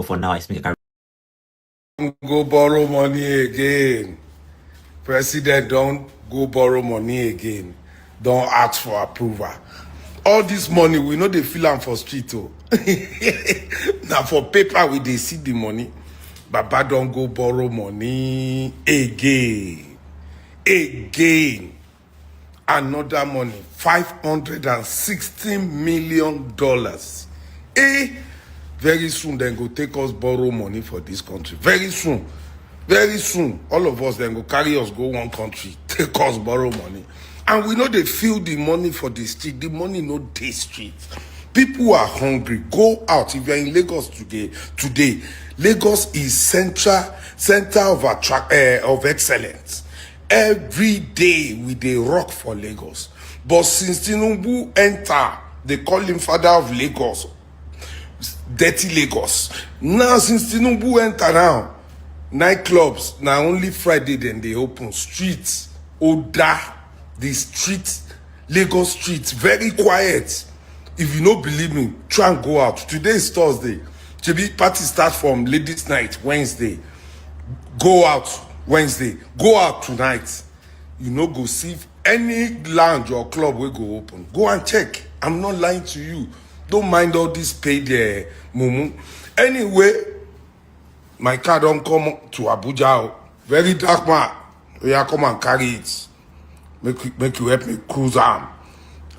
But for now, I think I can go borrow money again. President don't go borrow money again. Don't ask for approval. All this money, we know they feel am for street. Oh. Now for paper, we they see the money. Baba don't go borrow money again. Again. Another money, $516 million. Very soon, then go take us borrow money for this country. Very soon. Very soon, all of us then go carry us go one country, take us borrow money. And we know they feel the money for the street. The money no day street. People are hungry. Go out. If you're in Lagos today, Lagos is center of excellence. Every day we dey rock for Lagos. But since Tinubu enter, they call him father of Lagos. Dirty Lagos. Now since Tinubu enter now, nightclubs, now only Friday then they open. Streets, Oda, the streets, Lagos streets, very quiet. If you don't believe me, try and go out. Today is Thursday. Chibi party start from ladies' night, Wednesday. Go out Wednesday. Go out tonight. You know, go see if any lounge or club will go open. Go and check. I'm not lying to you. Don't mind all this paid mumu. Anyway, my car don't come to Abuja. Very dark man. Yeah, come and carry it. Make you help me cruise arm.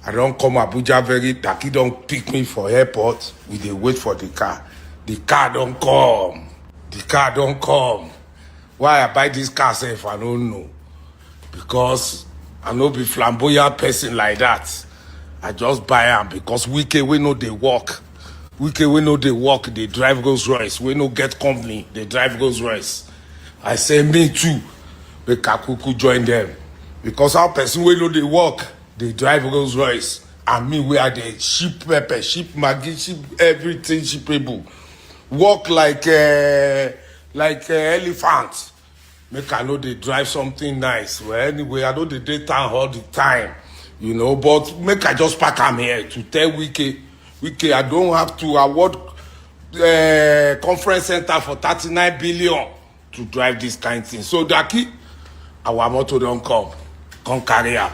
I don't come Abuja very dark. He don't pick me for airport. We dey wait for the car. The car don't come. The car don't come. Why I buy this car safe, I don't know. Because I no be flamboyant person like that. I just buy them because we know they walk. We know they walk, they drive Rolls Royce. We no get company, they drive Rolls Royce. I say me too. Make Kakuku join them. Because our person we know they walk, they drive Rolls Royce. And me we are the ship pepper, ship Maggi, ship everything shippable. Walk like elephant. Make I know they drive something nice. Well, anyway, I know they daytime all the time. You know, but make I just pack am here to tell Wike, I don't have to award conference center for 39 billion to drive this kind of thing. So Daki, our motor don't come carry am,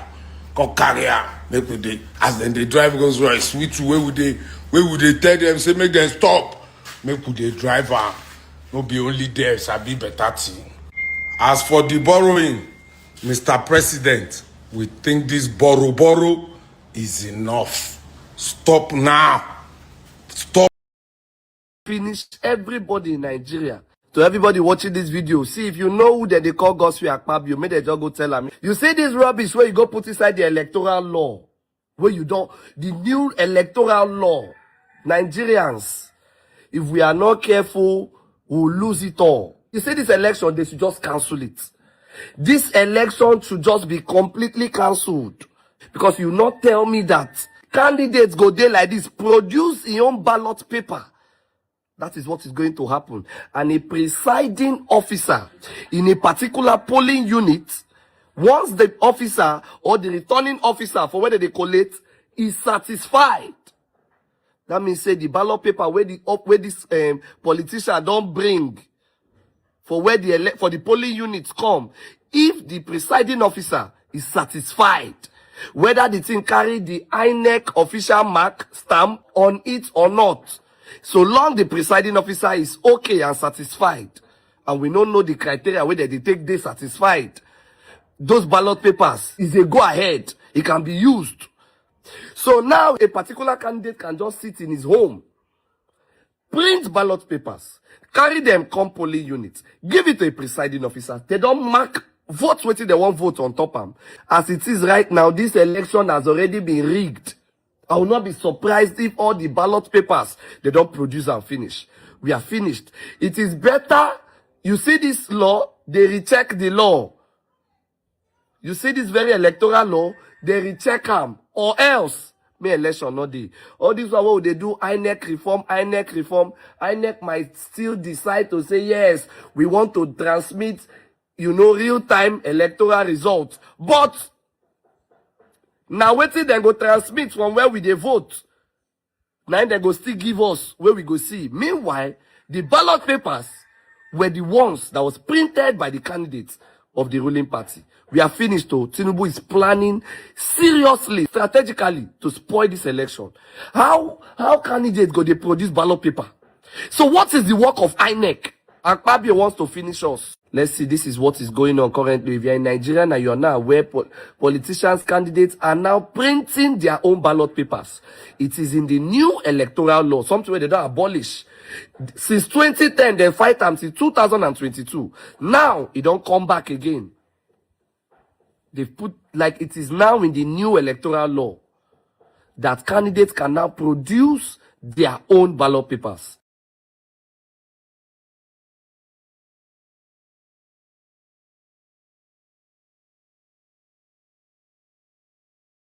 make we dey as then they drive Rolls Royce. We too where would they tell them say make them stop, make we dey drive am. No be only there, sabi better thing. As for the borrowing, Mr. President, we think this borrow is enough. Stop now. Stop. Finish everybody in Nigeria. To everybody watching this video, see if you know who they call Gospel Akpabio, may they just go tell them. You see this rubbish where you go put inside the electoral law, where you don't, the new electoral law, Nigerians, if we are not careful, we'll lose it all. You see this election, they should just cancel it. This election should just be completely cancelled. Because you not tell me that candidates go there like this, produce your own ballot paper. That is what is going to happen. And a presiding officer in a particular polling unit, once the officer or the returning officer for whether they collate is satisfied, that means say the ballot paper where this politician don't bring for where for the polling units come, if the presiding officer is satisfied, whether the thing carry the INEC official mark stamp on it or not, so long the presiding officer is okay and satisfied, and we don't know the criteria whether they take this satisfied, those ballot papers is a go ahead. It can be used. So now a particular candidate can just sit in his home, print ballot papers, carry them come polling units, give it to a presiding officer. They don't mark votes waiting they won't vote on top of them. As it is right now, this election has already been rigged. I will not be surprised if all the ballot papers they don't produce and finish. We are finished. It is better. You see this law, they recheck the law. You see this very electoral law, they recheck them. Or else, may election not dey. All this one what they do, INEC reform. INEC might still decide to say, yes, we want to transmit, real-time electoral results. But now wetin dem go transmit from where we dey vote. Now they go still give us where we go see. Meanwhile, The ballot papers were the ones that was printed by the candidates of the ruling party. We are finished though. Tinubu is planning seriously, strategically to spoil this election. How candidates go they produce ballot paper? So what is the work of INEC? Akpabio wants to finish us. Let's see, this is what is going on currently. If you're in Nigeria and you're now aware, politicians, candidates are now printing their own ballot papers. It is in the new electoral law, something where they don't abolish. Since 2010, they fight them since 2022. Now, it don't come back again. They've put, like it is now in the new electoral law, that candidates can now produce their own ballot papers.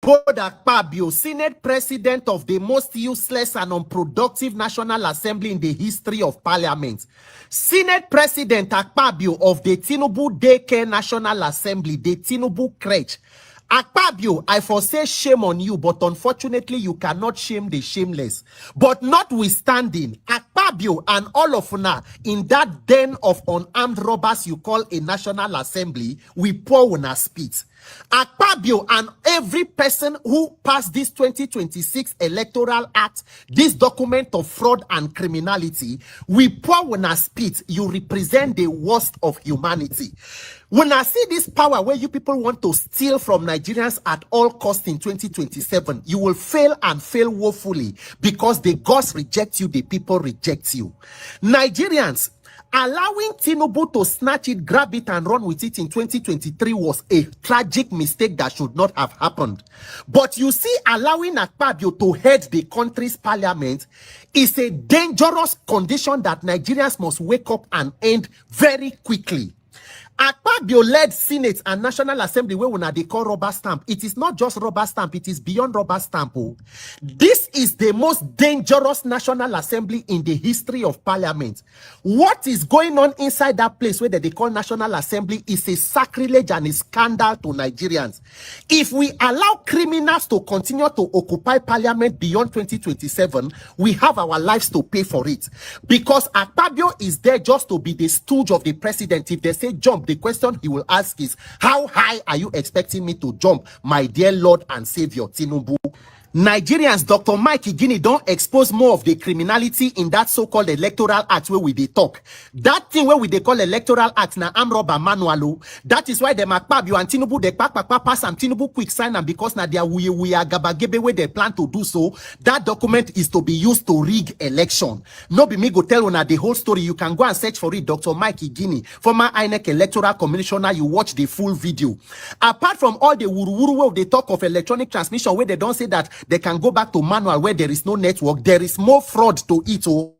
Akpabio, Senate President of the most useless and unproductive National Assembly in the history of Parliament. Senate President Akpabio of the Tinubu Daycare National Assembly, the Tinubu Crèche. Akpabio, I foresay shame on you, but unfortunately you cannot shame the shameless. But notwithstanding, Akpabio and all of una in that den of unarmed robbers you call a National Assembly, we pour una spit. Akpabio and every person who passed this 2026 Electoral Act, this document of fraud and criminality, we pour una spit. You represent the worst of humanity. When I see this power where you people want to steal from Nigerians at all costs in 2027, you will fail and fail woefully, because the gods reject you, the people reject you. Nigerians, allowing Tinubu to snatch it, grab it, and run with it in 2023 was a tragic mistake that should not have happened. But you see, allowing Akpabio to head the country's parliament is a dangerous condition that Nigerians must wake up and end very quickly. Akpabio led Senate and National Assembly where una they call rubber stamp. It is not just rubber stamp, it is beyond rubber stamp. Oh. This is the most dangerous National Assembly in the history of Parliament. What is going on inside that place where they call National Assembly is a sacrilege and a scandal to Nigerians. If we allow criminals to continue to occupy Parliament beyond 2027, we have our lives to pay for it. Because Akpabio is there just to be the stooge of the president. If they say jump, the question he will ask is, how high are you expecting me to jump, my dear Lord and Savior Tinubu? Nigerians, Dr. Mike Igini don't expose more of the criminality in that so-called Electoral Act where we they talk. That thing where we they call Electoral Act na arm robber manual. That is why the Akpabio and Tinubu they pass and Tinubu quick sign, and because na their we gabagebe where they plan to do so, that document is to be used to rig election. No be me go tell una the whole story. You can go and search for it. Dr. Mike Igini, former INEC Electoral Commissioner, you watch the full video. Apart from all the wuru where they talk of electronic transmission where they don't say that they can go back to manual where there is no network, there is more fraud to it. Oh.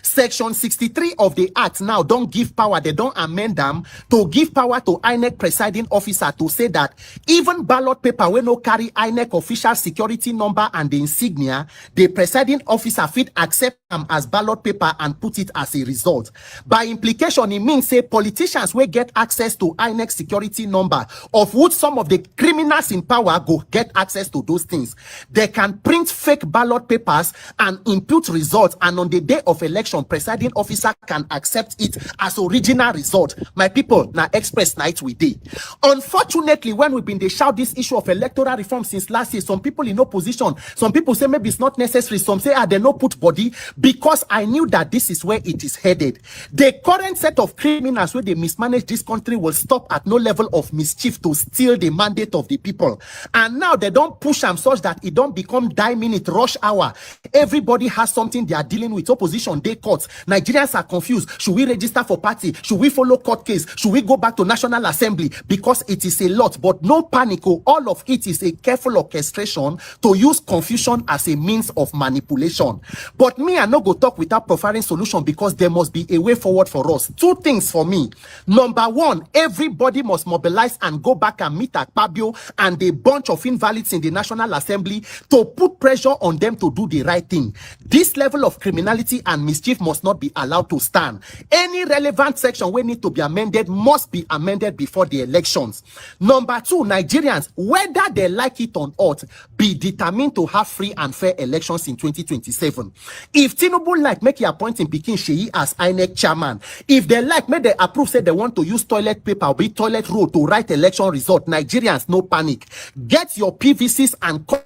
Section 63 of the Act now don't give power, they don't amend them to give power to INEC presiding officer to say that even ballot paper when no carry INEC official security number and the insignia, the presiding officer fit accept them as ballot paper and put it as a result. By implication, it means say politicians will get access to INEC security number, of which some of the criminals in power go get access to those things. They can print fake ballot papers and impute results, and on the day of election, presiding officer can accept it as original result. My people, now express night we did. Unfortunately, when we've been they shout this issue of electoral reform since last year, some people in opposition, some people say maybe it's not necessary, some say they no put body, because I knew that this is where it is headed. The current set of criminals where they mismanage this country will stop at no level of mischief to steal the mandate of the people. And now they don't push them such that it don't become 9-minute rush hour. Everybody has something they are dealing with. Opposition, they courts. Nigerians are confused. Should we register for party? Should we follow court case? Should we go back to National Assembly? Because it is a lot, but no panic. All of it is a careful orchestration to use confusion as a means of manipulation. But me, I no go talk without providing solution, because there must be a way forward for us. Two things for me. Number one, everybody must mobilize and go back and meet Akpabio and a bunch of invalids in the National Assembly to put pressure on them to do the right thing. This level of criminality and mischief must not be allowed to stand. Any relevant section where need to be amended must be amended before the elections. Number two, Nigerians, whether they like it or not, be determined to have free and fair elections in 2027. If If Tinubu like, make you appoint him Pikin Sheyi as INEC chairman. If they like, make they approve, say they want to use toilet paper or be toilet roll to write election result. Nigerians, no panic. Get your PVCs and come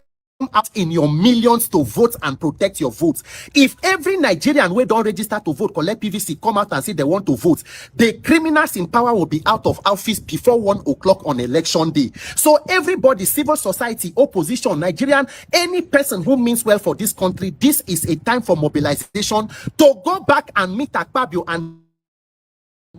out in your millions to vote and protect your votes. If every Nigerian we don't register to vote, collect PVC, come out and say they want to vote, the criminals in power will be out of office before 1 o'clock on election day. So everybody, civil society, opposition, Nigerian, any person who means well for this country, this is a time for mobilization to go back and meet Akpabio and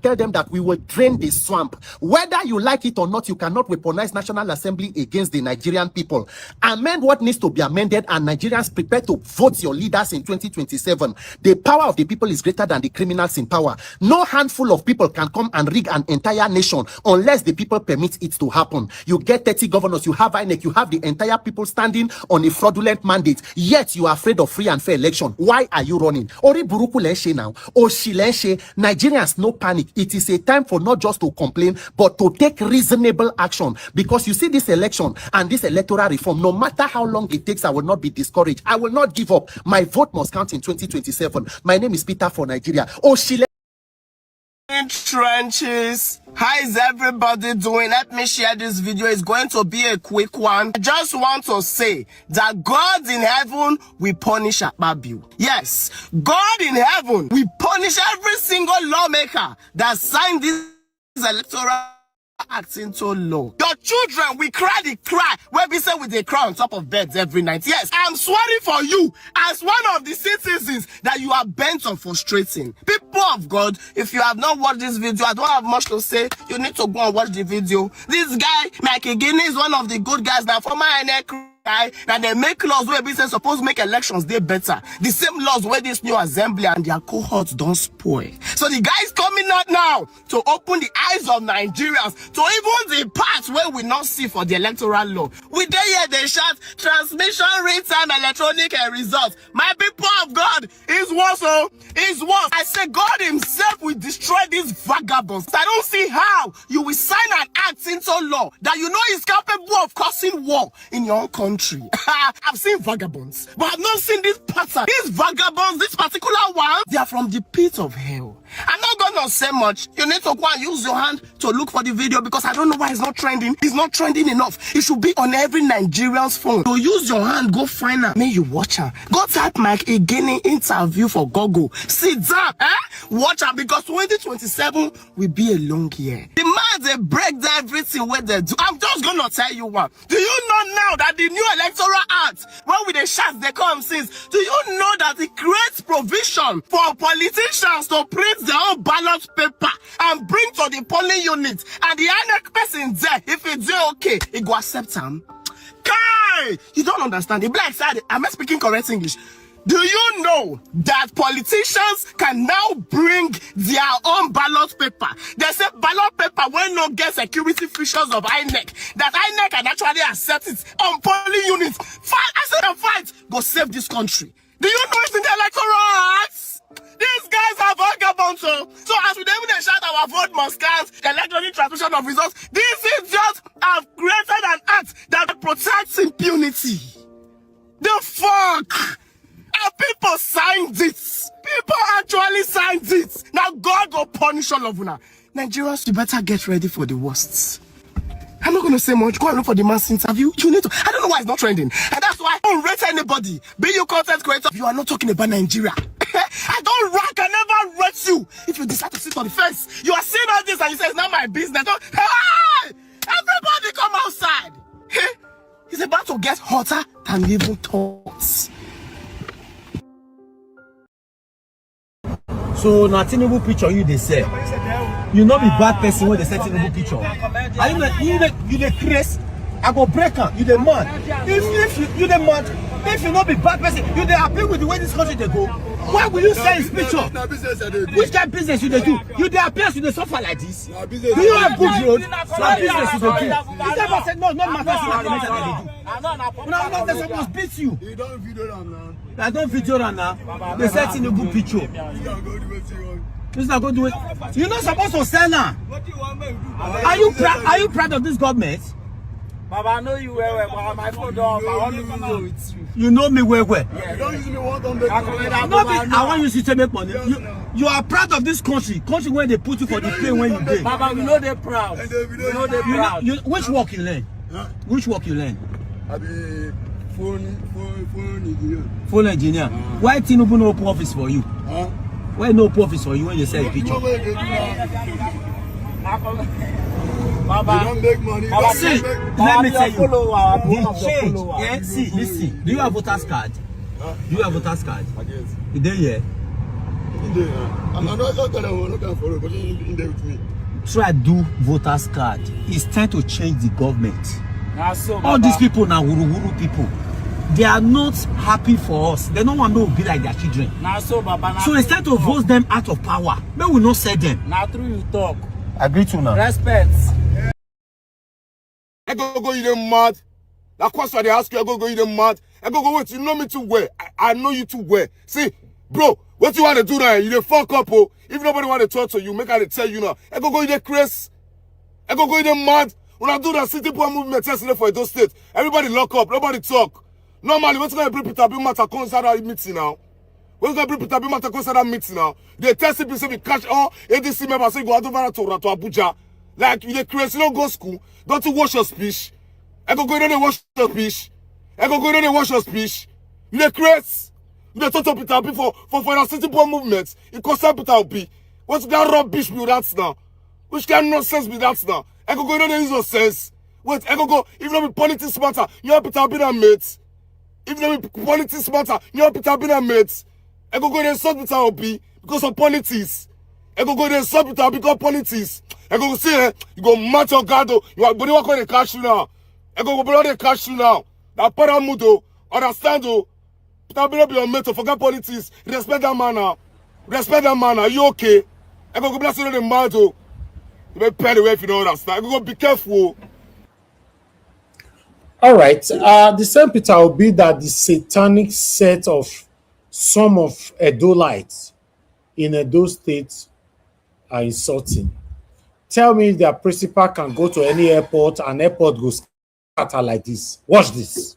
tell them that we will drain the swamp. Whether you like it or not, you cannot weaponize National Assembly against the Nigerian people. Amend what needs to be amended, and Nigerians prepare to vote your leaders in 2027. The power of the people is greater than the criminals in power. No handful of people can come and rig an entire nation unless the people permit it to happen. You get 30 governors, you have INEC, you have the entire people standing on a fraudulent mandate, yet you are afraid of free and fair election. Why are you running? Ori buruku lenshe now. Oshi lenshe. Nigerians, no panic. It is a time for not just to complain, but to take reasonable action. Because you see this election and this electoral reform, no matter how long it takes, I will not be discouraged. I will not give up. My vote must count in 2027. My name is Peter for Nigeria. In trenches, how is everybody doing? Let me share this video. It's going to be a quick one. I just want to say that God in heaven will punish Akpabio. Yes, God in heaven will punish every single lawmaker that signed this electoral act into law. Your children will cry the cry where we say with the cry on top of beds every night. Yes, I'm swearing for you as one of the citizens that you are bent on frustrating. People of God, if you have not watched this video, I don't have much to say. You need to go and watch the video. This guy, Mike Guinea, is one of the good guys now. Former INEC guy, that they make laws where we say supposed to make elections they better. The same laws where this new assembly and their cohorts don't spoil. So the guy is coming out now to open the eyes of Nigerians to even the parts where we not see for the electoral law. We there hear they shout transmission real time electronic results. My people of God, is worse, oh, is worse. I say God himself will destroy these vagabonds. I don't see how you will sign an act into law that you know is capable of causing war in your own country. I've seen vagabonds, but I've not seen this pattern. These vagabonds, this particular one, they are from the pit of hell. I'm not gonna say much. You need to go and use your hand to look for the video because I don't know why it's not trending. It's not trending enough. It should be on every Nigerian's phone. So use your hand, go find her. May you watch her. Go type Mike Guinea interview for Google. Sit down, watch her because 2027 will be a long year. The man, they break down everything where they do. I'm just gonna tell you what. Do you know now that the new electoral act, where with the shots they come since, do you know that it creates provision for politicians to print their own ballot paper and bring to the polling unit, and the INEC person there, if it's okay, it go accept them? Kai! You don't understand. The black side, am I speaking correct English? Do you know that politicians can now bring their own ballot paper? They say ballot paper will not get security features of INEC. That INEC can actually accept it on polling units. Fight, I said a fight, go save this country. Do you know it's in the electoral acts? These guys are vagabonds. So as we even shout our vote must count, electronic transmission of results, these idiots have created an act that protects impunity. The fuck? And people signed it. People actually signed it. Now God will punish all of you now. Nigerians, you better get ready for the worst. I'm not going to say much. Go and look for the mass interview. You need to. I don't know why it's not trending. And that's why I don't rate anybody. Be you content creator. You are not talking about Nigeria. I don't rank. I never rate you. If you decide to sit on the fence, you are seeing all this and you say it's not my business. Don't, hey! Everybody come outside. It's about to get hotter than even thoughts. So now Tinubu picture you they say you not be bad person when they say Tinubu picture. Are you the Chris? I go break up. You the man. If you the man, if you not be bad person, you the happy with the way this country they go. Why will you say his picture? Which kind of business you they do? You the appears you they suffer like this. Do you have good road? What business you they do? You never said no, not my person like they do. No, they supposed beat you. You don't video them now. I don't video them now. They said in a good picture. This is not going to do it. You're not supposed to sell now. Are you proud of this government? Baba, I know you well, but my phone don't. I want to go with you. You know me well. Yeah. You don't use me one don't make money. I want you to make money. You are proud of this country when they put you for the plane when you dey. Baba, we know they're proud. We know they're proud. Which work you learn? Huh? Which work you learn? I be phone engineer. Phone engineer. Why Tinubu no open office for you? Huh? Why no open office for you when you sell a picture? Baba, you don't make money. Baba, See, let me tell you. See, listen. Do you have voters card? Do you have voters card? I guess. You there here? In there. I'm not going to follow, but in there with me. Try do voters card. It's time to change the government. Nah, so, All Baba. these people now, wuru people, they are not happy for us. They don't want to be like their children. Nah, so, Baba. So it's time to vote them out of power. May we not say them. Now, through you talk. Agree to now. Respect. I go you them mad. That question they ask you, I go you them mad. I go wait, you know me too well. I know you too well. See, bro, what you want to do now? You the fuck up, oh. If nobody want to talk to you, make I tell you now. I go you the Chris. I go you them mad. When I do that city poor movement yesterday for those states, everybody lock up, nobody talk. Normally, what's going to bring Peter Bill Matter consider that meeting now? What's going to bring Peter Bill Matter consider that meeting now? They test people say we catch all ADC members say go out over to Abuja. Like you the crazy, you don't go school. Don't you wash your speech? I go in and wash your speech. I go in and wash your speech. You the crazy. You the total Peter Bill for the city poor movement. It concern Peter Bill. What's that rubbish be that now? Which kind of nonsense be that now? I go in and use your sense. Wait, I go. If not be politics matter, you have Peter Bill and mates. If not be politics matter, you have Peter Bill and mates. I go in and sort Peter Obi because of politics. I go in and sort Peter because of politics. I go see you go match your guard. You are body work on the cash now. I go blow the cash now. That paramudo, understand though. Peter Bill be your mate to forget politics. Respect that manner. Respect that manner. You okay? I go bless you the mad though. You may pay the way if you don't understand. I go be careful. All right. The same Peter will be that the satanic set of some of Edolites in Edo State are insulting. Tell me if their principal can go to any airport and airport goes scatter like this. Watch this.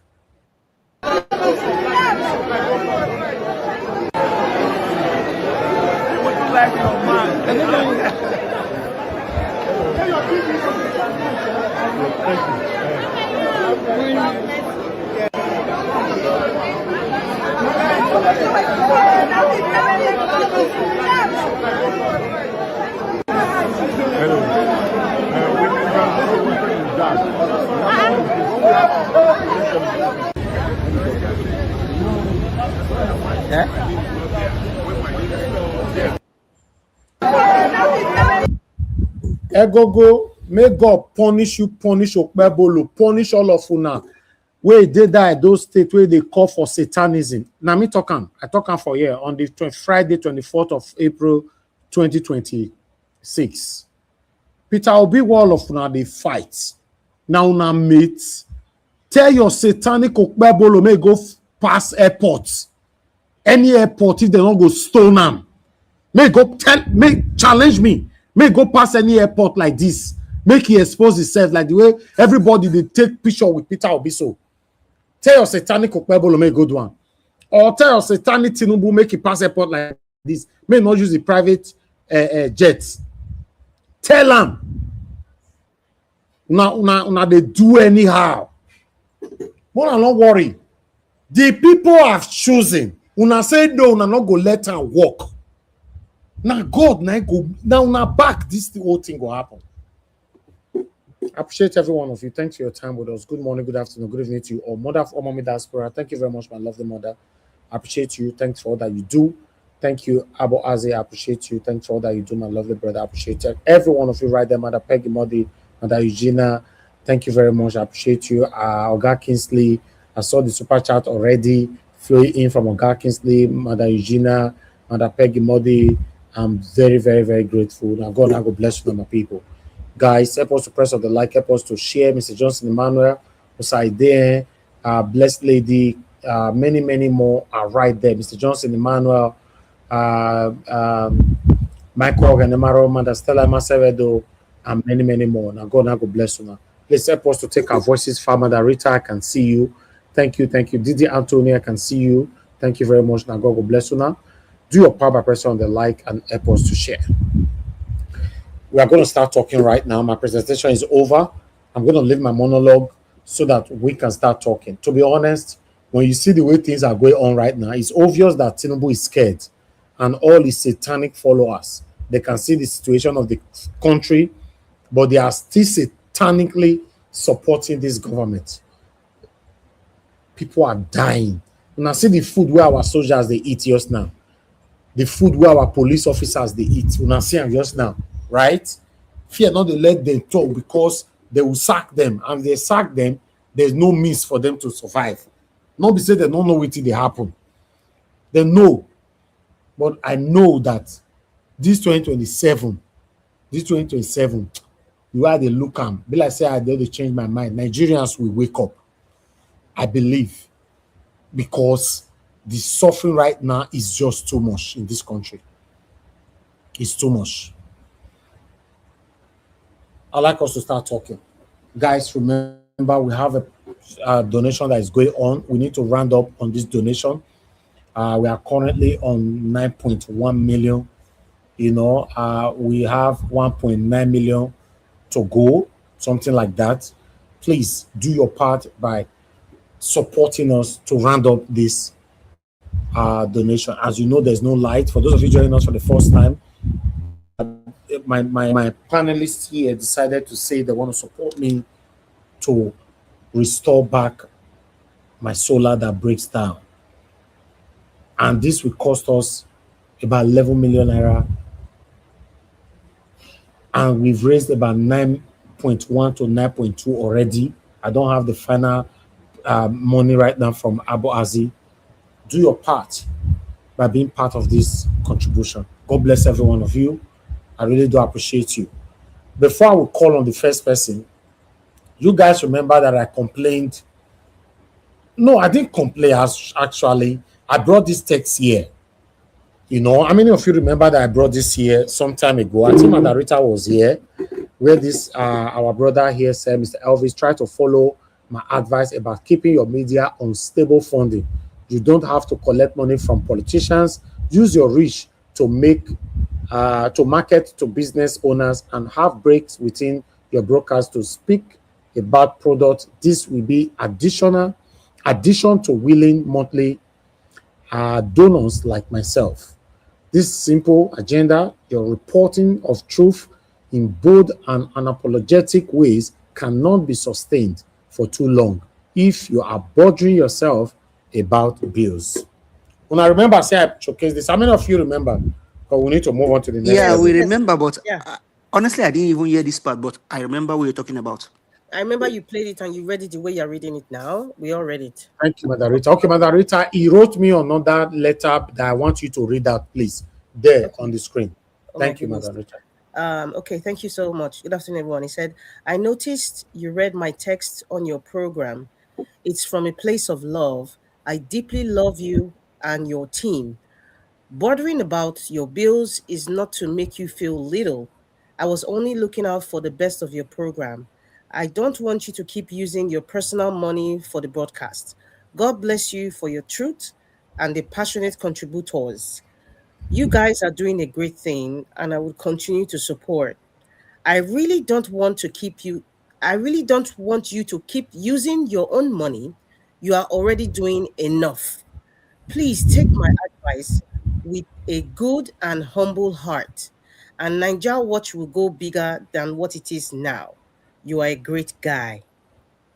Egogo, may God punish you, punish Okpebolo, punish all of you now. Where they die, those states where they call for satanism. Now me talking, I talking for here on the Friday, 24th of April, 2026. Peter Obi wall of now they fight. Now mate, tell your satanic Okpebolo may go past airports. Any airport if they don't go stone them. May go challenge me. May go past any airport like this. Make he expose himself like the way everybody they take picture with Peter Obi. So tell your satanic Okpebolo may go do one. Or tell your satanic Tinubu make it pass airport like this. May not use the private jets. Tell them. Now they do anyhow. But don't worry. The people have chosen. Una say no, una not go let her walk. Now God, now back this the whole thing will happen. I appreciate every one of you. Thanks for your time with us. Good morning, good afternoon, good evening to you. Or mother or mommy diaspora. Thank you very much, my lovely mother. I appreciate you. Thanks for all that you do. Thank you, Abo Aze. I appreciate you. Thanks for all that you do, my lovely brother. I appreciate it. Every one of you right there, Mother Peggy, Mother Eugenia. Thank you very much. I appreciate you. Oga Kingsley. I saw the super chat already flowing in from Oga Kingsley, Mother Eugenia, Mother Peggy, Mother. I'm very, very, very grateful. Now God bless you, my people. Guys, help us to press on the like, help us to share. Mr. Johnson Emmanuel, Osaide, Blessed Lady, many, many more are right there. Mr. Johnson Emmanuel, Michael Organemaro, Mother Stella Masevedo, and many, many more. Now God bless you now. Please help us to take our voices far. Mother Rita, I can see you. Thank you, thank you. Didi Anthony, I can see you. Thank you very much. Now, God will bless you now. Do your part by pressing on the like and help us to share. We are going to start talking right now. My presentation is over. I'm going to leave my monologue so that we can start talking. To be honest, when you see the way things are going on right now, it's obvious that Tinubu is scared and all his satanic followers. They can see the situation of the country, but they are still satanically supporting this government. People are dying. When I see the food where our soldiers they eat just now, the food where our police officers they eat, when I see them just now, right? Fear not to let them talk because they will sack them, and if they sack them, there's no means for them to survive. Not be say they don't know what they happen. They know, but I know that this 2027, the way they look am, be like say I did to change my mind. Nigerians will wake up. I believe, because the suffering right now is just too much in this country. It's too much. I'd like us to start talking. Guys, remember we have a donation that is going on. We need to round up on this donation. We are currently on 9.1 million. You know, we have 1.9 million to go, something like that. Please do your part by supporting us to round up this donation. As you know, there's no light. For those of you joining us for the first time, my panelists here decided to say they want to support me to restore back my solar that breaks down. And this will cost us about 11 million naira. And we've raised about 9.1 to 9.2 already. I don't have the final money right now from Abu Azi. Do your part by being part of this contribution. God bless every one of you. I really do appreciate you. Before I will call on the first person, you guys remember that I complained. No, I didn't complain actually. I brought this text here. You know, how many of you remember that I brought this here some time ago? I think Mother Rita was here, where this our brother here said, Mr. Elvis, try to follow my advice about keeping your media on stable funding. You don't have to collect money from politicians. Use your reach to market to business owners and have breaks within your brokers to speak about products. This will be addition to willing monthly donors like myself. This simple agenda, your reporting of truth in bold and unapologetic ways, cannot be sustained for too long if you are bothering yourself about bills. When I remember, say I showcased this. How many of you remember? But we need to move on to the next. Yeah, level. we remember, but Yeah. honestly, I didn't even hear this part, but I remember what you're talking about. I remember you played it and you read it the way you're reading it now. We all read it. Thank you, Mother Rita. Okay, Mother Rita, he wrote me another letter that I want you to read out, please, there on the screen. Oh my Thank you, goodness. Mother Rita. Okay, thank you so much. Good afternoon, everyone. He said, I noticed you read my text on your program. It's from a place of love. I deeply love you and your team. Bothering about your bills is not to make you feel little. I was only looking out for the best of your program. I don't want you to keep using your personal money for the broadcast. God bless you for your truth and the passionate contributors. You guys are doing a great thing, and I will continue to support. I really don't want to keep you. I really don't want you to keep using your own money. You are already doing enough. Please take my advice with a good and humble heart, and Nigeria Watch will go bigger than what it is now. You are a great guy.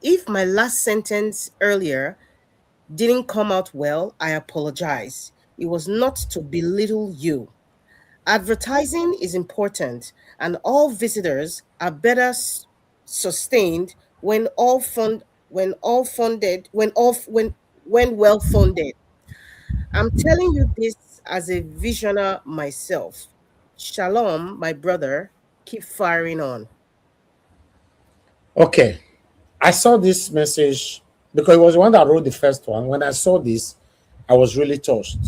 If my last sentence earlier didn't come out well, I apologize. It was not to belittle you. Advertising is important, and all visitors are better sustained when well funded. I'm telling you this as a visioner myself. Shalom, my brother. Keep firing on. Okay, I saw this message because it was the one that wrote the first one. When I saw this, I was really touched.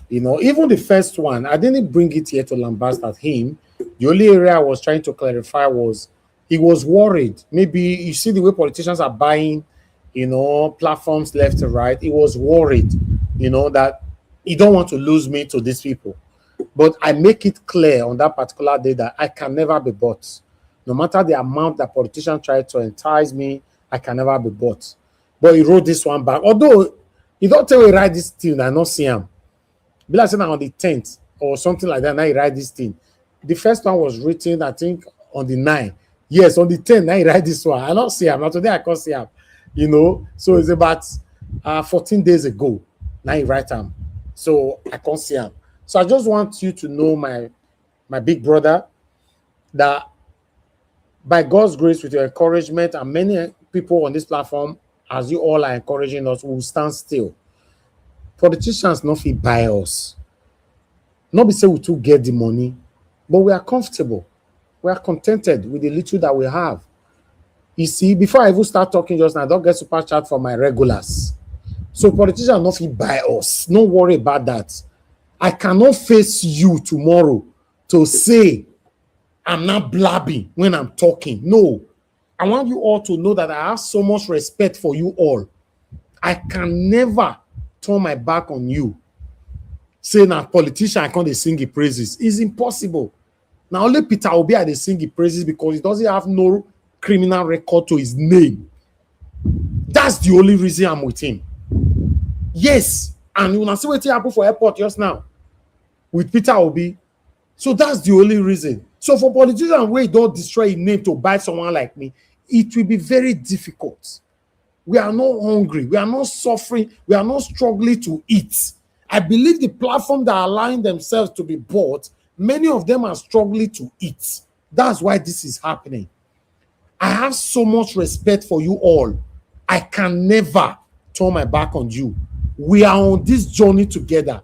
You know, even the first one, I didn't bring it here to lambast at him. The only area I was trying to clarify was He was worried. Maybe you see the way politicians are buying, platforms left and right. He was worried, that he don't want to lose me to these people. But I make it clear on that particular day that I can never be bought. No matter the amount that politicians try to entice me, I can never be bought. But he wrote this one back. Although he don't tell me write this thing, I not see him. Be like saying on the 10th or something like that. Now he write this thing. The first one was written, I think, on the 9th. Yes, on the 10th, now he write this one. I don't see him. Now today I can't see him. So it's about 14 days ago. Now he write him. So I can't see him. So I just want you to know, my big brother, that by God's grace, with your encouragement, and many people on this platform, as you all are encouraging us, will stand still. Politicians not fit buy us. Not be say we too get the money, but we are comfortable. We are contented with the little that we have. You see, before I even start talking just now, I don't get super chat for my regulars. So politicians not fit buy us. Don't worry about that. I cannot face you tomorrow to say I'm not blabbing when I'm talking. No. I want you all to know that I have so much respect for you all. I can never turn my back on you. Saying a politician, I can't sing his praises. It's impossible. Now only Peter Obi they sing his praises because he doesn't have no criminal record to his name. That's the only reason I'm with him. Yes. And you know see what happened for airport just now with Peter Obi. So that's the only reason. So for politicians where don't destroy his name to buy someone like me, it will be very difficult. We are not hungry. We are not suffering. We are not struggling to eat. I believe the platform that are allowing themselves to be bought, many of them are struggling to eat. That's why this is happening. I have so much respect for you all. I can never turn my back on you. We are on this journey together.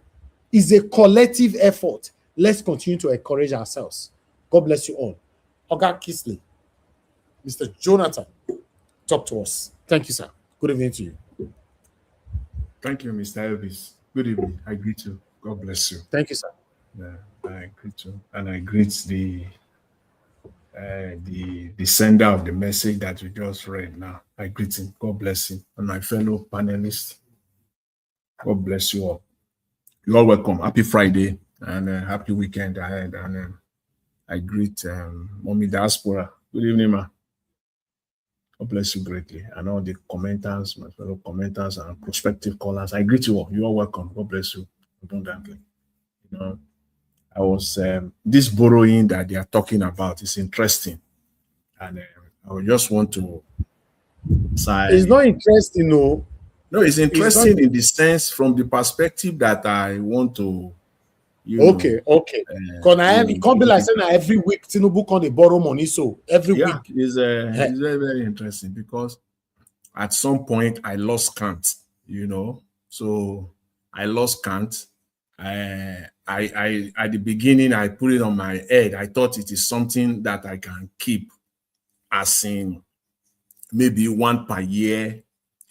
It's a collective effort. Let's continue to encourage ourselves. God bless you all. Oga Kisley, Mr. Jonathan, talk to us. Thank you, sir. Good evening to you. Thank you, Mr. Elvis. Good evening. I greet you. God bless you. Thank you, sir. Yeah, I greet you, and I greet the sender of the message that you just read. Now, I greet him. God bless him, and my fellow panelists. God bless you all. You're all welcome. Happy Friday and happy weekend ahead. And I greet Mommy Diaspora. Good evening, ma. God bless you greatly. And all the commenters, my fellow commenters and prospective callers, I greet you all. You are welcome. God bless you abundantly. I was this borrowing that they are talking about is interesting, and I would just want to say it's not interesting, no. No, it's interesting in the sense from the perspective that I want to. Okay. It can't be like saying that every week Tinubu can borrow money. So every week is very, very interesting because at some point I lost count. So I lost count. I at the beginning I put it on my head. I thought it is something that I can keep, as in maybe one per year,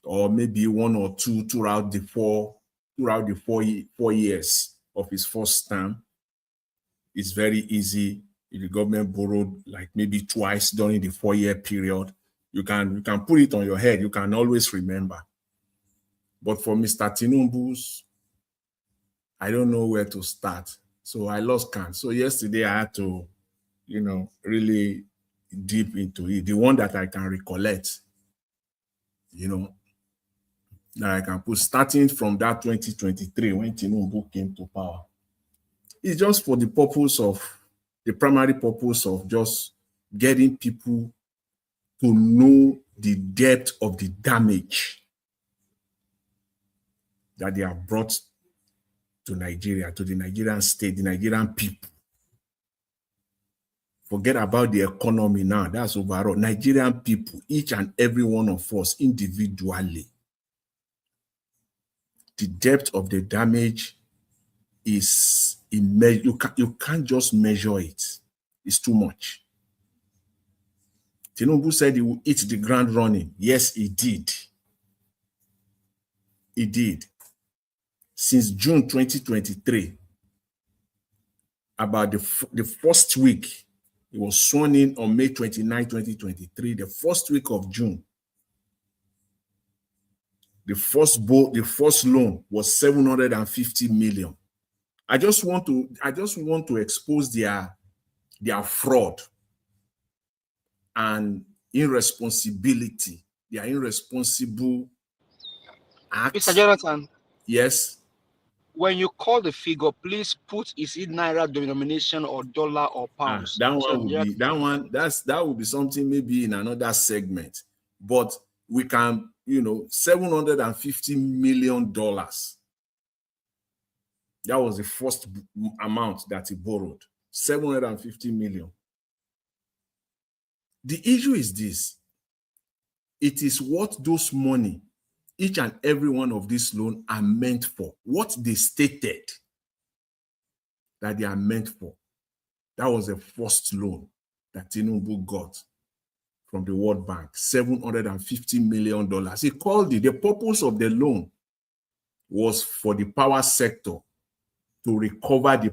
or maybe one or two throughout the four years of his first term. It's very easy. If the government borrowed like maybe twice during the 4-year period, you can put it on your head. You can always remember. But for Mr. Tinubu's, I don't know where to start. So I lost count. So yesterday I had to, really deep into it. The one that I can recollect, that I can put starting from that 2023 when Tinubu came to power. It's just for the primary purpose of just getting people to know the depth of the damage that they have brought to Nigeria, to the Nigerian state, the Nigerian people. Forget about the economy now. That's overall. Nigerian people, each and every one of us individually. The depth of the damage is immeasurable. You can't just measure it. It's too much. Tinubu said he will hit the ground running. Yes, he did. He did. Since June 2023, about the first week He was sworn in on May 29, 2023, the first week of June. The first loan was 750 million. I just want to expose their fraud and irresponsibility, their irresponsible acts. Mr. Jonathan, Yes. when you call the figure, please put is it naira denomination or dollar or pounds. That will be something maybe in another segment. But we can, $750 million. That was the first amount that he borrowed, 750 million. The issue is this. It is what those money, each and every one of these loans are meant for. What they stated that they are meant for. That was the first loan that Tinubu got from the World Bank, $750 million. He called it, the purpose of the loan was for the power sector to recover the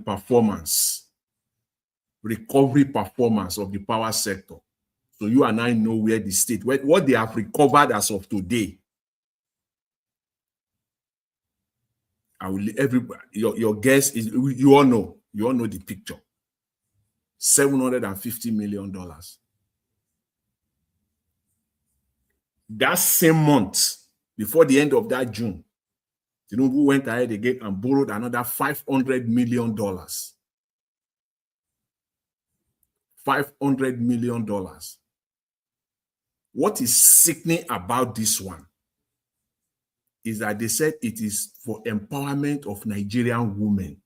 recovery performance of the power sector. So you and I know where the state, what they have recovered as of today. I will everybody, your guess is you all know the picture. $750 million. That same month, before the end of that June, Tinubu went ahead again and borrowed another $500 million. $500 million. What is sickening about this one is that they said it is for empowerment of Nigerian women.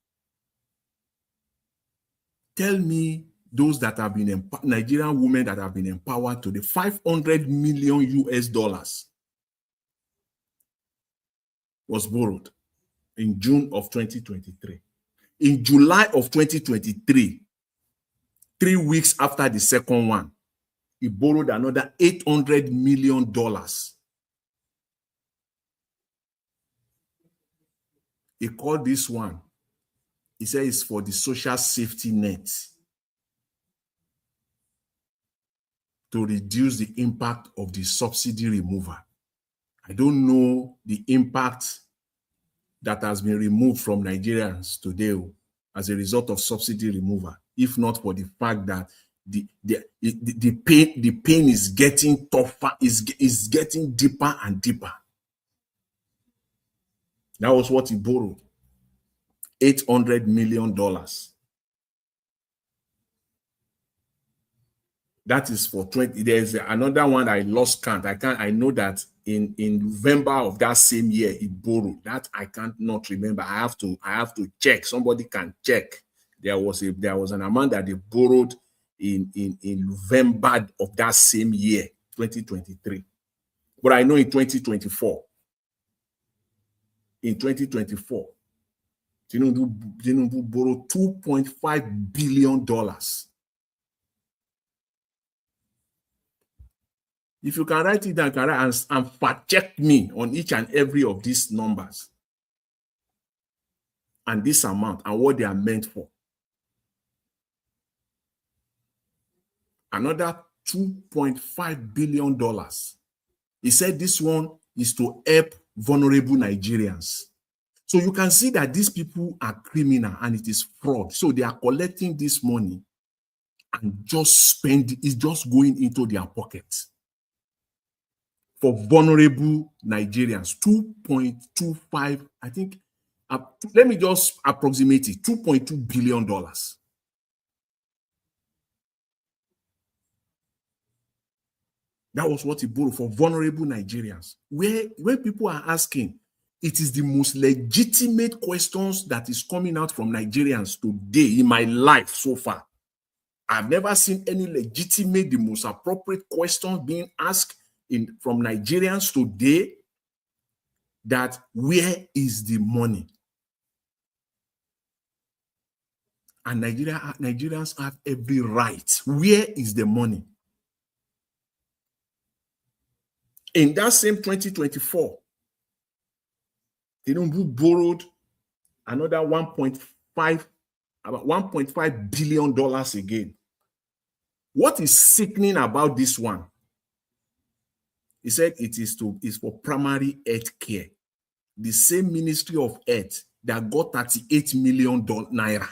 Tell me those that have been Nigerian women that have been empowered to the $500 million US was borrowed in June of 2023. In July of 2023, 3 weeks after the second one, he borrowed another $800 million. He called this one, he said it's for the social safety net to reduce the impact of the subsidy removal. I don't know the impact that has been removed from Nigerians today as a result of subsidy removal, if not for the fact that the pain is getting tougher, is getting deeper and deeper. That was what he borrowed, $800 million. That is for 20. There's another one I lost count. I know that in November of that same year he borrowed. That I can't not remember. I have to check. Somebody can check. There was an amount that they borrowed in November of that same year, 2023. But I know in 2024, Tinubu borrowed $2.5 billion. If you can write it down and fact check me on each and every of these numbers and this amount and what they are meant for. Another $2.5 billion. He said this one is to help vulnerable Nigerians. So you can see that these people are criminal and it is fraud. So they are collecting this money and just it's just going into their pockets. For vulnerable Nigerians, 2.25, I think, let me just approximate it, $2.2 billion. That was what he borrowed for vulnerable Nigerians. Where people are asking, it is the most legitimate questions that is coming out from Nigerians today in my life so far. I've never seen any legitimate, the most appropriate questions being asked from Nigerians today, that where is the money? And Nigerians have every right. Where is the money? In that same 2024, Tinubu borrowed another $1.5 billion again. What is sickening about this one? He said it is for primary health care. The same Ministry of Health that got 38 million naira.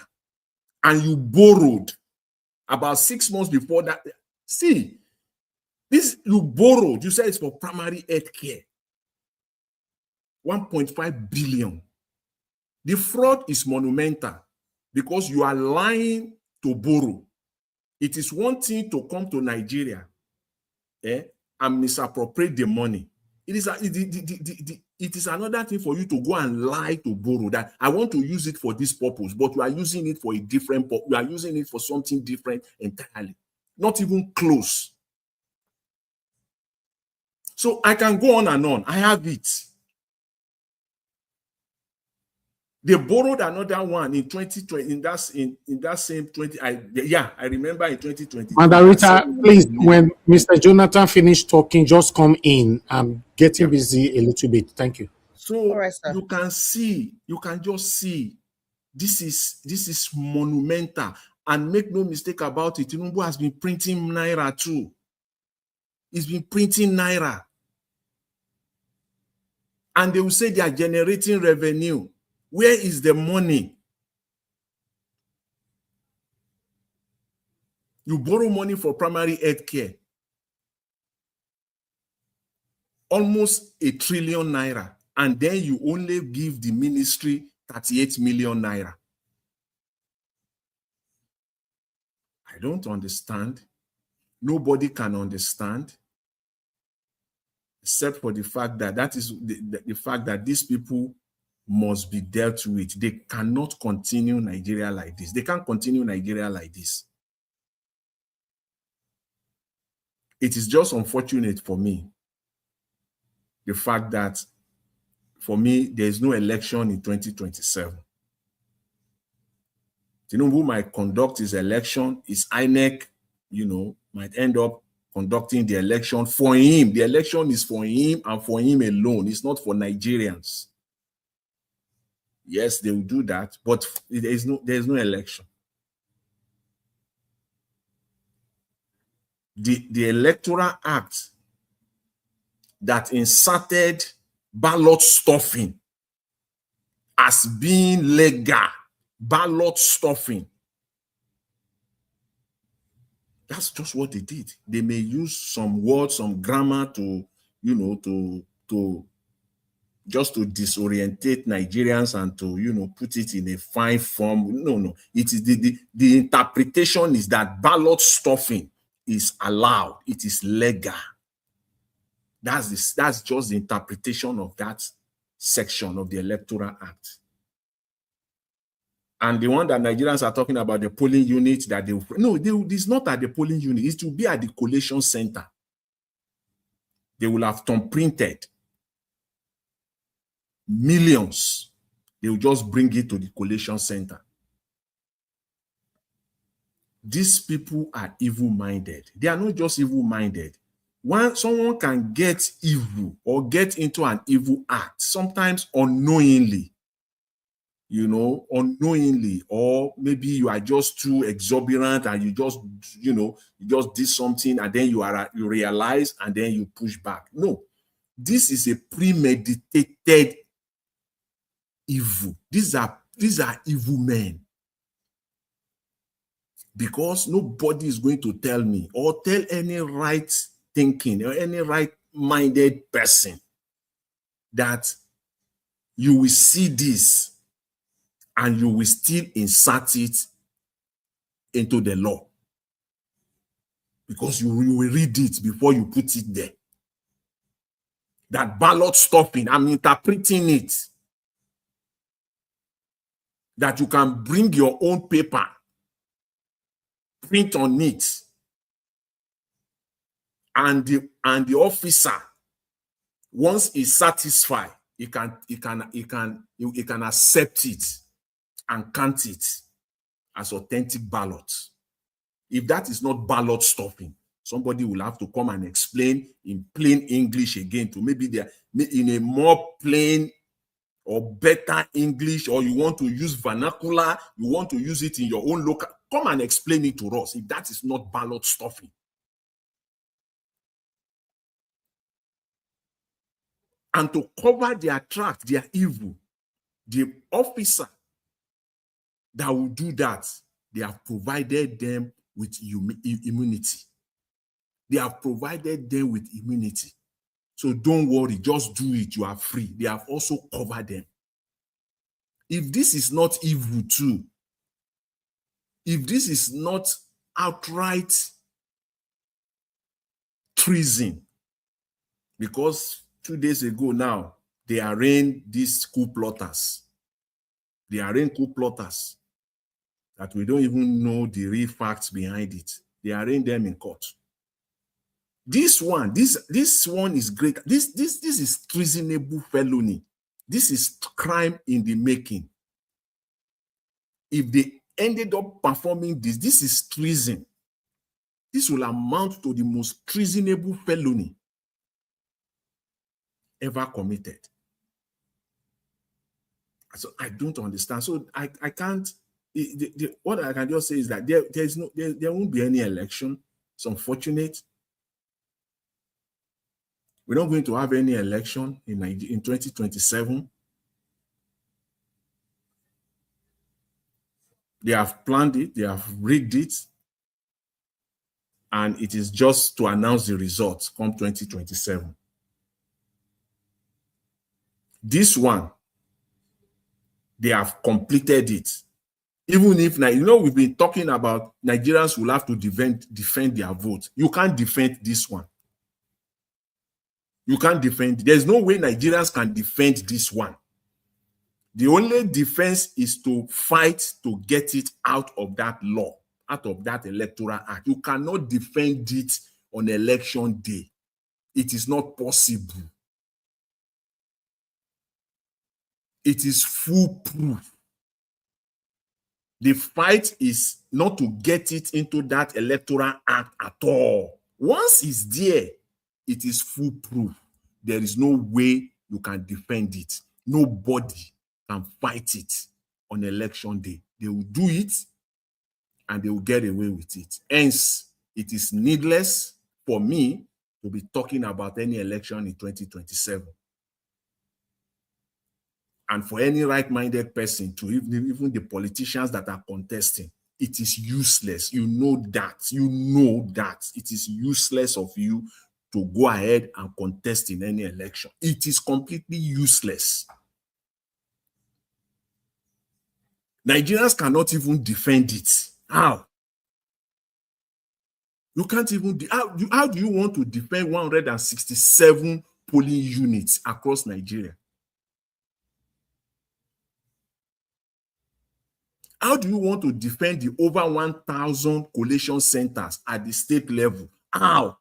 And you borrowed about 6 months before that. See, this you borrowed. You said it's for primary health care. 1.5 billion. The fraud is monumental because you are lying to borrow. It is one thing to come to Nigeria and misappropriate the money. It is another thing for you to go and lie to borrow that I want to use it for this purpose, but you are using it for a different purpose. You are using it for something different entirely, not even close. So I can go on and on. I have it. They borrowed another one in 2020. In that same 20. I remember in 2020. Margarita, please, when Mr. Jonathan finished talking, just come in. I'm getting busy a little bit. Thank you. So you can just see this is monumental. And make no mistake about it, Tinubu has been printing naira too. He's been printing naira. And they will say they are generating revenue. Where is the money? You borrow money for primary health care. Almost 1 trillion naira. And then you only give the ministry 38 million naira. I don't understand. Nobody can understand. Except for the fact that is the fact that these people must be dealt with. They cannot continue Nigeria like this. They can't continue Nigeria like this. It is just unfortunate for me, the fact that, for me, there is no election in 2027. Tinubu might conduct his election. His INEC, might end up conducting the election for him. The election is for him and for him alone. It's not for Nigerians. Yes, they will do that, but there is no election. The Electoral Act that inserted ballot stuffing as being legal, ballot stuffing. That's just what they did. They may use some words, some grammar to just to disorientate Nigerians and to, put it in a fine form. No. It is the interpretation is that ballot stuffing is allowed. It is legal. That's just the interpretation of that section of the Electoral Act. And the one that Nigerians are talking about, the polling unit that it's not at the polling unit. It will be at the collation center. They will have printed millions. They will just bring it to the collation center. These people are evil-minded. They are not just evil-minded. When someone can get evil or get into an evil act, sometimes unknowingly, unknowingly, or maybe you are just too exuberant and you just did something and then you realize and then you push back. No, this is a premeditated evil. These are evil men. Because nobody is going to tell me or tell any right thinking or any right-minded person that you will see this and you will still insert it into the law. Because you will read it before you put it there. That ballot stuffing, I'm interpreting it. That you can bring your own paper, print on it, and the officer, once he's satisfied, he can accept it and count it as authentic ballots. If that is not ballot stuffing, somebody will have to come and explain in plain English again to maybe they're in a more plain or better English, or you want to use vernacular, you want to use it in your own local. Come and explain it to us if that is not ballot stuffing. And to cover their track, their evil, the officer that will do that, they have provided them with immunity. They have provided them with immunity. So don't worry, just do it, you are free. They have also covered them. If this is not evil too, if this is not outright treason, because 2 days ago now, they arraigned these coup plotters. They arraigned coup plotters that we don't even know the real facts behind it. They arraigned them in court. This one is great. This is treasonable felony. This is crime in the making. If they ended up performing this, this is treason. This will amount to the most treasonable felony ever committed. So I don't understand. So I can't. What I can just say is that there won't be any election. It's unfortunate. We're not going to have any election in 2027. They have planned it, they have rigged it, and it is just to announce the results come 2027. This one, they have completed it. Even if, we've been talking about Nigerians will have to defend their vote. You can't defend this one. You can't defend. There's no way Nigerians can defend this one. The only defense is to fight to get it out of that law, out of that electoral act. You cannot defend it on election day. It is not possible. It is foolproof. The fight is not to get it into that electoral act at all. Once it's there, it is foolproof. There is no way you can defend it. Nobody can fight it on election day. They will do it and they will get away with it. Hence, it is needless for me to be talking about any election in 2027. And for any right-minded person, to even the politicians that are contesting, it is useless. You know that. You know that. It is useless of you to go ahead and contest in any election. It is completely useless. Nigerians cannot even defend it. How? You can't even. How do you want to defend 167 polling units across Nigeria? How do you want to defend the over 1,000 collation centers at the state level? How?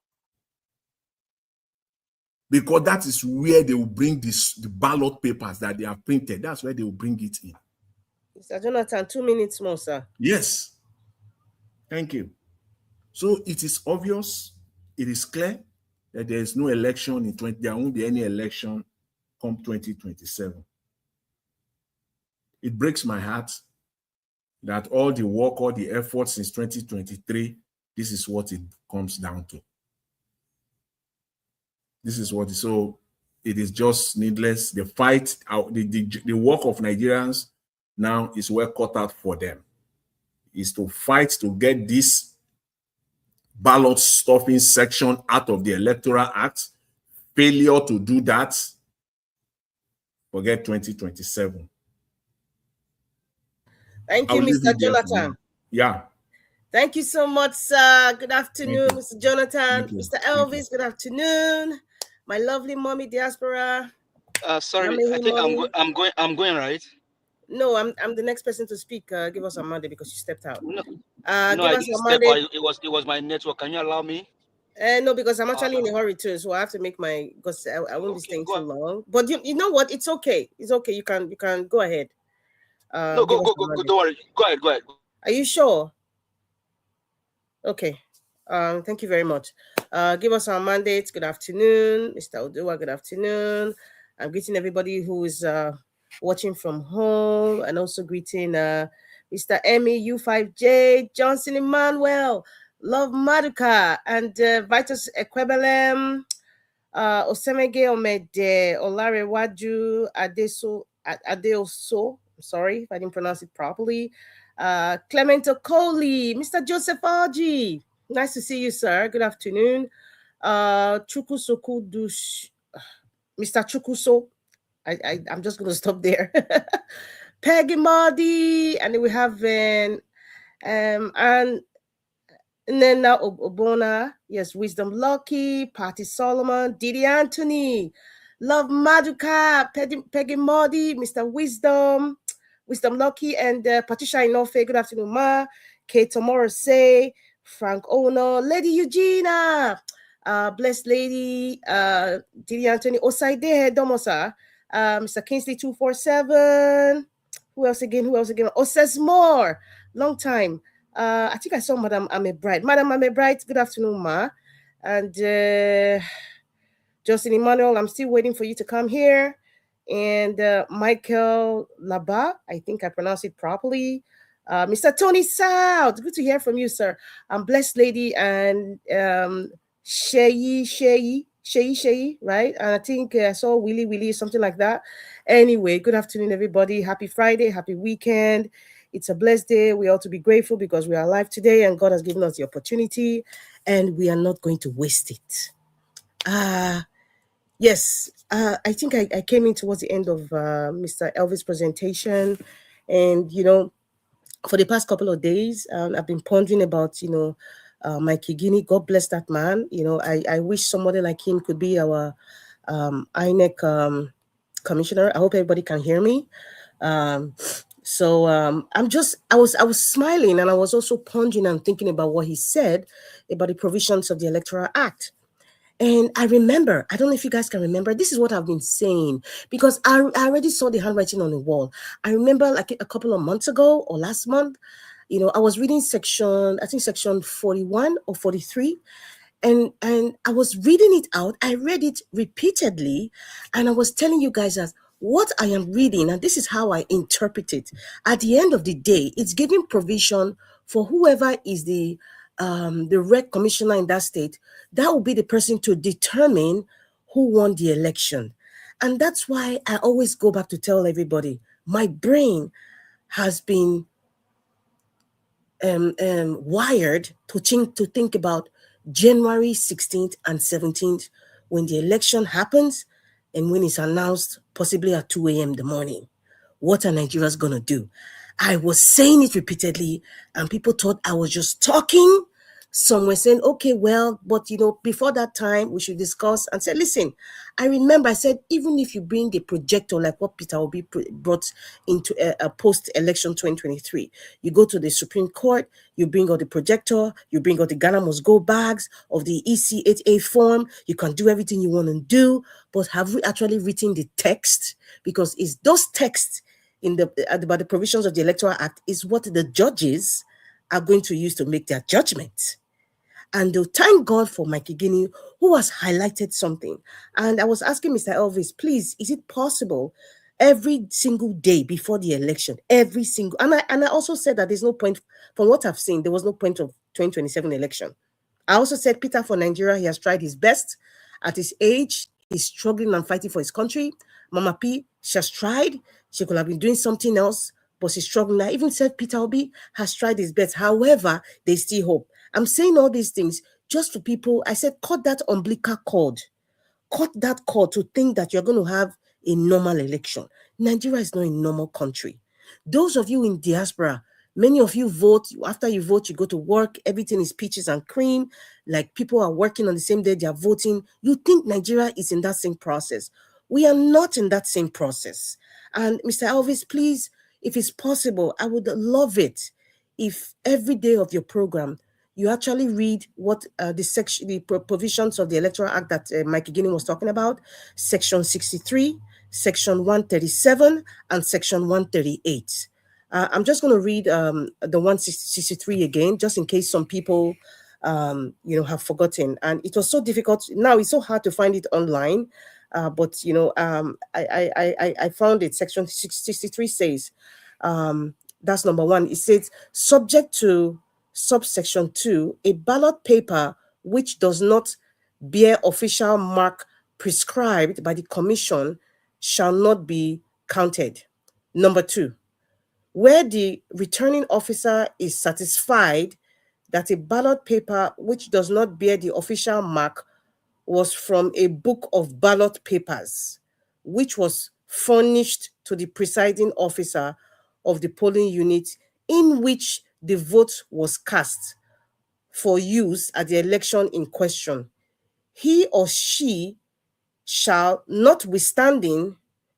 Because that is where they will bring the ballot papers that they have printed. That's where they will bring it in. Mr. Jonathan, 2 minutes more, sir. Yes. Thank you. So it is obvious, it is clear that there is no election in there won't be any election come 2027. It breaks my heart that all the work, all the efforts since 2023, this is what it comes down to. This is what, so it is just needless. The fight, the work of Nigerians now is well cut out for them. Is to fight to get this ballot stuffing section out of the Electoral Act. Failure to do that, forget 2027. Thank you, Mr. Jonathan. Yeah. Thank you so much, sir. Good afternoon, Mr. Jonathan. Mr. Elvis, good afternoon. My lovely mommy diaspora. Sorry, I think I'm going right. No, I'm the next person to speak. Give us a Monday because you stepped out. No, give I us didn't a step Monday. out. It was my network. Can you allow me? No, because I'm actually in a hurry too, so I have to make my. Because I won't be staying too long. But you know what? It's okay. It's okay. You can go ahead. No, go. Don't worry. Go ahead. Are you sure? Okay. Thank you very much. Give us our mandate. Good afternoon, Mr. Oduwa. Good afternoon. I'm greeting everybody who is watching from home, and also greeting Mr. Emmy U5J, Johnson Emmanuel, Love Maduka, and Vitus Equebelem, Osemege Omede, Olarewaju Adeoso. Sorry if I didn't pronounce it properly. Clement Okoli, Mr. Joseph Aji. Nice to see you, sir. Good afternoon. Chukusoku Dush, Mr. Chukuso. I'm just going to stop there. Peggy Mardi, and then we have and then now Obona, yes, Wisdom Lucky, Patty Solomon, Didi Anthony, Love Maduka, Peggy Mardi, Mr. Wisdom Lucky, and Patricia Inofe. Good afternoon, Ma. Kate Tomorrow Say, Frank Ono, Lady Eugenia, Blessed Lady, Didi Anthony, Osaide Domosa, Mr. Kingsley 247. Who else again? Says more. Long time. I think I saw Madam Ame Bright. Madam Ame Bright, good afternoon, Ma. And Justin Emmanuel, I'm still waiting for you to come here. And Michael Laba, I think I pronounced it properly. Mr. Tony South, good to hear from you, sir. Blessed Lady and Sheyi, right? And I think I saw Willy, something like that. Anyway, good afternoon, everybody. Happy Friday, happy weekend. It's a blessed day. We ought to be grateful because we are alive today and God has given us the opportunity and we are not going to waste it. Yes, I think I came in towards the end of Mr. Elvis' presentation. And, for the past couple of days, I've been pondering about, Mike Higini. God bless that man. I wish somebody like him could be our INEC commissioner. I hope everybody can hear me. So I was smiling and I was also pondering and thinking about what he said about the provisions of the Electoral Act. And I remember, I don't know if you guys can remember, this is what I've been saying, because I already saw the handwriting on the wall. I remember like a couple of months ago or last month, I was reading section 41 or 43. And I was reading it out. I read it repeatedly. And I was telling you guys that what I am reading, and this is how I interpret it. At the end of the day, it's giving provision for whoever is the rec commissioner in that state. That will be the person to determine who won the election. And that's why I always go back to tell everybody, my brain has been wired to think about January 16th and 17th when the election happens and when it's announced possibly at 2 a.m. in the morning. What are Nigerians going to do? I was saying it repeatedly and people thought I was just talking. Some were saying, okay, well, but before that time, we should discuss and say, listen, I remember I said, even if you bring a projector like what Peter Obi brought into a post-election 2023, you go to the Supreme Court, you bring out the projector, you bring out the Ghana must go bags of the EC8A form, you can do everything you want to do, but have we actually written the text? Because it's those texts about the provisions of the Electoral Act is what the judges are going to use to make their judgment. And thank God for Mike Higini, who has highlighted something. And I was asking Mr. Elvis, please, is it possible every single day before the election, every single, and I also said that there's no point, from what I've seen, there was no point of 2027 election. I also said, Peter, for Nigeria, he has tried his best. At his age, he's struggling and fighting for his country. Mama P, she has tried. She could have been doing something else, but she's struggling. I even said Peter Obi has tried his best. However, there's still hope. I'm saying all these things just for people. I said, cut that umbilical cord. Cut that cord to think that you're going to have a normal election. Nigeria is not a normal country. Those of you in diaspora, many of you vote. After you vote, you go to work. Everything is peaches and cream. Like people are working on the same day they are voting. You think Nigeria is in that same process. We are not in that same process. And Mr. Elvis, please, if it's possible, I would love it if every day of your program, you actually read what the provisions of the Electoral Act that Mike Higini was talking about, Section 63, Section 137, and Section 138. I'm just going to read the 163 again, just in case some people, have forgotten. And it was so difficult. Now it's so hard to find it online. But I found it. Section 63 says, That's number one. It says, subject to subsection 2, a ballot paper which does not bear official mark prescribed by the commission shall not be counted. Number 2, where the returning officer is satisfied that a ballot paper which does not bear the official mark was from a book of ballot papers, which was furnished to the presiding officer of the polling unit in which the vote was cast for use at the election in question, he or she shall, notwithstanding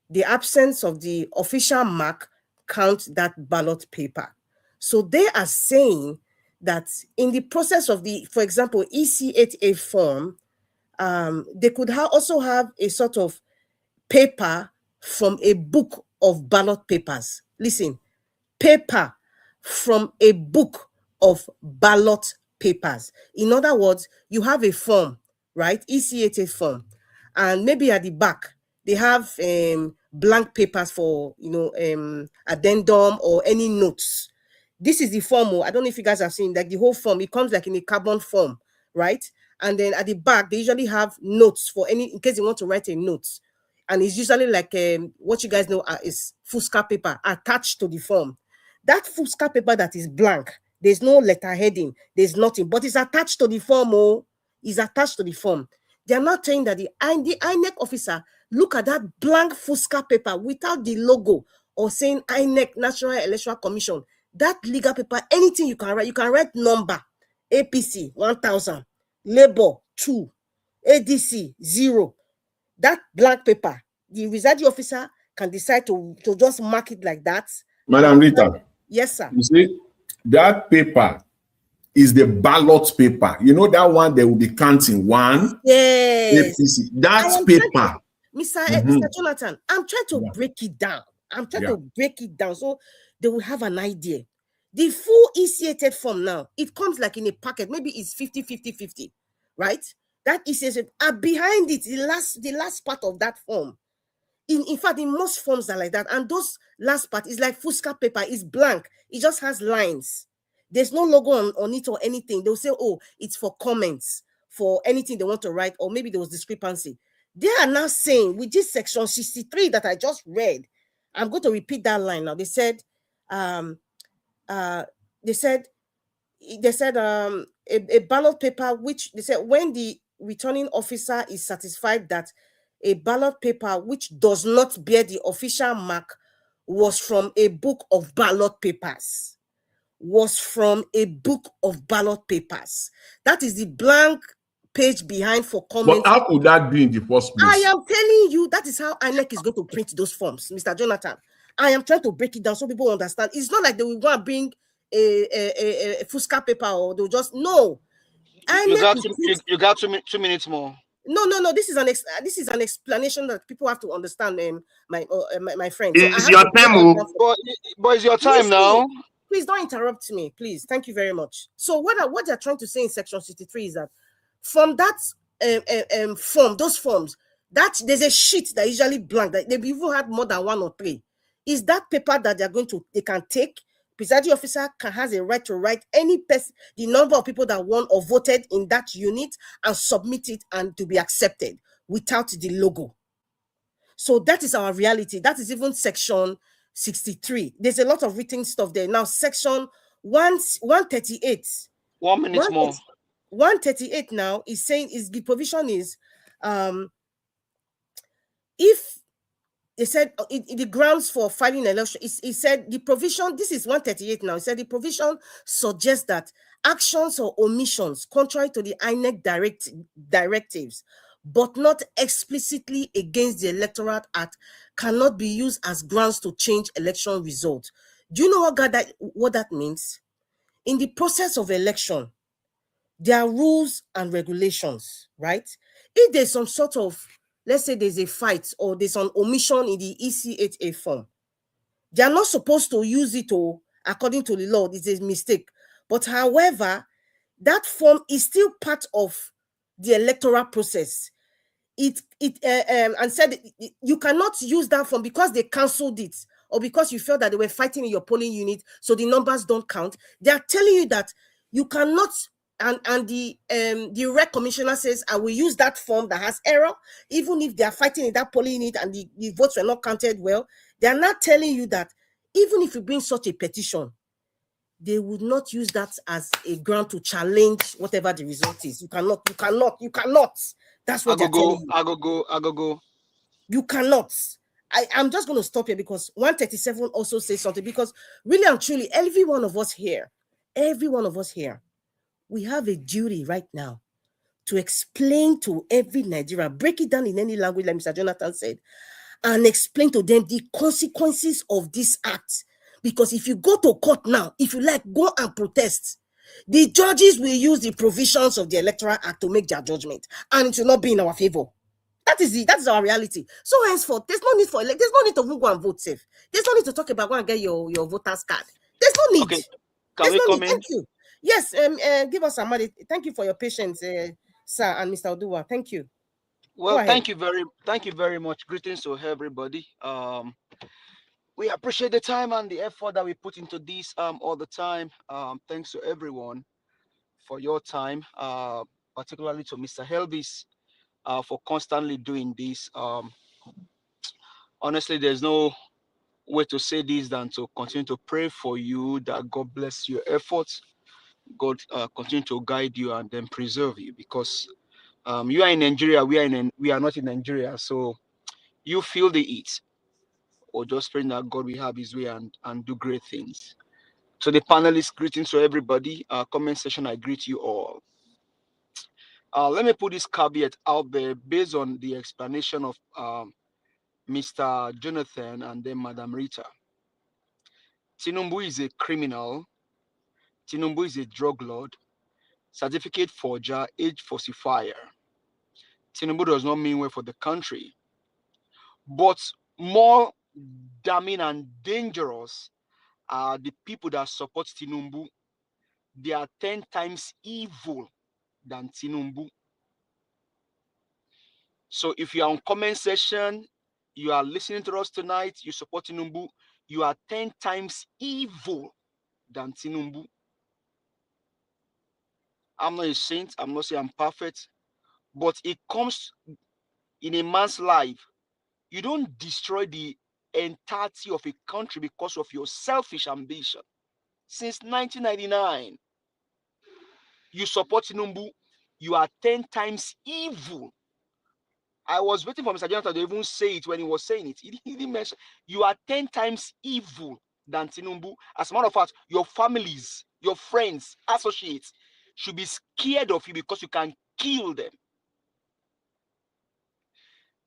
the absence of the official mark, count that ballot paper. So they are saying that in the process of the, for example, EC8A form, they could also have a sort of paper from a book of ballot papers. Listen, paper from a book of ballot papers. In other words, you have a form, right? EC8A form. And maybe at the back, they have blank papers for, addendum or any notes. This is the form. I don't know if you guys have seen, like the whole form. It comes like in a carbon form, right? And then at the back, they usually have notes for in case you want to write a note. And it's usually like what you guys know is Fusca paper attached to the form. That Fusca paper that is blank, there's no letter heading, there's nothing, but it's attached to the form. Oh, it's attached to the form. They're not saying that the INEC officer look at that blank Fusca paper without the logo or saying INEC National Electoral Commission. That legal paper, anything you can write number, APC 1000, Labour 2, ADC 0. That blank paper, the residing officer can decide to just mark it like that. Madam Rita. Yes, sir. You see, that paper is the ballot paper. You know that one they will be counting one. Yes. APC. That paper. Mr. Jonathan, I'm trying to break it down. I'm trying to break it down so they will have an idea. The full EC8 form now, it comes like in a packet. Maybe it's 50-50-50, right? That EC8, behind it, the last part of that form. In fact, in most forms are like that. And those last part is like Fusca paper, it's blank. It just has lines. There's no logo on it or anything. They'll say, oh, it's for comments, for anything they want to write, or maybe there was discrepancy. They are now saying with this section 63 that I just read, I'm going to repeat that line now. They said, a ballot paper, which they said when the returning officer is satisfied that a ballot paper which does not bear the official mark was from a book of ballot papers. That is the blank page behind for comments. But how could that be in the first place? I am telling you, that is how INEC is going to print those forms, Mr. Jonathan. I am trying to break it down so people understand. It's not like they will go and bring a Fusca paper or they'll just no. You got 2 minutes more. No. This is an explanation that people have to understand. My friend. It's your time, but it's your time now. Please don't interrupt me, please. Thank you very much. So what they're trying to say in section 63 is that from that form, those forms, that there's a sheet that usually blank, that they've even had more than 1 or 3. Is that paper that they can take? Presiding officer has a right to write any person, the number of people that won or voted in that unit and submit it and to be accepted without the logo. So that is our reality. That is even section 63. There's a lot of written stuff there. Now, section 138. 1 minute more. 138 now is saying the provision is if they said the grounds for filing an election, it said the provision, this is 138 now, it said the provision suggests that actions or omissions contrary to the INEC directives, but not explicitly against the Electoral Act, cannot be used as grounds to change election result. Do you know what that means? In the process of election, there are rules and regulations, right? If there's some sort of, let's say there's a fight or there's an omission in the EC8A form, they are not supposed to use it according to the law. It's a mistake. But however, that form is still part of the electoral process. And said you cannot use that form because they cancelled it or because you felt that they were fighting in your polling unit, so the numbers don't count. They are telling you that you cannot, and the rec commissioner says, I will use that form that has error, even if they are fighting in that polling unit and the votes were not counted well. They are not telling you that even if you bring such a petition, they would not use that as a ground to challenge whatever the result is. You cannot. That's what they're telling you. I go. You cannot. I'm just going to stop here because 137 also says something, because really and truly, every one of us here, we have a duty right now to explain to every Nigerian, break it down in any language, like Mr. Jonathan said, and explain to them the consequences of this act. Because if you go to court now, if you like, go and protest, the judges will use the provisions of the Electoral Act to make their judgment, and it will not be in our favor. That is our reality. So henceforth, there's no need to go and vote safe. There's no need to talk about go and get your voter's card. There's no need. Okay. Can we come in? Thank you. Yes, give us some money. Thank you for your patience, sir and Mr. Oduwa. Thank you. Well, thank you very much. Greetings to everybody. We appreciate the time and the effort that we put into this all the time. Thanks to everyone for your time, particularly to Mr. Helvis for constantly doing this. Honestly, there's no way to say this than to continue to pray for you that God bless your efforts. God continue to guide you and then preserve you, because you are in Nigeria, we are not in Nigeria, so you feel the heat. Or just praying that God will have his way and do great things. So the panelists, greetings to everybody. Comment section, I greet you all. Let me put this caveat out there based on the explanation of Mr. Jonathan and then Madam Rita. Tinubu is a criminal. Tinubu is a drug lord, certificate forger, age falsifier. Tinubu does not mean well for the country. But more damning and dangerous are the people that support Tinubu. They are 10 times evil than Tinubu. So if you are on comment section, you are listening to us tonight, you support Tinubu, you are 10 times evil than Tinubu. I'm not a saint, I'm not saying I'm perfect, but it comes in a man's life. You don't destroy the entirety of a country because of your selfish ambition. Since 1999, you support Tinubu, you are 10 times evil. I was waiting for Mr. Jonathan to even say it when he was saying it. He didn't mention you are 10 times evil than Tinubu. As a matter of fact, your families, your friends, associates should be scared of you because you can kill them.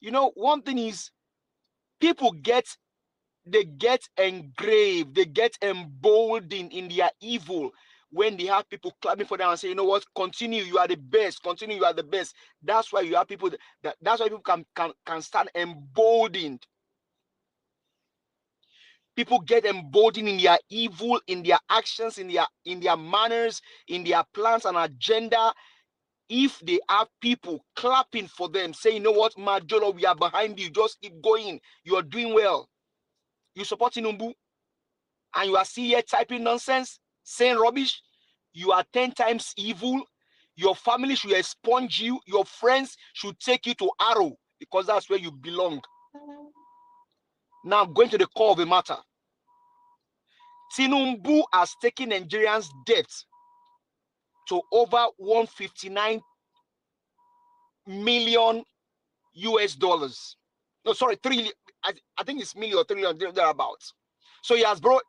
You know, one thing is people get engraved, they get emboldened in their evil when they have people clapping for them and say, you know what, continue, you are the best, continue, you are the best. That's why you have people that's why people can stand emboldened. People get emboldened in their evil, in their actions, in their manners, in their plans and agenda. If they have people clapping for them, saying, you know what, Majolo, we are behind you, just keep going, you are doing well. You support Tinubu, and you are still here typing nonsense, saying rubbish, you are 10 times evil. Your family should expunge you. Your friends should take you to Arrow, because that's where you belong. Now, going to the core of the matter. Tinubu has taken Nigerians' debt to over 159 million US dollars. No, sorry, trillion. I think it's million or trillion, thereabouts. So he has borrowed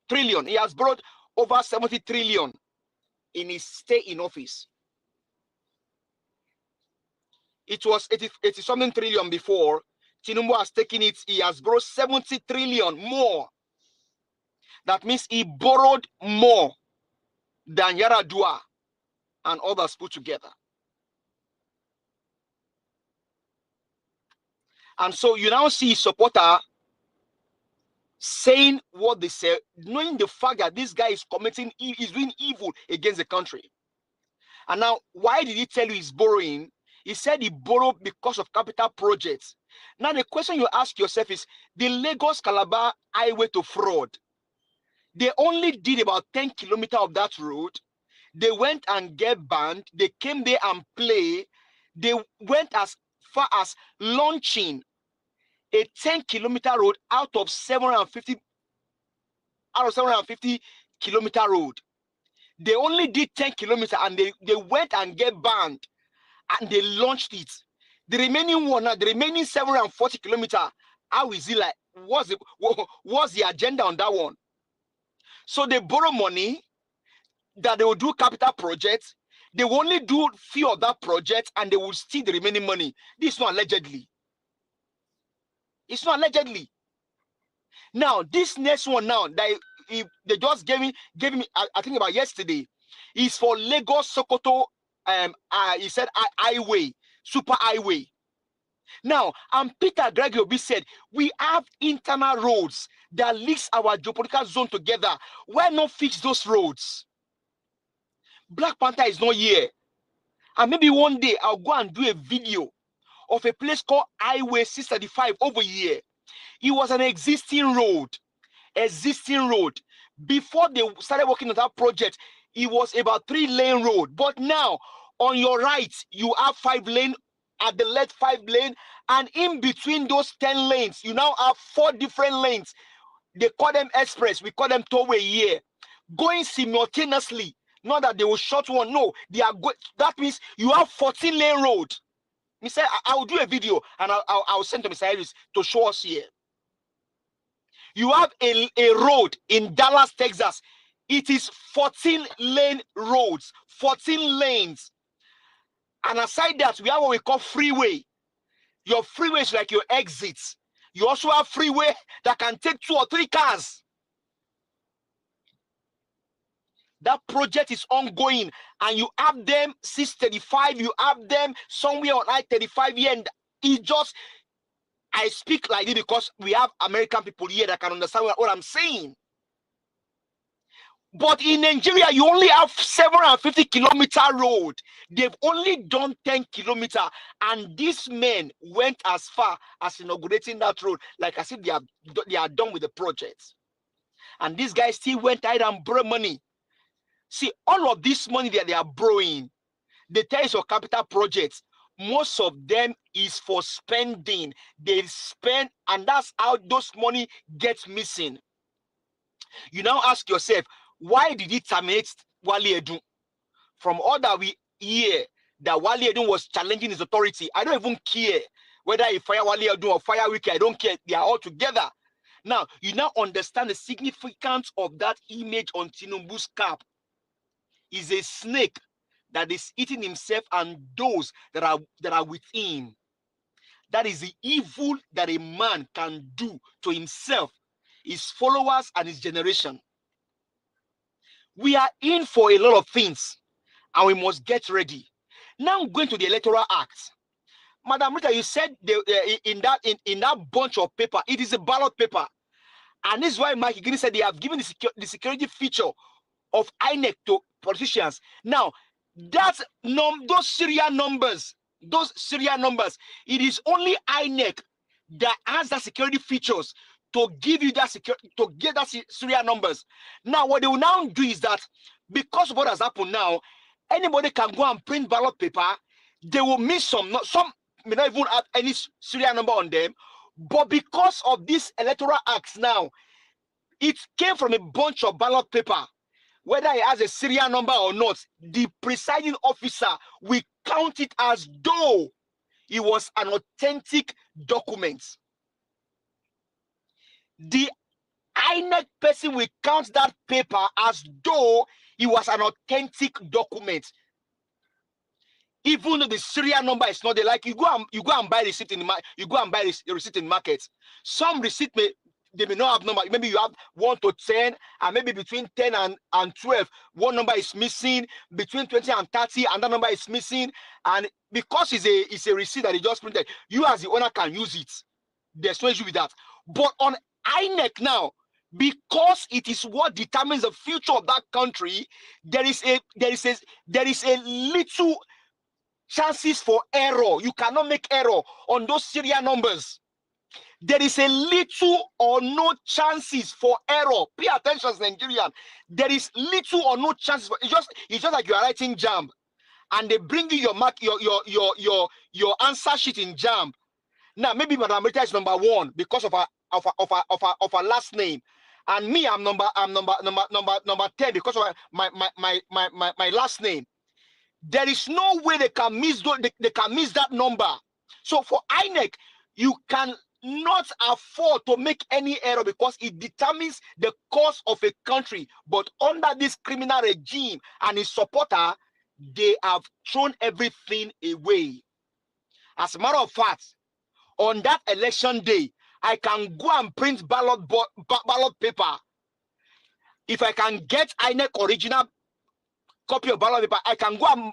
trillion. He has borrowed over 70 trillion in his stay in office. It was 80 something trillion before. Tinubu has taken it. He has borrowed 70 trillion more. That means he borrowed more than Yaradua and others put together. And so you now see his supporter saying what they say, knowing the fact that this guy is doing evil against the country. And now, why did he tell you he's borrowing? He said he borrowed because of capital projects. Now, the question you ask yourself is, the Lagos-Calabar highway to fraud, they only did about 10 kilometers of that road. They went and get banned. They came there and play. They went as far as launching a 10-kilometer road out of 750 kilometer road. They only did 10 kilometers and they went and get banned and they launched it. The remaining one, the remaining 740 kilometers, how is it like? What's the agenda on that one? So they borrow money that they will do capital projects. They will only do few of that project and they will steal the remaining money. This is not allegedly. It's not allegedly. Now, this next one now, they just gave me, I think about yesterday, is for Lagos Sokoto, he said highway, super highway. Now, Peter Gregory said, we have internal roads that links our geopolitical zone together. Why not fix those roads? Black Panther is not here. And maybe one day I'll go and do a video of a place called Highway 635 over here. It was an existing road. Before they started working on that project, it was about 3-lane road. But now, on your right, you have 5 lane, at the left 5 lane, and in between those 10 lanes, you now have 4 different lanes. They call them express. We call them tollway here. Going simultaneously. Not that they will short one. No, they are good. That means you have 14-lane road. He said, I will do a video and I'll send to Mr. Harris to show us here. You have a road in Dallas, Texas. It is 14-lane roads, 14 lanes. And aside that, we have what we call freeway. Your freeway is like your exits. You also have freeway that can take 2 or 3 cars. That project is ongoing, and you have them 635, you have them somewhere on I-35 here, and it just, I speak like this because we have American people here that can understand what I'm saying. But in Nigeria, you only have 750 kilometer road. They've only done 10 kilometers, and these men went as far as inaugurating that road, like I said, they are done with the project. And these guys still went out and borrowed money. See, all of this money that they are borrowing, they tell you of capital projects. Most of them is for spending. They spend, and that's how those money gets missing. You now ask yourself, why did he terminate Wale Edun? From all that we hear, that Wale Edun was challenging his authority. I don't even care whether he fire Wale Edun or fire Wike. I don't care. They are all together. Now, you now understand the significance of that image on Tinubu's cap. Is a snake that is eating himself and those that are with him. That is the evil that a man can do to himself, his followers, and his generation. We are in for a lot of things, and we must get ready. Now going to the Electoral Act. Madam Rita, you said in that bunch of paper, it is a ballot paper. And this is why Mike Gini said they have given the security feature of INEC to politicians. Now, those serial numbers, it is only INEC that has that security features to give you that serial numbers. Now, what they will now do is that because of what has happened now, anybody can go and print ballot paper. They will miss some may not even have any serial number on them. But because of this Electoral Acts now, it came from a bunch of ballot paper. Whether it has a serial number or not, the presiding officer will count it as though it was an authentic document. The INEC person will count that paper as though it was an authentic document. Even though the serial number is not there, like you go and buy receipt in the market, you go and buy the receipt in market. Some receipt they may not have number. Maybe you have 1 to 10, and maybe between 10 and 12, one number is missing. Between 20 and 30, another number is missing. And because it's a receipt that they just printed, you as the owner can use it. There's no issue with that. But on INEC now, because it is what determines the future of that country, there is a little chances for error. You cannot make error on those serial numbers. There is a little or no chances for error. Pay attention, Nigerian. There is little or no chances for, it's just like you are writing JAMB, and they bring you your mark, your answer sheet in JAMB. Now maybe Madam Rita is number 1 because of her last name, and me I'm number 10 because of my last name. There is no way they can miss that number. So for INEC, you can not afford to make any error because it determines the course of a country. But under this criminal regime and its supporter, they have thrown everything away. As a matter of fact, on that election day, I can go and print ballot paper. If I can get INEC original copy of ballot paper, I can go and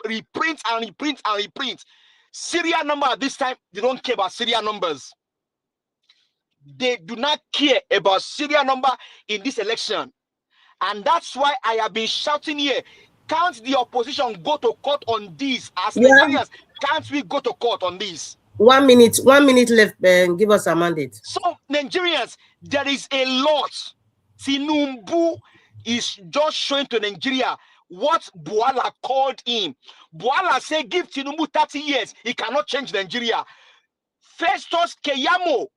reprint and reprint and reprint. Serial number at this time, they don't care about serial numbers. They do not care about serial number in this election. And that's why I have been shouting here, can't the opposition go to court on this? As Nigerians, can't we go to court on this? 1 minute left, give us a mandate. So, Nigerians, there is a lot. Tinubu is just showing to Nigeria what Buala called him. Buala said, give Tinubu 30 years, he cannot change Nigeria. Festus Keyamo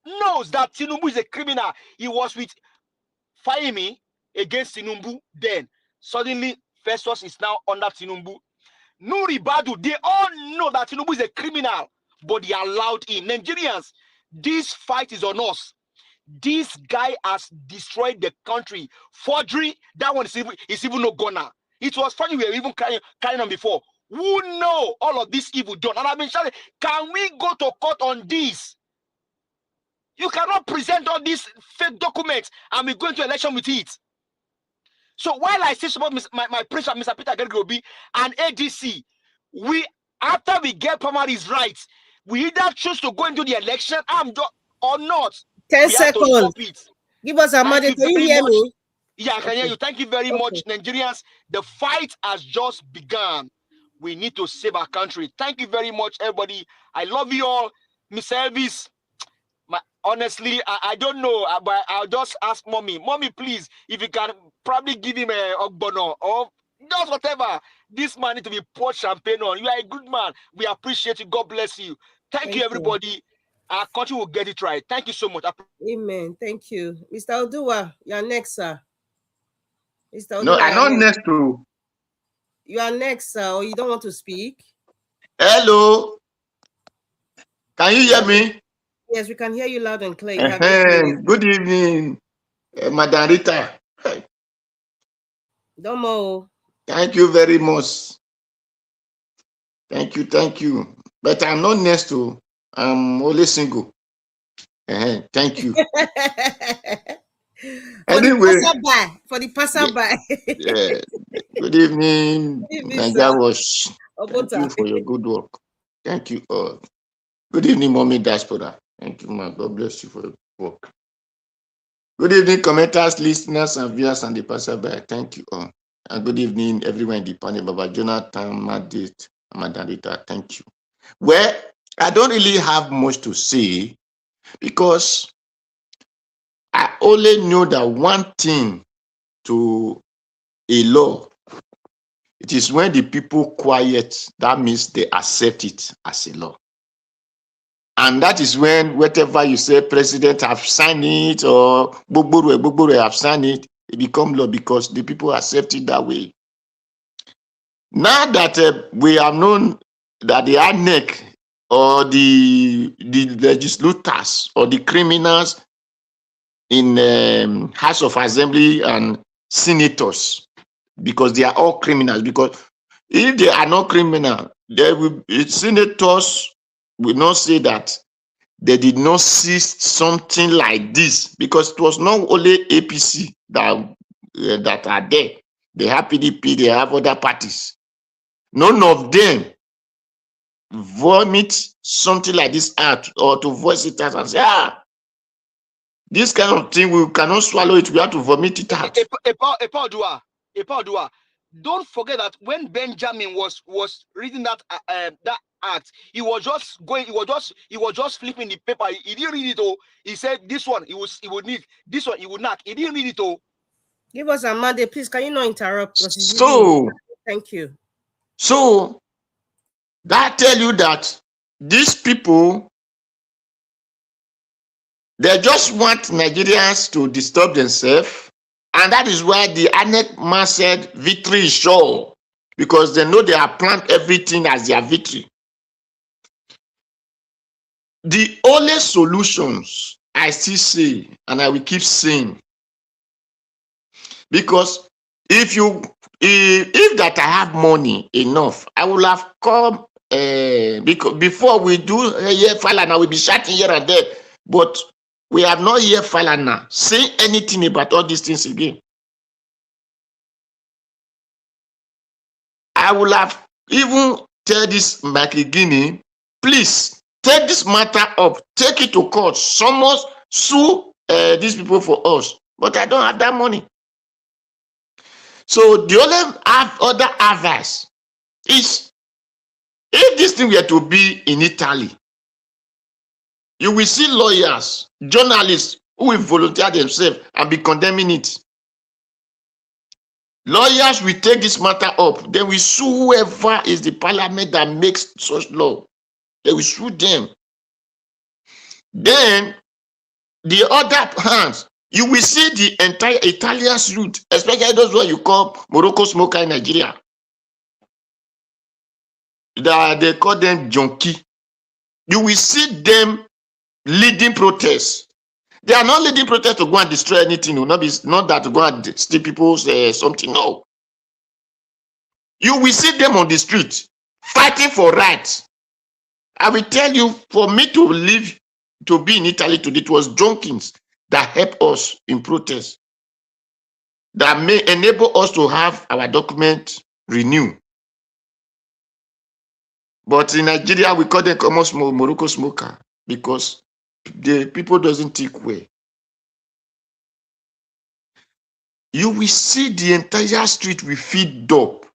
knows that Tinubu is a criminal. He was with Fahimi against Tinubu then. Suddenly, Festus is now under Tinubu. Nuri Badu, they all know that Tinubu is a criminal, but they allowed him. Nigerians, this fight is on us. This guy has destroyed the country. Forgery, that one is even no gunner. It was funny, we were even carrying on before. Who know all of this evil done? And I've been shouting, can we go to court on this? You cannot present all these fake documents and we go into election with it. So while I say support my preacher, Mr. Peter Gergobi and ADC, after we get primaries right, we either choose to go into the election or not. 10 seconds. Give us a mandate. Can you hear me? Yeah, I can hear you. Thank you very much, Nigerians. The fight has just begun. We need to save our country. Thank you very much, everybody. I love you all. Miss Elvis, honestly, I don't know, but I'll just ask Mommy. Mommy, please, if you can probably give him a ogbono or just whatever. This man needs to be poured champagne on. You are a good man. We appreciate you. God bless you. Thank you, everybody. Our country will get it right. Thank you so much. Amen. Thank you. Mr. Oduwa, you are next, sir. Mr. Oduwa, no, I'm not next to. You are next, sir, or you don't want to speak? Hello. Can you hear me? Yes, we can hear you loud and clear. Good evening, Madam Rita. Domo. Thank you very much. Thank you. But I'm not next to. I'm only single. Thank you. Anyway, for the passerby. Yeah. Good evening, Nigeria. Thank you for your good work. Thank you all. Good evening, Mommy Diaspora. Thank you, man. God bless you for your work. Good evening, commenters, listeners, and viewers, and the passerby. Thank you all. And good evening, everyone in the panel. Baba Jonathan, Madit, Madarita. Thank you. Well, I don't really have much to say because I only know that one thing to a law, it is when the people quiet, that means they accept it as a law. And that is when whatever you say, president have signed it or Bogbore have signed it, it become law because the people accept it that way. Now that we have known that the INEC or the legislators or the criminals in House of Assembly and senators, because they are all criminals, because if they are not criminal, senators will not say that they did not see something like this, because it was not only APC that are there. They have PDP, they have other parties. None of them vomit something like this out or to voice it out and say, this kind of thing, we cannot swallow it, we have to vomit it out. don't forget that when Benjamin was reading that act, he was just flipping the paper. He didn't read it all. He said this one he would need, this one he would not. He didn't read it all. Give us a Monday, please. Can you not interrupt? So, thank you. So that tell you that these people, they just want Nigerians to disturb themselves, and that is why the Anek man said victory is sure, because they know they have planned everything as their victory. The only solutions I still say, and I will keep saying, because if that I have money enough, I will have come because before we do here Falana, we'll be shouting here and there, but we have not here Falana saying anything about all these things again. I will have even tell this Michael Guinea, please take this matter up, take it to court, someone sue these people for us, but I don't have that money. So the only other advice is, if this thing were to be in Italy, you will see lawyers, journalists who will volunteer themselves and be condemning it. Lawyers will take this matter up. They will sue whoever is the parliament that makes such law. They will sue them. Then, the other hands, you will see the entire Italian youth, especially those what you call Morocco smoker in Nigeria. They call them junkie. You will see them leading protests. They are not leading protests to go and destroy anything. Not that to go and steal people's something. No. You will see them on the street fighting for rights. I will tell you, for me to live, to be in Italy today, it was junkies that helped us in protest, that may enable us to have our document renewed. But in Nigeria, we call them almost Morocco smoker, because the people doesn't think well. You will see the entire street will feed up.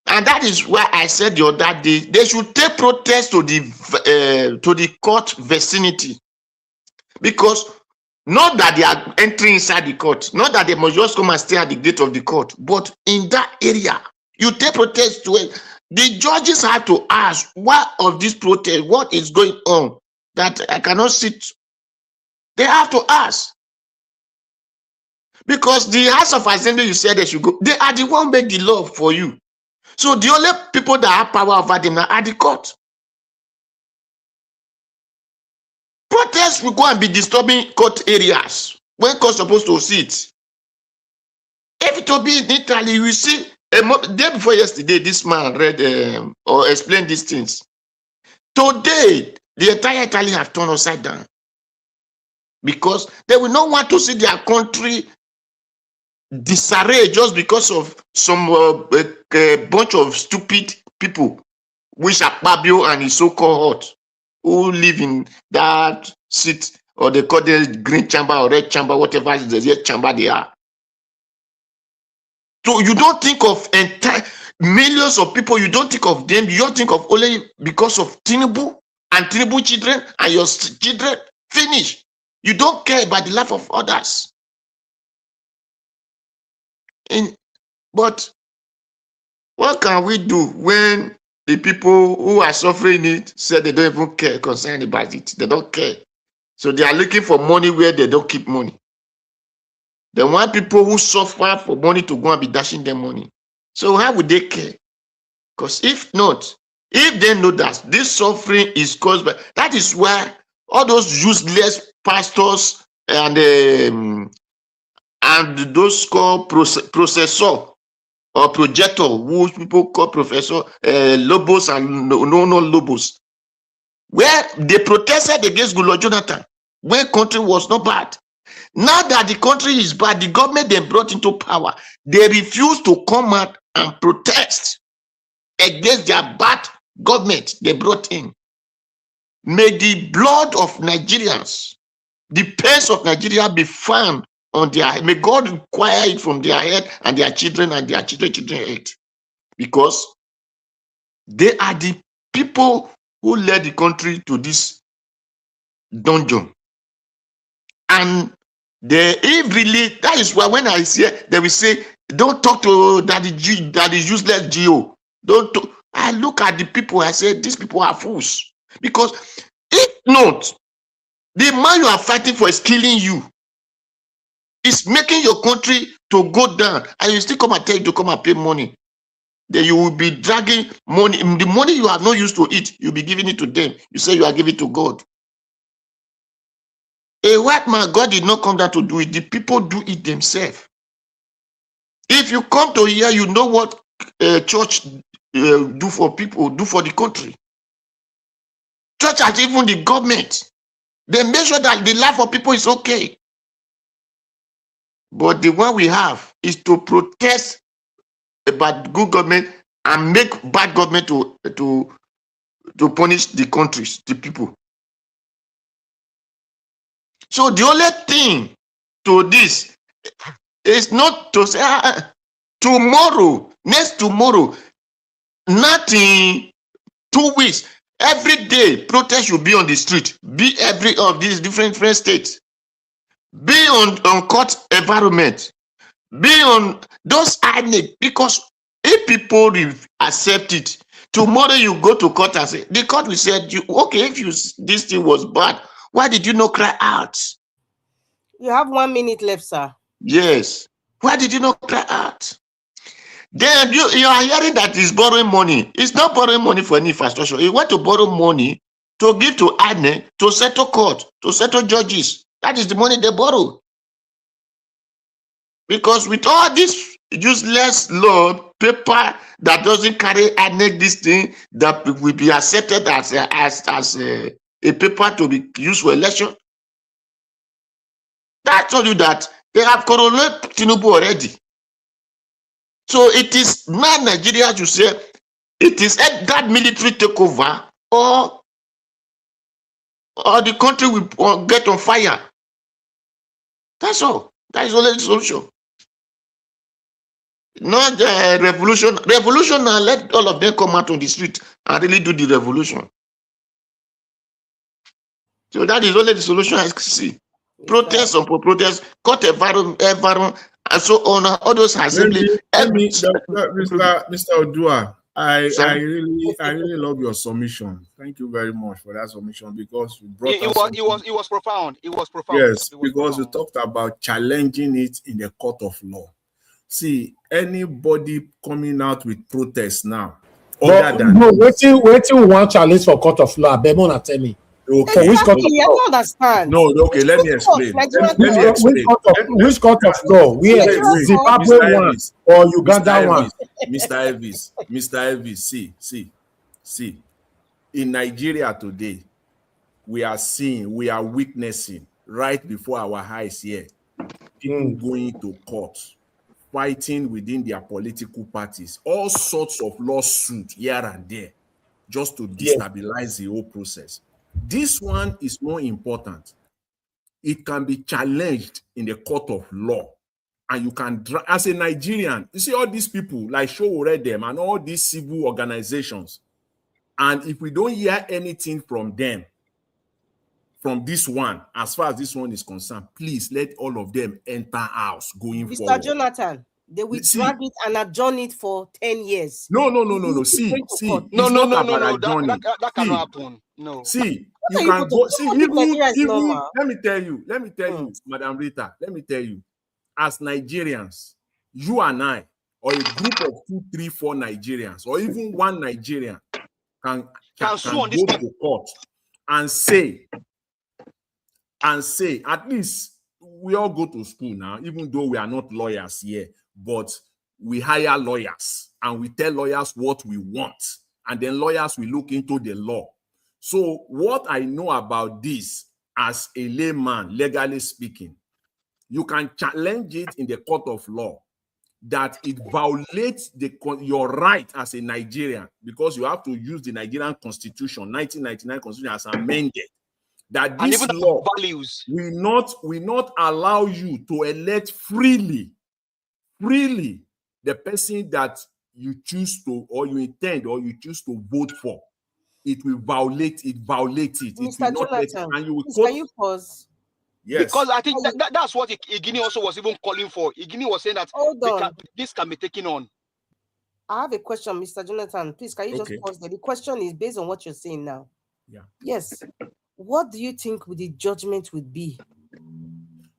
And that is why I said the other day, they should take protest to the court vicinity. Because not that they are entering inside the court, not that they must just come and stay at the gate of the court, but in that area, you take protest to it. The judges have to ask, what of this protest, what is going on, that I cannot sit. They have to ask. Because the House of Assembly, you said they should go, they are the one who make the law for you. So the only people that have power over them are the court. Protests will go and be disturbing court areas when court supposed to sit. If it will be in Italy, you will see, day before yesterday, this man read or explained these things. Today, the entire Italy have turned upside down, because they will not want to see their country disarray just because of some bunch of stupid people, which are Babio and his so-called hot, who live in that seat, or they call it green chamber or red chamber, whatever is the red chamber they are. So you don't think of entire millions of people, you don't think of them, you don't think of only because of Tinubu and Tinubu children and your children. Finish. You don't care about the life of others. But what can we do when the people who are suffering it say they don't even care concerning about it? They don't care. So they are looking for money where they don't keep money. They want people who suffer for money to go and be dashing them money. So how would they care? Because if not, if they know that this suffering is caused by, that is why all those useless pastors and those called processor or projector, who people call Professor Lobos and no Lobos, where they protested against Goodluck Jonathan when country was not bad. Now that the country is bad, the government they brought into power, they refuse to come out and protest against their bad government they brought in. May the blood of Nigerians, the pains of Nigeria be found on their head. May God require it from their head and their children and their children's head. Because they are the people who led the country to this dungeon. And if really, that is why when I say, they will say, don't talk to that is useless GO. Don't talk. I look at the people, I say, these people are fools. Because if not, the man you are fighting for is killing you. It's making your country to go down. And you still come and tell you to come and pay money. Then you will be dragging money. The money you have not used to eat, you'll be giving it to them. You say you are giving it to God. A white man, God did not come down to do it. The people do it themselves. If you come to here, you know what church do for people, do for the country. Church and even the government. They make sure that the life of people is okay. But the one we have is to protest about good government and make bad government to punish the countries, the people. So the only thing to this is not to say tomorrow, next tomorrow, nothing, 2 weeks, every day protest should be on the street, be every of these different states, be on court environment, be on those INEC, because if people accept it, tomorrow you go to court and say, the court will say, okay, if this thing was bad, why did you not cry out? You have 1 minute left, sir. Yes. Why did you not cry out? Then you are hearing that he's borrowing money. It's not borrowing money for any infrastructure. He want to borrow money to give to INEC to settle court, to settle judges. That is the money they borrow. Because with all this useless law, paper that doesn't carry INEC, this thing that will be accepted as a paper to be used for election. That told you that they have coronated Tinubu already. So it is now Nigeria to say it is that military takeover or the country will get on fire. That's all. That is only the solution. Not revolution. Revolution, now let all of them come out on the street and really do the revolution. So that is only the solution I see. Protest or protest, cut environment, and so on. All those assembly. Mr. Odua, I really love your submission. Thank you very much for that submission, because you brought it was profound. It was profound. Yes, because you talked about challenging it in the court of law. See, anybody coming out with protests now, but no, waiting we want challenge for court of law. Bemona tell me. Okay, which court of law? I don't understand. No, okay, let me explain. Which court of law? Where? Zimbabwe one or Uganda one? Mr. Elvis, see. In Nigeria today, we are witnessing right before our eyes here, people going to court, fighting within their political parties, all sorts of lawsuits here and there, just to destabilize the whole process. This one is more important. It can be challenged in the court of law, and you can, as a Nigerian, you see all these people like Showore them and all these civil organizations, and if we don't hear anything from them, from this one, as far as this one is concerned, please let all of them enter house going forward. Mr. Jonathan, they will drag it and adjourn it for 10 years. No. See, no. That cannot happen. No. See, you can go. See, even let me tell you, Madam Rita, let me tell you, as Nigerians, you and I, or a group of 2, 3, 4 Nigerians, or even one Nigerian can go to court and say, at least we all go to school now, even though we are not lawyers here, but we hire lawyers and we tell lawyers what we want, and then lawyers will look into the law. So what I know about this as a layman, legally speaking, you can challenge it in the court of law that it violates your right as a Nigerian, because you have to use the Nigerian Constitution, 1999 Constitution, as amended, that And this even law values. will not allow you to elect freely the person that you choose to, or you intend, or you choose to vote for. It will violate it. It Mr. will not let it, Jonathan, and you will please, quote. can you pause? Yes. Because I think that's what Igini also was even calling for. Igini was saying that Hold on. this can be taken on. I have a question, Mr. Jonathan. Please, can you just pause there? The question is based on what you're saying now. Yeah. Yes. What do you think the judgment would be?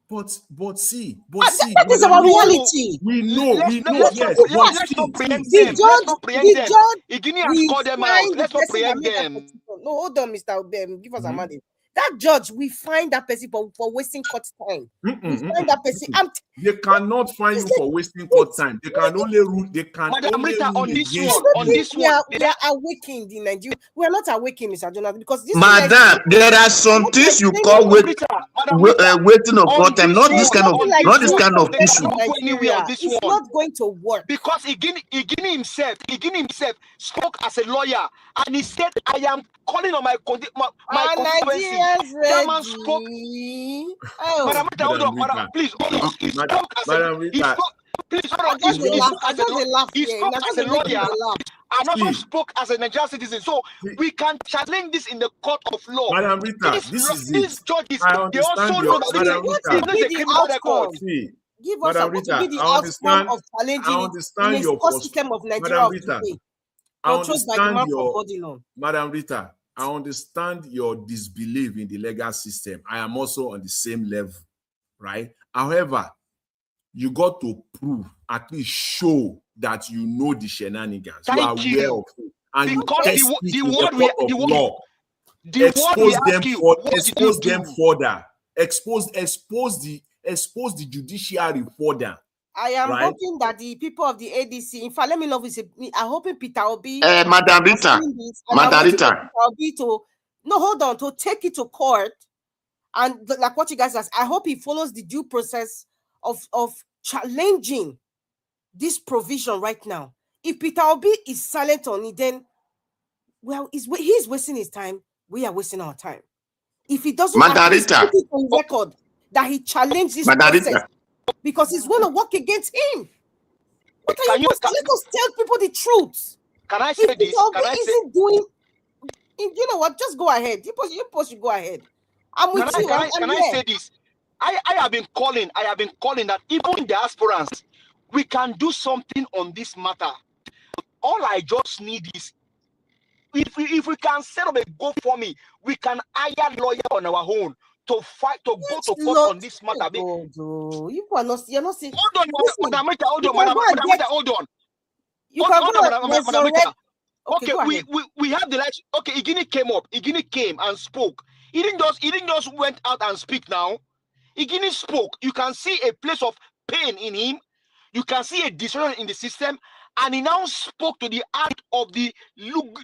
But see, that is our reality. We know. Let's not preempt them. Let's not preempt them. Igini has called them out. Let's not preempt them. No, hold on, Mr. Obem. Give us a minute. That judge, we find that person for wasting court time. We find that person. They cannot find you for wasting court time. They can only rule. They can Madam only Rita, rule on this against one. you. On this we one, are awakened in Nigeria. We are not awakened, Mr. Jonathan, because this. Madam, there are some things you call waiting of court time. Not this kind of issue. It's not going to work. Because Igini himself spoke as a lawyer, and he said, "I am calling on my constituency." That man spoke. Madam Rita, hold on, madam, please. He spoke as a lawyer, and also spoke as a Nigerian citizen. So we can challenge this in the court of law. Madam Rita, these judges, they also know that this is a criminal record. Give us what the outcome of challenging in the system of Nigeria of today. Controlled by the man from Bodilon. Madam Rita, I understand your disbelief in the legal system. I am also on the same level, right? However, you got to prove, at least show that you know the shenanigans. You are aware of it. And because you test it in the court of law. Expose them further. Expose the judiciary further. I am hoping that the people of the ADC, in fact, let me know if I'm hoping Peter Obi, Madam Rita, to take it to court, and like what you guys asked, I hope he follows the due process of challenging this provision right now. If Peter Obi is silent on it, then he's wasting his time. We are wasting our time. If he doesn't put it on record that he challenged this process, because it's going to work against him. What are you let us tell people the truth. Can I say this? You know what? Just go ahead. You should go ahead. I'm with you. Can I say this? I have been calling that even in diasporans, we can do something on this matter. All I just need is, if we can set up a GoFundMe, we can hire lawyer on our own to fight, to go to court on this matter. You are not. You're not saying. Hold on, Madam Rita. Hold on. You can go, Madam Rita. Okay, go we have the lights. Okay, Igini came up. Igini came and spoke. He didn't just went out and speak now. Igini spoke. You can see a place of pain in him. You can see a disruption in the system. And he now spoke to the act of the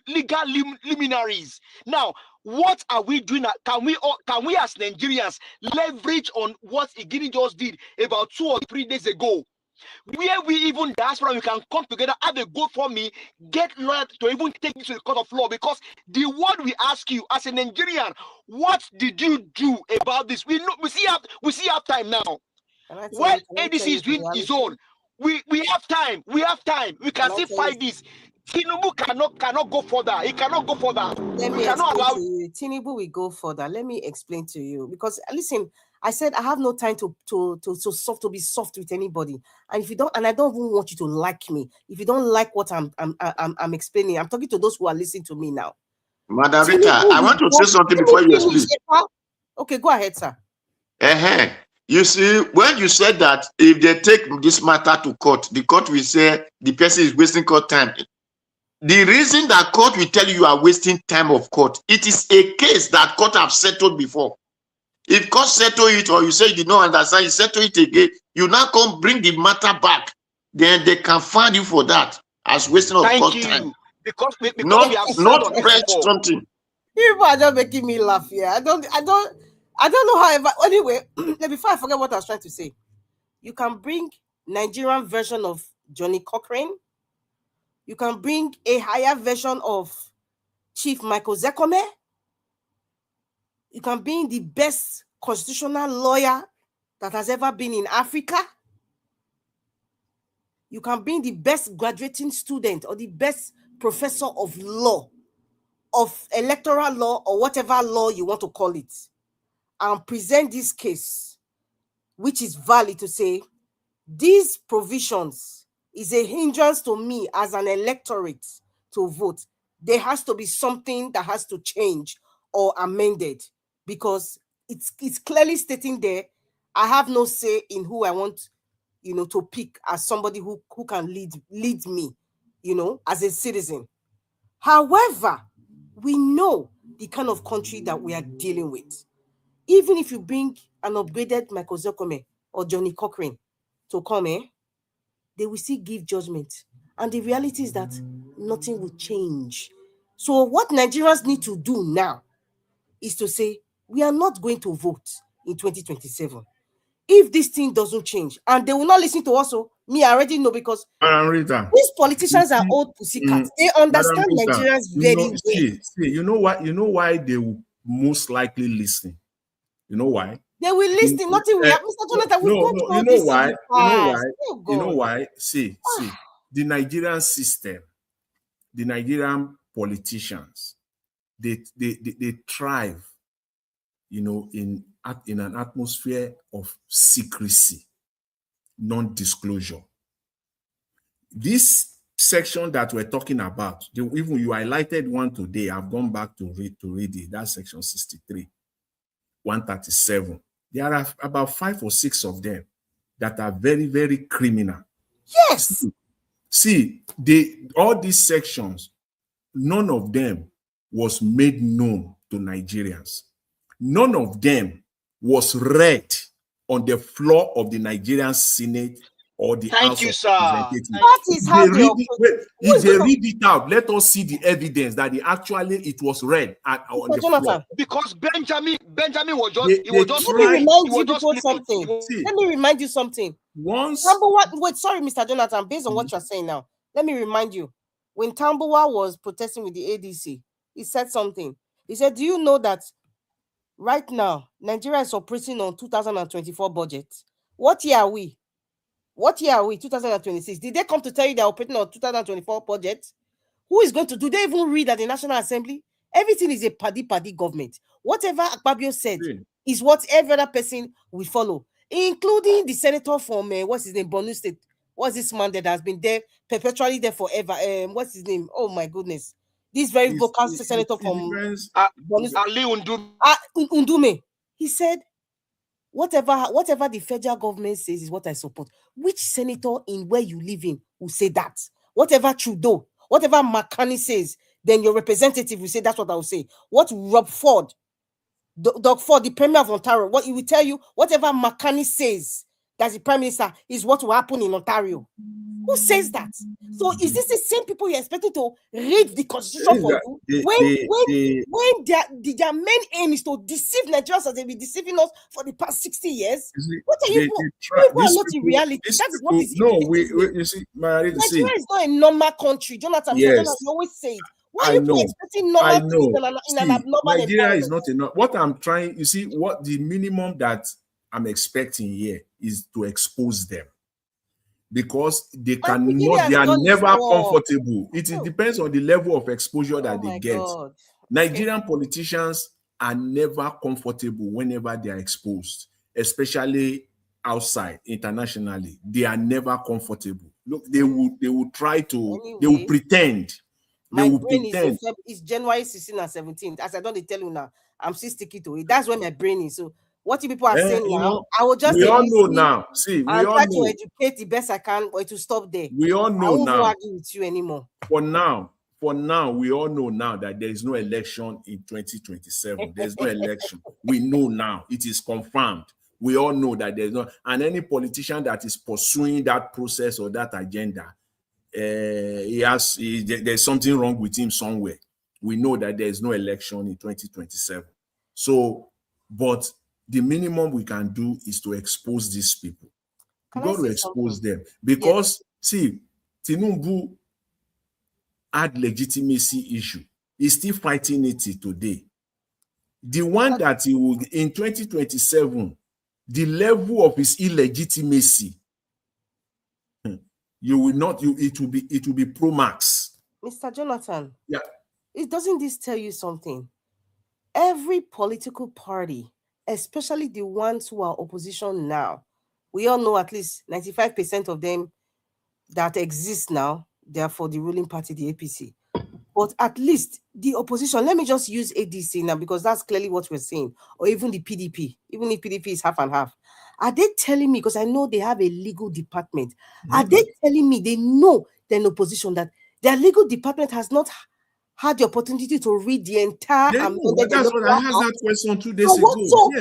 legal luminaries. Now, what are we doing? Can we as Nigerians leverage on what Igini just did about 2 or 3 days ago? Where we even diaspora, we can come together, have a GoFundMe, get lawyers to even take this to the court of law. Because the word we ask you as a Nigerian, what did you do about this? We see have time now. When ADC is doing his own, we have time. We can still fight this. Tinubu cannot go further. He cannot go further. Let me explain to you. Tinubu will go further. Let me explain to you, because listen, I said I have no time to be soft with anybody. And if you don't, and I don't even want you to like me. If you don't like what I'm explaining, I'm talking to those who are listening to me now. Madam Rita, I want to say something before you explain. Okay, go ahead, sir. You see, when you said that if they take this matter to court, the court will say the person is wasting court time. The reason that court will tell you are wasting time of court, it is a case that court have settled before. If court settle it, or you say you did not understand, you settle it again, you now come bring the matter back, then they can find you for that as wasting of court time. Because not press something. People are just making me laugh here. I don't know how. Anyway, before I forget what I was trying to say, you can bring Nigerian version of Johnny Cochrane. You can bring a higher version of Chief Michael Zekome. You can be the best constitutional lawyer that has ever been in Africa. You can be the best graduating student or the best professor of law, of electoral law, or whatever law you want to call it, and present this case, which is valid, to say these provisions is a hindrance to me as an electorate to vote. There has to be something that has to change or amended, because it's clearly stating there, I have no say in who I want, to pick as somebody who can lead me, as a citizen. However, we know the kind of country that we are dealing with. Even if you bring an upgraded Michael Zokome or Johnny Cochrane to come, they will still give judgment. And the reality is that nothing will change. So what Nigerians need to do now is to say, we are not going to vote in 2027. If this thing doesn't change, and they will not listen to us, so me, I already know, because these politicians are old pussycats. They understand Nigerians very well. See, you know why they will most likely listen. You know why? They will listen. Nothing will happen. Mr. Jonathan, we've gone through all this in the past. You know why? See, the Nigerian system, the Nigerian politicians, they thrive, in an atmosphere of secrecy, non-disclosure. This section that we're talking about, even you highlighted one today, I've gone back to read it. That's section 63, 137. There are about 5 or 6 of them that are very, very criminal. Yes. See, all these sections, none of them was made known to Nigerians. None of them was read on the floor of the Nigerian Senate or the House of Representatives. That is how if they read it out, let us see the evidence that it was read on the floor. Because Benjamin was just Let me remind you something. Wait, sorry, Mr. Jonathan, based on what you're saying now, let me remind you. When Tambuwa was protesting with the ADC, he said something. He said, do you know that right now, Nigeria is operating on 2024 budget? What year are we? 2026. Did they come to tell you they're operating on 2024 budget? Who is going to do? They even read at the National Assembly? Everything is a paddy government. Whatever Akpabio said is what every other person will follow, including the senator from what's his name, Borno State. What's this man that has been there perpetually there forever? What's his name? Oh my goodness! This very vocal senator from Ali Undume. He said, whatever the federal government says is what I support. Which senator in where you live in will say that? Whatever Trudeau, whatever McCartney says, then your representative will say that's what I will say. What Rob Ford, Doug Ford, the Premier of Ontario, what he will tell you, whatever McCartney says, that's the Prime Minister, is what will happen in Ontario. Who says that? So is this the same people you're expecting to read the constitution for you? When their main aim is to deceive Nigerians as they've been deceiving us for the past 60 years? What are you people are not in reality? That is what is you see, Nigeria is not a normal country. Jonathan, you always say it. Why are you expecting normal things in an abnormal Nigeria is not enough. What I'm trying, you see, what the minimum that I'm expecting here is to expose them. Because they are never comfortable. It depends on the level of exposure that they get. Nigerian politicians are never comfortable whenever they are exposed, especially outside, internationally. They are never comfortable. Look, they will try to, they will pretend. My brain is January 16 and 17. As I don't tell you now, I'm still sticking to it. That's where my brain is. So what you people are saying now, I will just all know now. See, we all try know. to educate the best I can, but to stop there. We all know I won't now. argue with you anymore. For now, we all know now that there is no election in 2027. There's no election. We know now. It is confirmed. We all know that there's no, and any politician that is pursuing that process or that agenda, there's something wrong with him somewhere. We know that there is no election in 2027. So, but the minimum we can do is to expose these people. We got to expose them because see, Tinubu had legitimacy issue. He's still fighting it today. the one that he will in 2027, the level of his illegitimacy, you will not. It will be pro max. Mr. Jonathan. Yeah. Doesn't this tell you something? Every political party, especially the ones who are opposition now, we all know at least 95% of them that exist now, they are for the ruling party, the APC. But at least the opposition, let me just use ADC now because that's clearly what we're saying, or even the PDP, even if PDP is half and half. Are they telling me, because I know they have a legal department, are they telling me they know they're in opposition, that their legal department has not had the opportunity to read the entire amended? That's what I asked that question 2 days ago.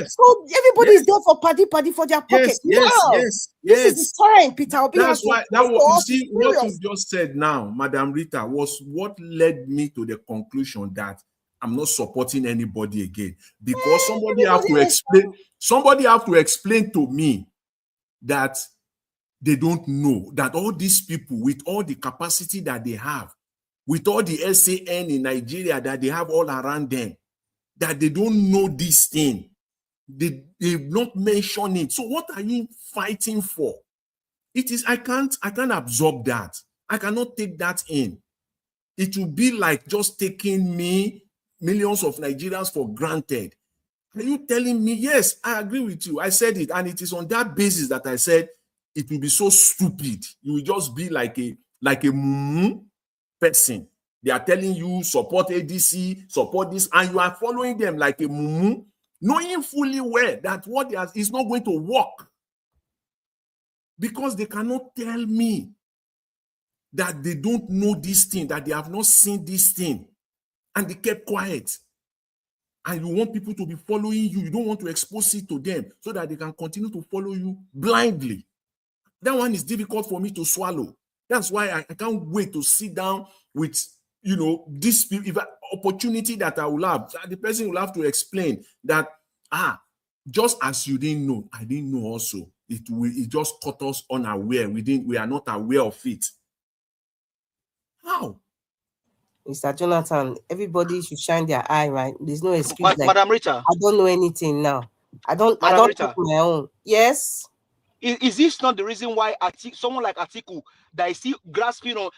So everybody is there for party for their pocket. Yes. This is the time, Peter Obi. That's why you see what you just said now, Madam Rita, was what led me to the conclusion that I'm not supporting anybody again, because somebody have to explain to me that they don't know that all these people with all the capacity that they have, with all the SAN in Nigeria that they have all around them, that they don't know this thing. They've not mentioned it. So what are you fighting for? It is, I can't absorb that. I cannot take that in. It will be like just taking millions of Nigerians for granted. Are you telling me? Yes, I agree with you. I said it, and it is on that basis that I said it will be so stupid. You will just be like a person. They are telling you support ADC, support this, and you are following them like a mumu, knowing fully well that what is not going to work, because they cannot tell me that they don't know this thing, that they have not seen this thing, and they kept quiet. And you want people to be following you. You don't want to expose it to them so that they can continue to follow you blindly. That one is difficult for me to swallow. That's why I can't wait to sit down with, this opportunity that I will have. The person will have to explain that, just as you didn't know, I didn't know also. It just caught us unaware. We are not aware of it. How? Mr. Jonathan, everybody should shine their eye, right? There's no excuse. Madam Rita, I don't know anything now. I don't take my own. Yes. Is this not the reason why someone like Atiku that is still grasping or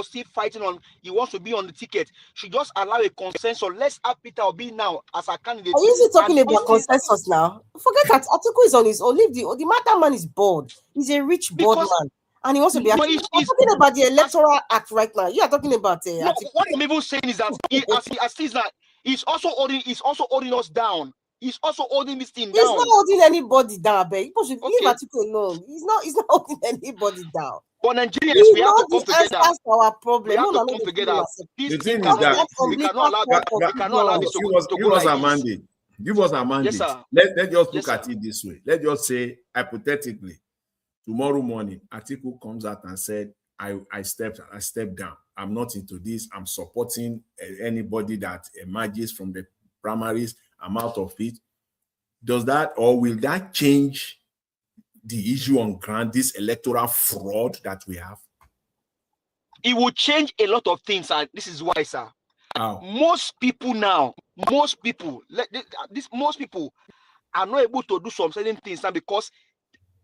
still fighting on, he wants to be on the ticket, should just allow a consensus? Let's have Peter Obi now as a candidate. Are you still talking about consensus now? Forget that Atiku is on his own. The matter man is bored. He's a rich bored man. And he wants to be. I'm talking about the Electoral Act right now. You are talking about what I'm even saying is that he's also holding us down. He's also holding this thing down. He's not holding anybody down, babe. People should leave Atiku alone. He's not holding anybody down. But Nigerians, we have to come together. That's our problem. We have to come together. The thing is that we cannot allow this to go like this. Give us a mandate. Yes, sir. Let's just look at it this way. Let's just say, hypothetically, tomorrow morning, Atiku comes out and said, I stepped down. I'm not into this. I'm supporting anybody that emerges from the primaries. I'm out of it. Does that, or will that change the issue on ground, this electoral fraud that we have? It will change a lot of things, and this is why, sir. How? Most people are not able to do some certain things now because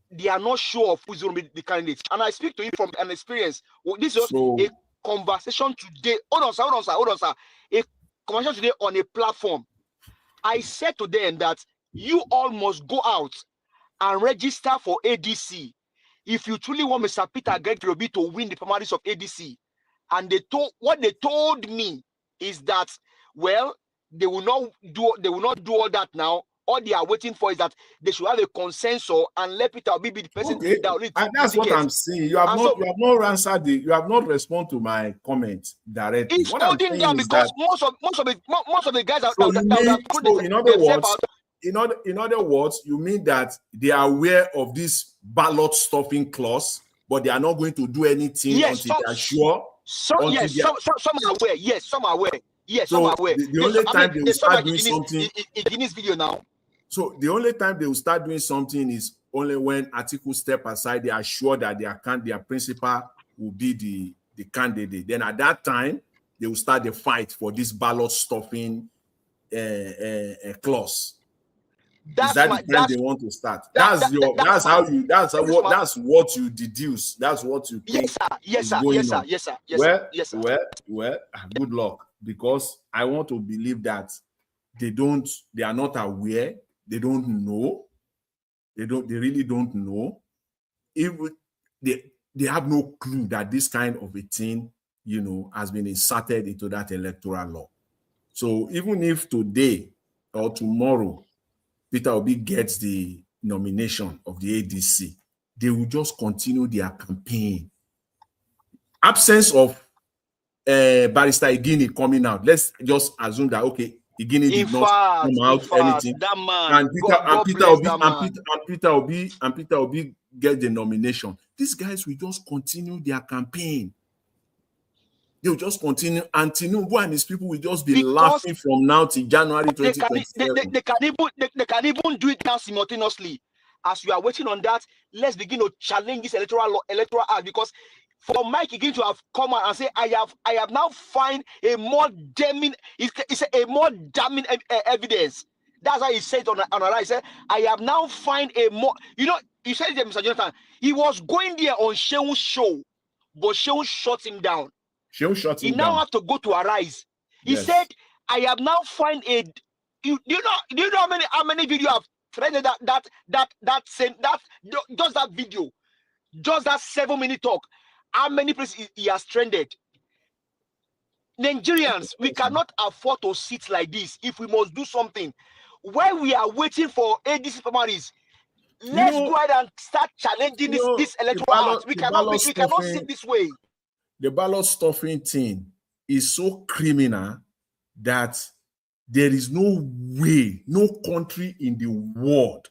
they are not sure of who's going to be the candidate. And I speak to you from an experience. This is a conversation today. Hold on, sir. A conversation today on a platform. I said to them that you all must go out and register for ADC if you truly want Mr. Peter Gregory Obi to win the primaries of ADC. And what they told me is that, well, they will not do all that now. All they are waiting for is that they should have a consensus and let Peter Obi be the person that will lead. And that's what I'm saying. You have not answered you have not responded to my comment directly. It's holding down because most of the guys in other words, you mean that they are aware of this ballot stuffing clause, but they are not going to do anything until they are sure. Some are aware. Yes, some are aware. Yes, so some are aware. The only time they will start doing something in this video now. So the only time they will start doing something is only when Atiku step aside. They are sure that their principal will be the candidate. Then at that time, they will start the fight for this ballot stuffing clause. That's Is that my the time that's they want to start? that, That's that, that- your that's that's my, how you that's this is what my, that's what you deduce. That's what you think yes sir, yes is sir, going yes sir, on. yes sir, yes sir, yes sir. Well, good luck, because I want to believe that they are not aware, they don't know, they really don't know. If they have no clue that this kind of a thing, has been inserted into that electoral law. So even if today or tomorrow Peter Obi gets the nomination of the ADC, they will just continue their campaign. Absence of Barrister Igini coming out. Let's just assume that, okay, Igini did not come out anything, that man, and God bless that man. Peter Obi get the nomination. These guys will just continue their campaign. They will just continue, and Tinubu and his people will just be laughing from now till January 2027. They can even do it now simultaneously. As we are waiting on that, let's begin to challenge this electoral act, because for Mike again to have come out and say, I have now find a more damning, it's a more damning evidence. That's why he said on a rise. He said, I have now find a more, you said it, Mr. Jonathan. He was going there on Sheun's show, but Sheun shut him down. He now have to go to Arise. He said, I have now find a. Do you know how many videos have trended just that video, just that 7-minute talk? How many places he has trended? Nigerians, we cannot afford to sit like this. If we must do something, while we are waiting for ADC primaries, let's go ahead and start challenging this electoral act. We cannot sit this way. The ballot stuffing thing is so criminal that there is no way, no country in the world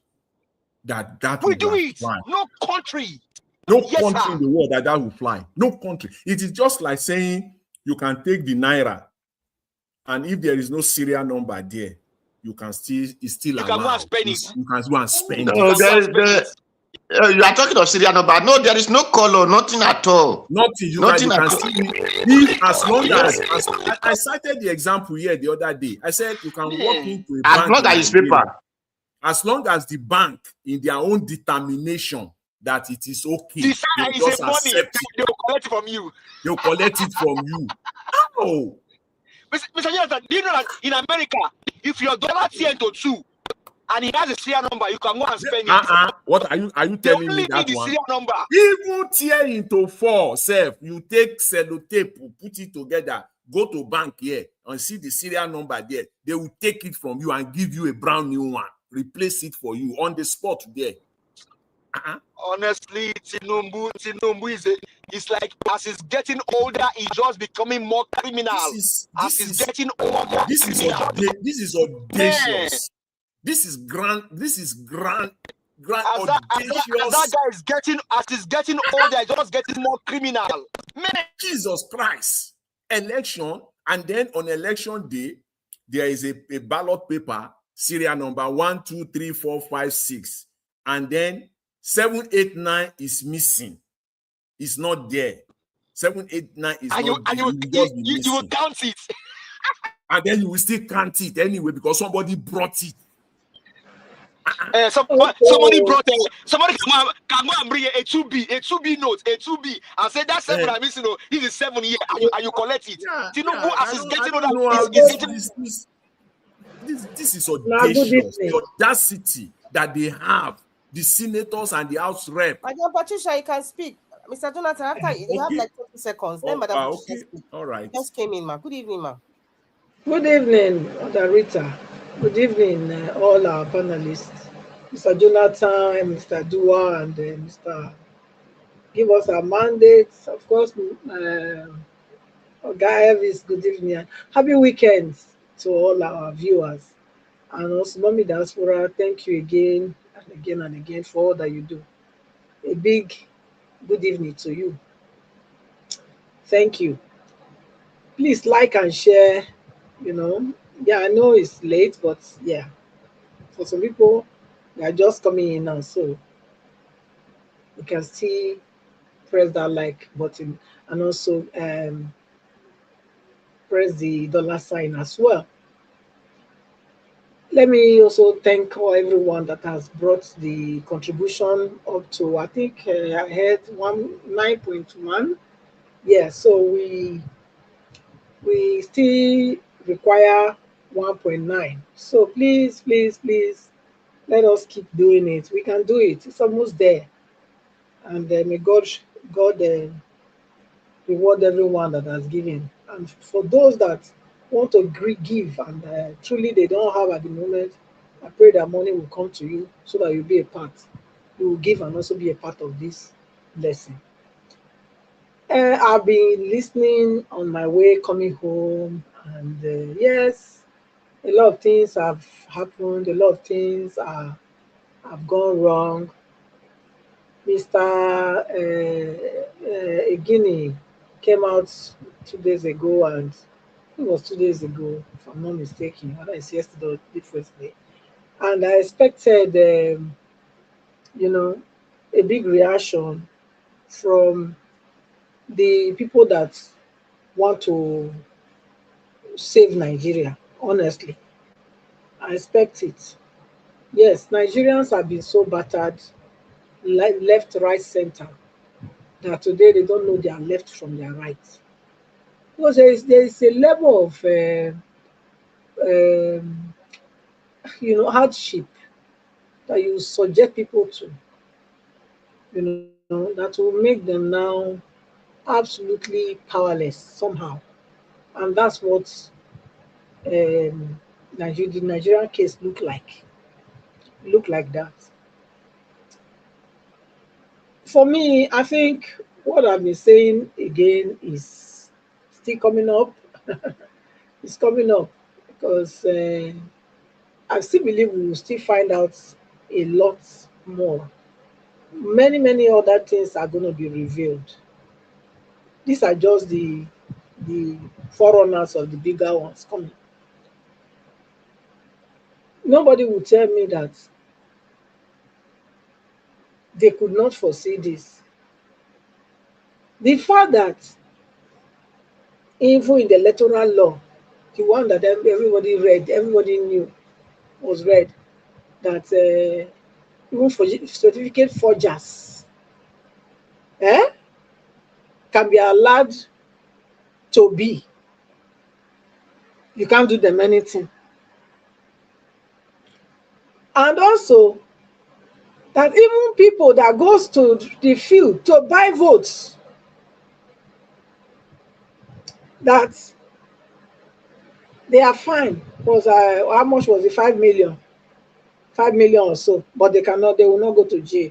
that we will do it. fly. No country. No country in the world that will fly. No country. It is just like saying you can take the naira, and if there is no serial number there, you can still allowed. Can go and spend it. You can go and spend it. You are talking of serial number. No, there is no color, nothing at all. Nothing. You can see if, as long as I cited the example here the other day. I said you can walk into a bank. As long as it's paper. As long as the bank, in their own determination that it is okay, they just accept money. They will collect it from you. They will collect it from you. Oh, Mr. Jonathan, do you know that in America, if your dollar turns to 2 and he has a serial number, you can go and spend it. What are you telling me that one? Serial number. Even tear into 4, you take sellotape, put it together, go to bank here and see the serial number there. They will take it from you and give you a brand new one, replace it for you on the spot there. Honestly, Tinubu it's like as he's getting older, he's just becoming more criminal. This is audacious. Man. This is grand. As he's getting older, he's just getting more criminal. Man, Jesus Christ. Election, and then on election day, there is a ballot paper, serial number 1, 2, 3, 4, 5, 6. And then 7, 8, 9 is missing. It's not there. 7, 8, 9 is not there. You will count it. And then you will still count it anyway because somebody brought it. Somebody can go and bring a 2B note, and say that 7 I'm missing. This is 7 here, and you collect it. Tinubu, as he's getting older, this is audacious. The audacity that they have, the senators and the House rep. Madam Patricia, you can speak. Mr. Jonathan, after you have like 30 seconds. Then Madam Patricia speak. All right. Just came in, ma. Good evening, ma. Good evening, Mother Rita. Good evening, all our panelists. Mr. Jonathan, Mr. Dua, and Mr. Give us our mandates. Of course, Guy Elvis, good evening. Happy weekend to all our viewers. And also, Mommy Diaspora, thank you again and again and again for all that you do. A big good evening to you. Thank you. Please like and share, Yeah, I know it's late, but yeah. For some people, they are just coming in now, so you can still press that like button and also press the $ sign as well. let me also thank everyone that has brought the contribution up to, I think I heard 9.1. Yeah, so we still require 1.9. So please, please, please, let us keep doing it. We can do it. It's almost there. And may God reward everyone that has given. And for those that want to give and truly they don't have at the moment, I pray that money will come to you so that you'll be a part. You will give and also be a part of this blessing. I've been listening on my way coming home, and yes, a lot of things have happened, a lot of things have gone wrong. Mr. Egini came out 2 days ago, and it was 2 days ago, if I'm not mistaken, whether it's yesterday or differently. And I expected, a big reaction from the people that want to save Nigeria, honestly. I expect it. Yes, Nigerians have been so battered, left, right, center, that today they don't know their left from their right. Because there is a level of um, hardship that you subject people to, that will make them now absolutely powerless somehow. And that's what the Nigerian case look like that. For me, I think what I've been saying again is still coming up. It's coming up because I still believe we will still find out a lot more. Many other things are going to be revealed. These are just the forerunners of the bigger ones coming. Nobody will tell me that they could not foresee this. The fact that even in the electoral law, the one that everybody read, everybody knew was read, that even for certificate forgers can be allowed to be. You can't do them anything. And also that even people that goes to the field to buy votes, that they are fine. Was how much was it? 5 million. 5 million or so, but they will not go to jail.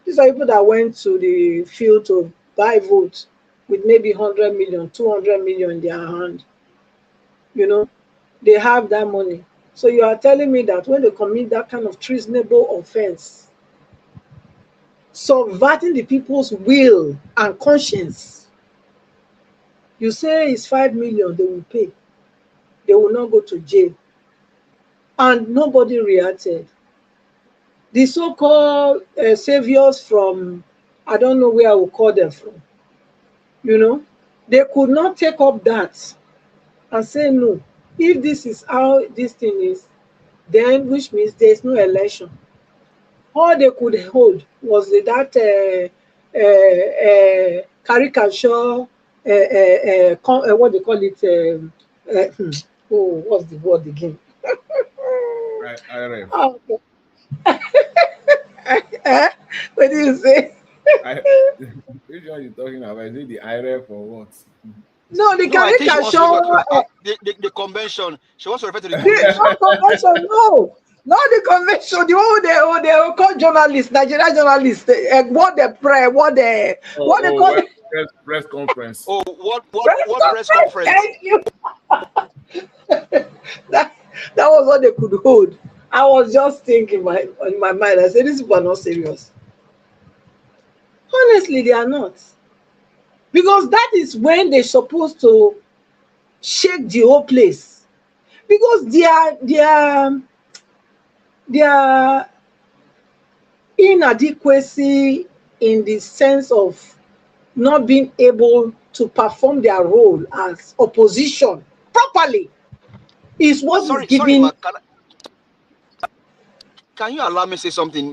These are people that went to the field to buy votes with maybe 100 million, 200 million in their hand. They have that money. So you are telling me that when they commit that kind of treasonable offense, subverting the people's will and conscience, you say it's 5 million, they will pay. They will not go to jail. And nobody reacted. The so-called saviors from, I don't know where I will call them from, they could not take up that and say, no, if this is how this thing is, then which means there's no election. All they could hold was that caricature, what they call it, what's the word again? IRF. Oh, what do you say? Which one are you talking about? Is it the IRF or what? No, the I think she wants to caricature. the convention. She wants to refer to the The convention. convention, no. Not the convention, the one they call journalists, Nigerian journalists, what they call it. Press conference. Oh, what press conference? Thank you. that was what they could hold. I was just thinking in my mind, I said, these people are not serious. Honestly, they are not. Because that is when they're supposed to shake the whole place. Because their inadequacy in the sense of not being able to perform their role as opposition properly is what is giving. can you allow me to say something?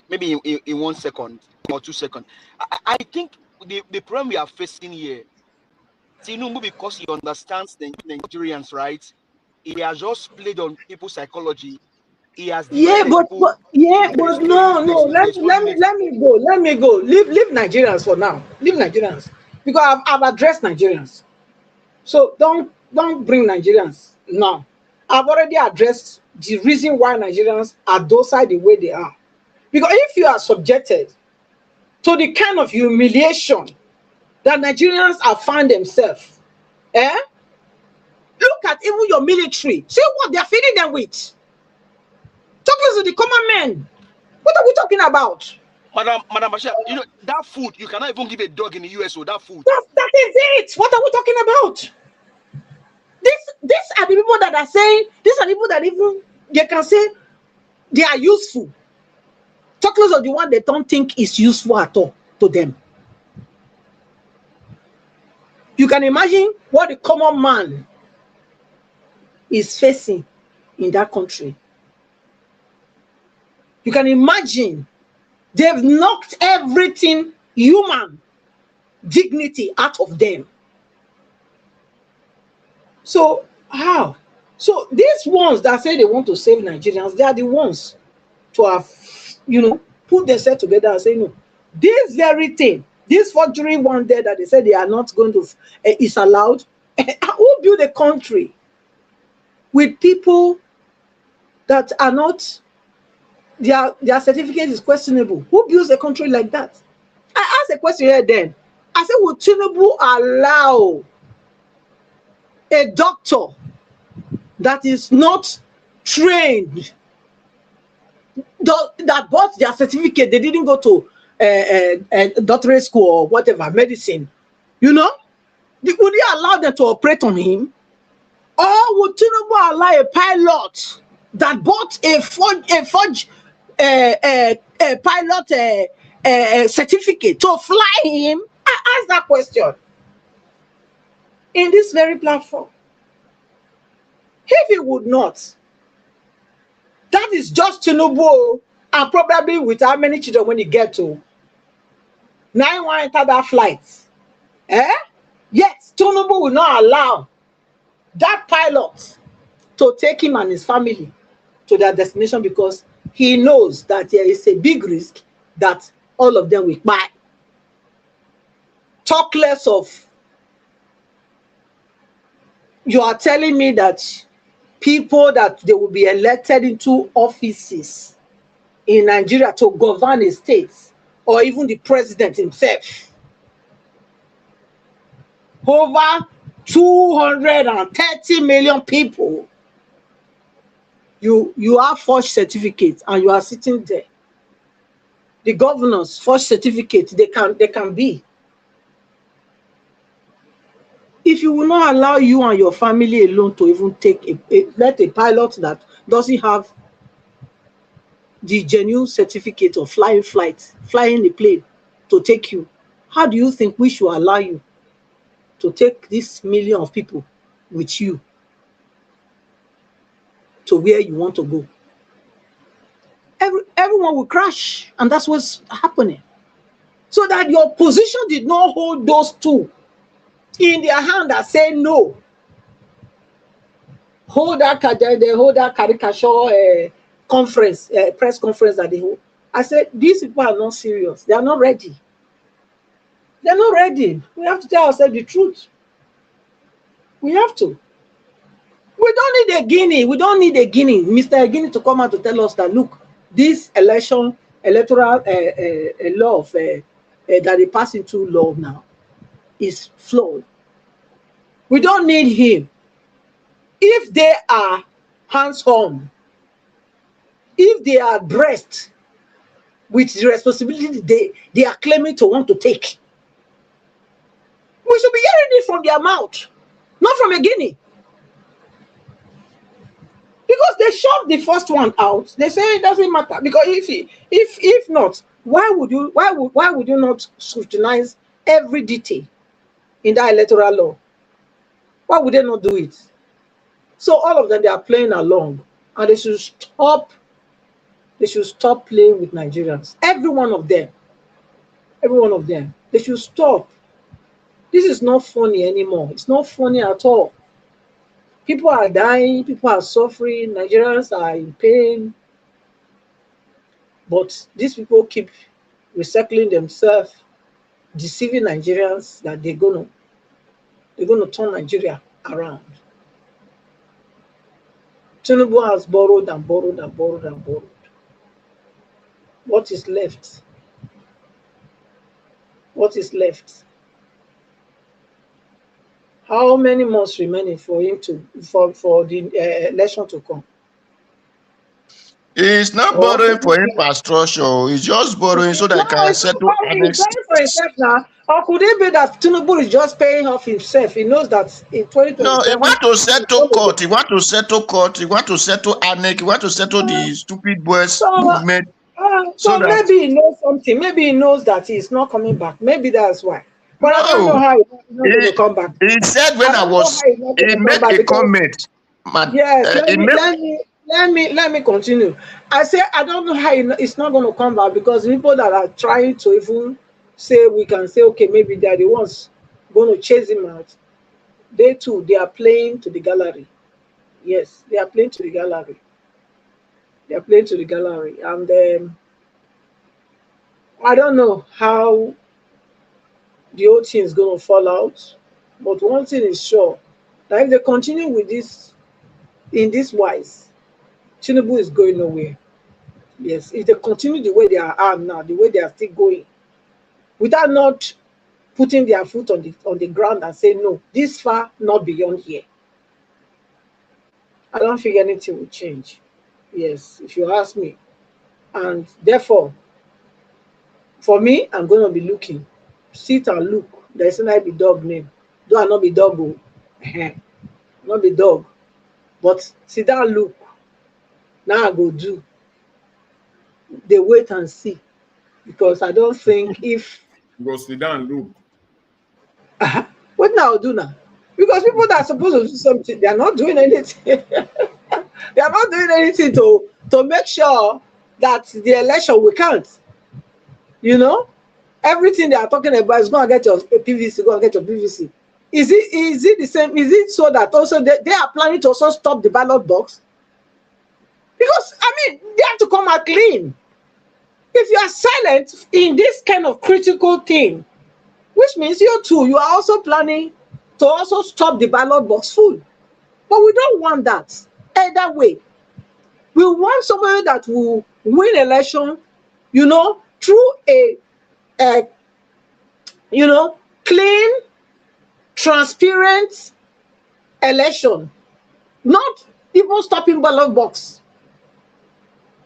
Maybe in 1 second or 2 seconds. I think the problem we are facing here, Tinubu, because he understands the Nigerians, right? He has just played on people's psychology. He has Yeah, divided the people. but no. Let me go. Leave Nigerians for now. Leave Nigerians because I've addressed Nigerians. So don't bring Nigerians now. I've already addressed the reason why Nigerians are docile the way they are. Because if you are subjected to the kind of humiliation that Nigerians have found themselves, look at even your military. See what they are feeding them with. Talking to the common men. What are we talking about? Madam Bashir, you know that food you cannot even give a dog in the US. So that food. That is it. What are we talking about? These are the people that are saying. These are the people that even they can say they are useful. Talking of the one they don't think is useful at all to them. You can imagine what the common man is facing in that country. You can imagine they've knocked everything human dignity out of them. So how? So these ones that say they want to save Nigerians, they are the ones to have, put themselves together and say, no, this very thing, this forgery one there that they said they are not going to, is allowed. Who built a country with people that are not, their certificate is questionable? Who builds a country like that? I asked a question here then. I said, would Tinubu allow a doctor that is not trained, that bought their certificate, they didn't go to doctorate school or whatever, medicine, would he allow them to operate on him? Or would Tinubu allow a pilot that bought a forged pilot certificate to fly him? I asked that question in this very platform. If he would not, that is just Tinubu, and probably with how many children when he get to 9 1 enter that flight. Yes, Tinubu will not allow that pilot to take him and his family to their destination because he knows that there is a big risk that all of them will buy. Talk less of, you are telling me that people that they will be elected into offices in Nigeria to govern a state, or even the president himself, over 230 million people, you have forged certificates and you are sitting there. The governors forged certificates, they can be. If you will not allow you and your family alone to even take let a pilot that doesn't have the genuine certificate of flying the plane to take you, how do you think we should allow you to take this million of people with you to where you want to go? Everyone will crash, and that's what's happening. So that your position did not hold those two in their hand that say no. Hold that caricature conference, press conference that they hold. I said, these people are not serious. They are not ready. They're not ready. We have to tell ourselves the truth. We have to. We don't need a guinea. We don't need a guinea, Mr. Guinea, to come out to tell us that, look, this electoral law that they pass into law now is flawed. We don't need him. If they are hands-on, if they are dressed with the responsibility they are claiming to want to take, we should be hearing it from their mouth, not from a guinea. Because they shoved the first one out. They say it doesn't matter. Because if not, why would you not scrutinize every detail in that electoral law? Why would they not do it? So all of them, they are playing along, and they should stop they should stop playing with Nigerians. Every one of them. Every one of them. They should stop. This is not funny anymore. It's not funny at all. People are dying, people are suffering, Nigerians are in pain. But these people keep recycling themselves, deceiving Nigerians that they're gonna turn Nigeria around. Tinubu has borrowed and borrowed and borrowed and borrowed. What is left? What is left? How many months remaining for him to for the election to come? It's not borrowing for infrastructure. It's just borrowing so that No, he can it's not settle borrowing. He's annex. borrowing for himself now. Or could it be that Tinubu is just paying off himself? He knows that in No, he 2027 want to he's settle going to court. He want to settle court. He want to settle annex. He want to settle the stupid boys so, movement. So so that maybe he knows something. Maybe he knows that he's not coming back. Maybe that's why. But I don't know no, how he's not going to come back. he said when I I don't know was, how he's not going he to come made back a because comment. yes, He made let me continue. I say I don't know how it's not going to come back because people that are trying to even say we can say okay maybe they're the ones going to chase him out. They too they are playing to the gallery. Yes, they are playing to the gallery. They are playing to the gallery, and I don't know how the whole thing is going to fall out. But one thing is sure, that if they continue with this in this wise, Tinubu is going nowhere. Yes, if they continue the way they are now, the way they are still going, without not putting their foot on the ground and saying no, this far, not beyond here. I don't think anything will change. Yes, if you ask me. And therefore, for me, I'm going to be looking. Sit and look. There's not be dog name. Do I not be dog? Oh. Not be dog. But sit down, look. Now I go do. They wait and see. Because I don't think if Go sit down, look. what now do now? Because people that are supposed to do something, they are not doing anything. They are not doing anything to make sure that the election we count. You know, everything they are talking about is going to get your PVC, going to get your PVC. Is it the same? Is it so that also they are planning to also stop the ballot box? Because I mean, they have to come out clean. If you are silent in this kind of critical thing, which means you too, you are also planning to also stop the ballot box full. But we don't want that either way. We want somebody that will win election, you know, through a you know, clean, transparent election, not even stopping ballot box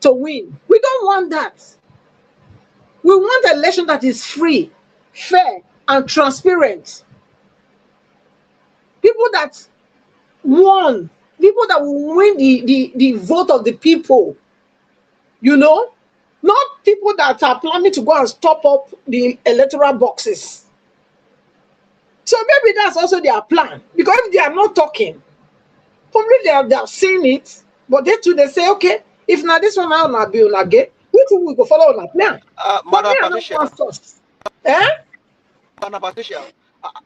to win. We don't want that. We want an election that is free, fair, and transparent. People that won, people that will win the vote of the people, you know, not people that are planning to go and stop up the electoral boxes. So maybe that's also their plan, because if they are not talking, probably they have seen it, but they too they say, okay, if not this one now not be on again, we too will go follow on a plan. But Madam me, I don't Patricia, want such. Eh? Madam Patricia,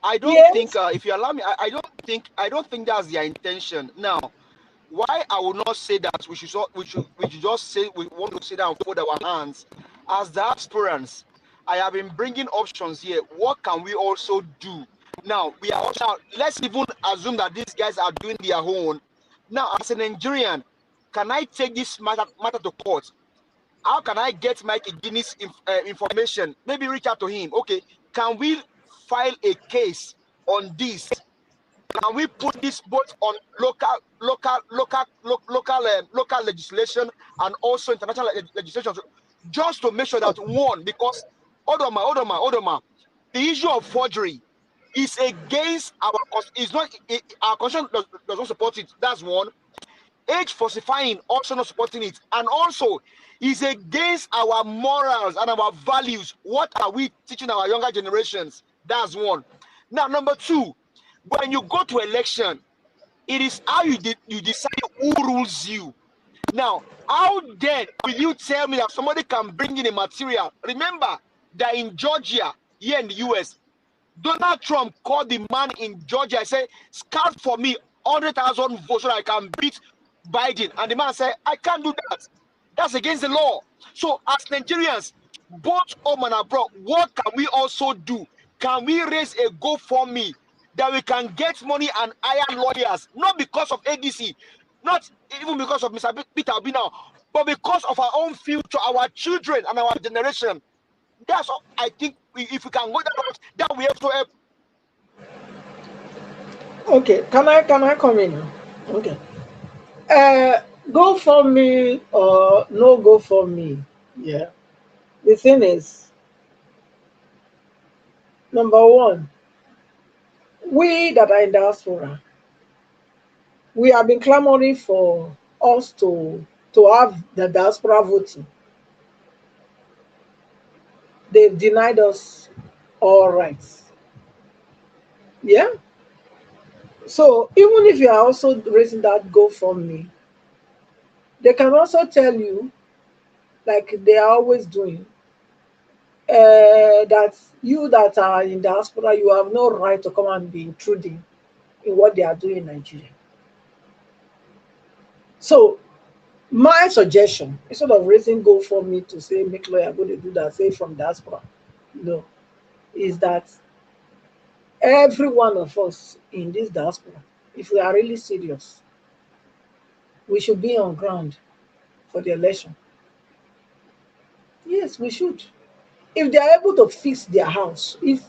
I don't think, Yes. if you allow me, I don't think that's their intention. Now, why I will not say that we should just say we want to sit down and fold our hands as the aspirants. I have been bringing options here. What can we also do? Now we are also, let's even assume that these guys are doing their own. Now, as a Nigerian, can I take this matter to court? How can I get Mike Guinness information? Maybe reach out to him. Okay, can we file a case on this? Can we put this both on local legislation and also international legislation, just to make sure that one, because hold on, the issue of forgery is against our, is not our constitution does not support it. That's one. Age falsifying also not supporting it, and also is against our morals and our values. What are we teaching our younger generations? That's one. Now, number two, when you go to election, it is how you decide who rules you. Now, how then will you tell me that somebody can bring in a material? Remember that in Georgia, here in the US, Donald Trump called the man in Georgia and said, scout for me 100,000 votes so I can beat Biden. And the man said, I can't do that. That's against the law. So as Nigerians, both home and abroad, what can we also do? Can we raise a GoFundMe that we can get money and hire lawyers? Not because of ADC, not even because of Mr. Peter Obi now, but because of our own future, our children and our generation. That's all. I think if we can go that route, that we have to help. Okay, can I come in now? Okay. Go for me or no go for me. Yeah. The thing is, number one, we that are in diaspora, we have been clamoring for us to have the diaspora voting. They've denied us all rights. Yeah. So even if you are also raising that GoFundMe, they can also tell you, like they are always doing, that you that are in diaspora, you have no right to come and be intruding in what they are doing in Nigeria. So my suggestion, instead of raising GoFundMe to say make lawyer go to do that, say from diaspora, no, is that every one of us in this diaspora, if we are really serious, we should be on ground for the election. Yes, we should. If they are able to fix their house, if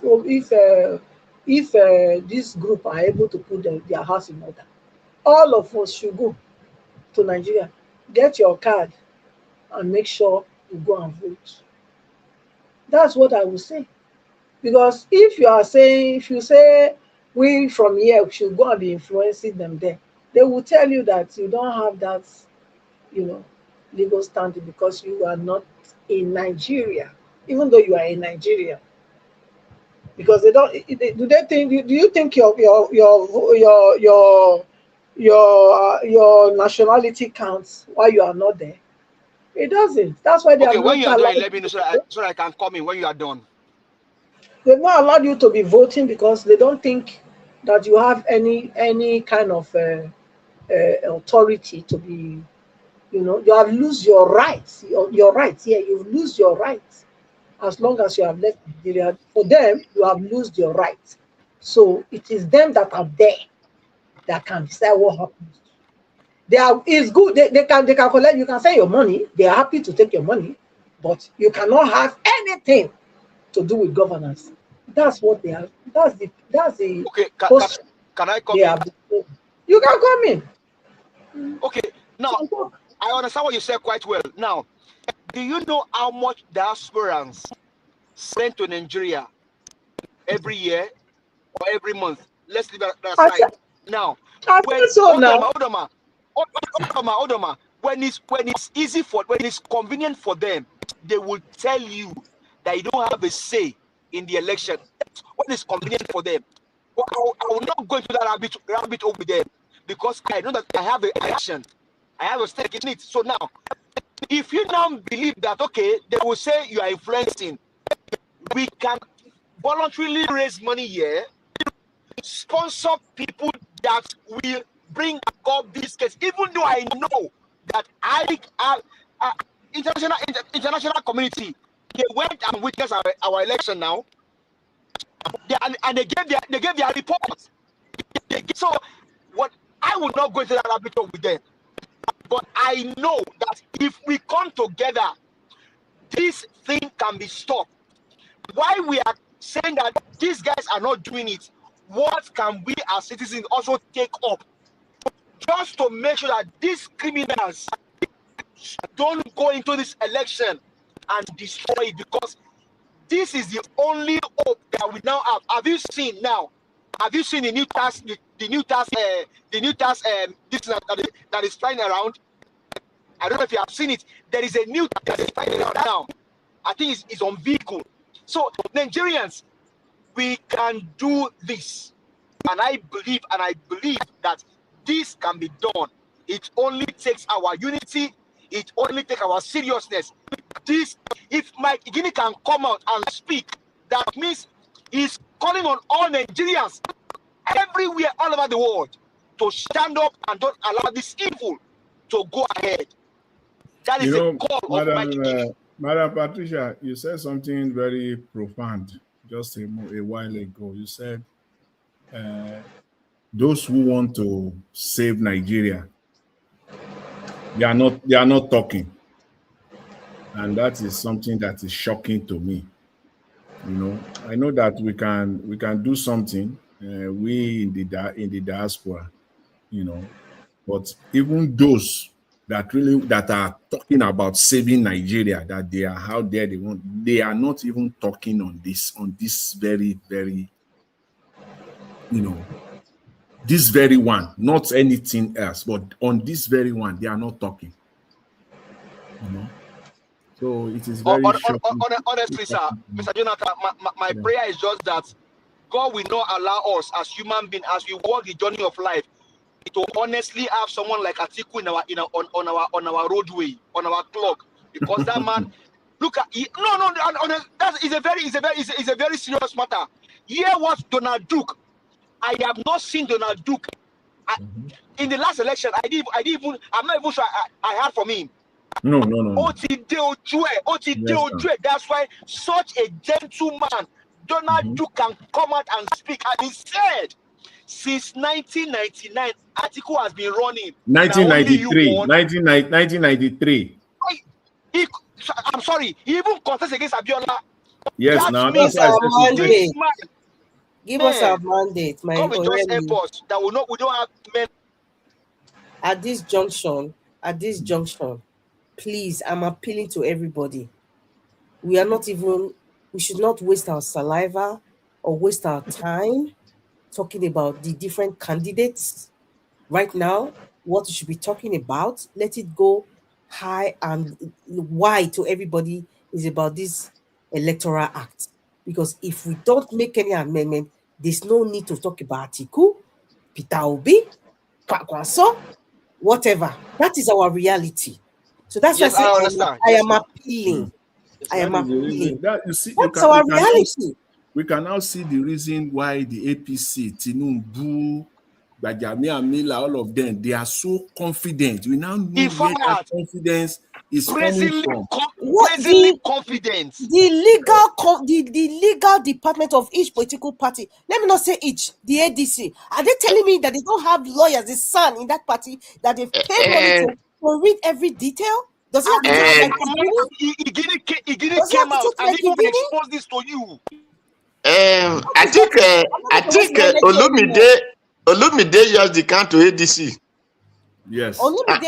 this group are able to put their house in order, all of us should go to Nigeria, get your card, and make sure you go and vote. That's what I would say. Because if you say we from here should go and be influencing them there, they will tell you that you don't have that, legal standing because you are not in Nigeria, even though you are in Nigeria. Because they don't. Do they think? Do you think your nationality counts while you are not there? It doesn't. That's why they Okay, have when not you are done, allowed. let me know so that I can come in when you are done. They've not allowed you to be voting because they don't think that you have any kind of authority to be. You have lose your rights. Your rights. Yeah, you lose your rights as long as you have left Nigeria. For them, you have lost your rights. So it is them that are there that can decide what happens. It's good. They can collect. You can send your money. They are happy to take your money, but you cannot have anything to do with governance. That's what they have. That's the Okay, can I come they in? have. You can come in. Okay, now I understand what you said quite well. Now, do you know how much diasporans send to Nigeria every year or every month? Let's leave that aside. Now, when it's easy when it's convenient for them, they will tell you that you don't have a say in the election. That's when it's convenient for them. But I will not go into that rabbit hole with them because I know that I have an action. I have a stake in it. So now, if you now believe that, okay, they will say you are influencing, we can voluntarily raise money here, sponsor people that will bring up this case, even though I know that international community, they went and witnessed our election now, and they gave their report. So what I would not go into that rabbit hole with them, but I know that if we come together, this thing can be stopped. Why we are saying that these guys are not doing it, what can we as citizens also take up just to make sure that these criminals don't go into this election and destroy it? Because this is the only hope that we now have. Have you seen now? Have you seen the new task? The new task this that is flying around? I don't know if you have seen it. There is a new task that is flying around now. I think it's on vehicle. So Nigerians, we can do this, and I believe that this can be done. It only takes our unity it only take our seriousness. This, if Mike Guinea can come out and speak, that means he's calling on all Nigerians everywhere, all over the world, to stand up and don't allow this evil to go ahead. That is a call of Mike Guinea. Madam Patricia, you said something very profound just a while ago. You said those who want to save Nigeria, they are not talking, and that is something that is shocking to me. You know, I know that we can do something. We in the diaspora, you know, but even those that are talking about saving Nigeria, that they are out there, they are not even talking on this very, very, you know, this very one, not anything else, but on this very one, they are not talking. You know, so it is very shocking. Honestly, sir, Mr. Jonathan, my prayer is just that God will not allow us as human beings, as we walk the journey of life, to honestly have someone like Atiku on our roadway, on our clock, because that man, look at that is a very serious matter. Here was Donald Duke. I have not seen Donald Duke in the last election. I'm not even sure I heard from him. No. That's why such a gentleman, Donald Duke, can come out and speak. And he said, since 1999, Atiku has been running. 1993. I'm sorry, he even contested against Abiola. Yes, that's why give us our mandate, my airports that we don't have men. At this junction, please, I'm appealing to everybody. We should not waste our saliva or waste our time talking about the different candidates. Right now, what we should be talking about, let it go high and wide to everybody, is about this Electoral Act. Because if we don't make any amendment, there's no need to talk about Atiku, Peter Obi, Kwankwaso, whatever. That is our reality. So that's why I am appealing. That's our reality. We can now see the reason why the APC, Tinubu, Bajami Amila, all of them, they are so confident. We now know where that confidence is coming from. Confidence. The legal department of each political party, let me not say each, the ADC, are they telling me that they don't have lawyers, the son in that party, that they've paid money to read every detail? Does it have to take He came out and he even exposed this to you. I think Olumide just the count to ADC. Yes. I've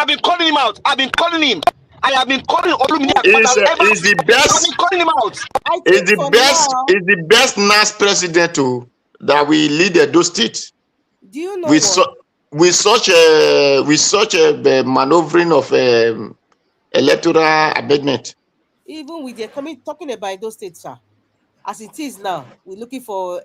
been calling him out. I have been calling Olumide. Is the best. I've been calling him out. Is the best NAS president that we lead those states. Do you know with such a maneuvering of electoral amendment? Even with talking about those states, sir, as it is now, we're looking for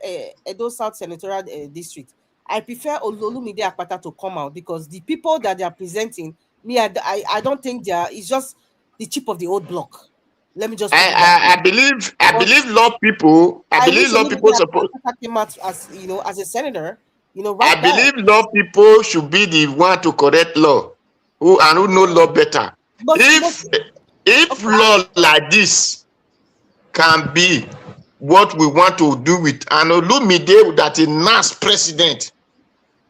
Edo South Senatorial District. I prefer Olumide Akpata to come out, because the people that they are presenting, I don't think it's just the chip of the old block. Let me just. I believe law people. I believe law people support. Came out as as a senator. I believe law people should be the one to correct law, who know law better. If law like this can be what we want to do with an Olumide that a NAS president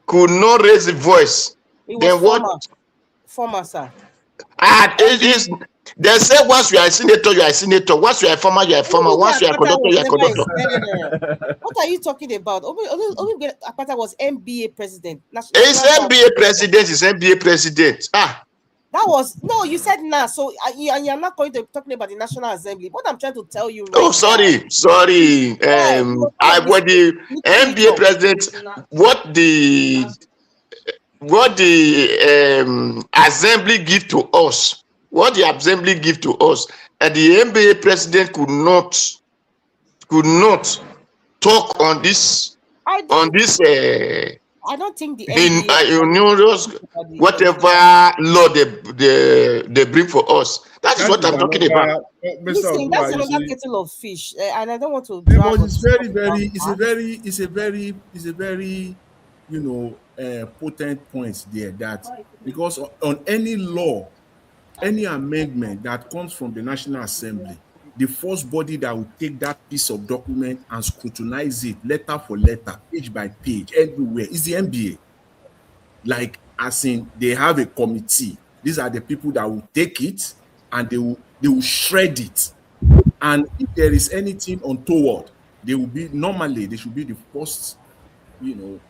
could not raise a voice, then what? Former, sir. They say once you are a senator, you are a senator. Once you are a farmer, you are a farmer. Once you are a conductor, you are a conductor. What are you talking about? Olumide Akpata was MBA president. It's MBA president. It's MBA president. That was you said NAS, so you're not going to talking about the National Assembly. What I'm trying to tell you. Sorry. What the MBA president, what the assembly give to us, and the MBA president could not talk on this I don't think the in NBA numerous whatever law they bring for us. That is what I'm talking about. Listen, that's another kettle of fish, and I don't want to. But it's a very, you know, potent point there, that because on any law, any amendment that comes from the National Assembly, the first body that will take that piece of document and scrutinize it letter for letter, page by page, everywhere is the NBA. Like, as in, they have a committee. These are the people that will take it and they will shred it. And if there is anything untoward, they should be the first, you know,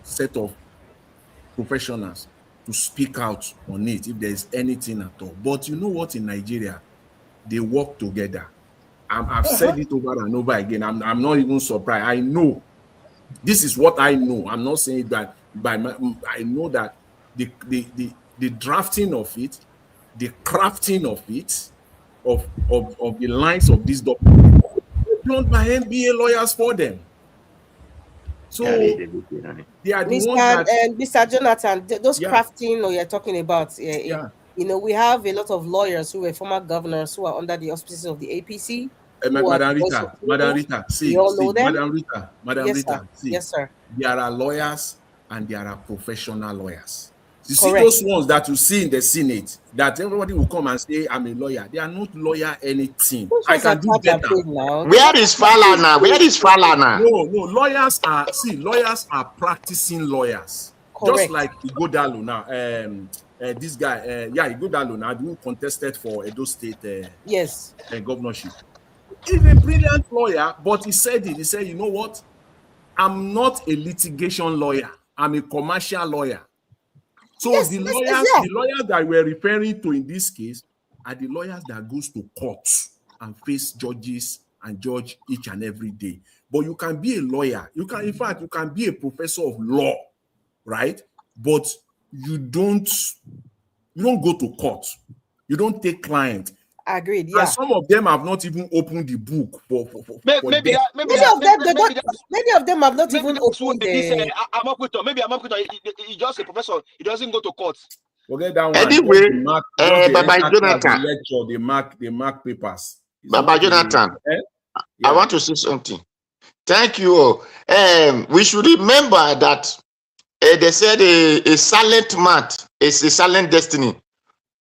set of professionals to speak out on it if there is anything at all. But you know what, in Nigeria, they work together. I've said it over and over again. I'm not even surprised. I know. This is what I know. I'm not saying that I know that the drafting of it, the crafting of it, of the lines of this document, done by NBA lawyers for them. So they are the ones that, Mr. Jonathan, those crafting you're talking about, you know, we have a lot of lawyers who were former governors who are under the auspices of the APC. Madam Rita, see, Madam Rita, see, yes, sir. There are lawyers and there are professional lawyers. You see those ones that you see in the Senate, that everybody will come and say, I'm a lawyer. They are not lawyer anything. I can do better. Where is Falana? Where is Falana? No, lawyers are practicing lawyers. Correct. Just like Igodalo now. This guy, Igodalo now, who contested for Edo State governorship. He's a brilliant lawyer, but he said, you know what? I'm not a litigation lawyer. I'm a commercial lawyer. So the lawyers that we're referring to in this case are the lawyers that goes to court and face judges and judge each and every day. But you can be a lawyer. You can be a professor of law, right? But you don't go to court. You don't take clients. Agreed. Yeah. And some of them have not even opened the book many of them have not even opened the. Maybe he's just a professor. He doesn't go to court. Forget that one. Anyway, Baba Jonathan, they mark papers. Baba Jonathan, I want to say something. Thank you all. We should remember that they said a silent man is a silent destiny.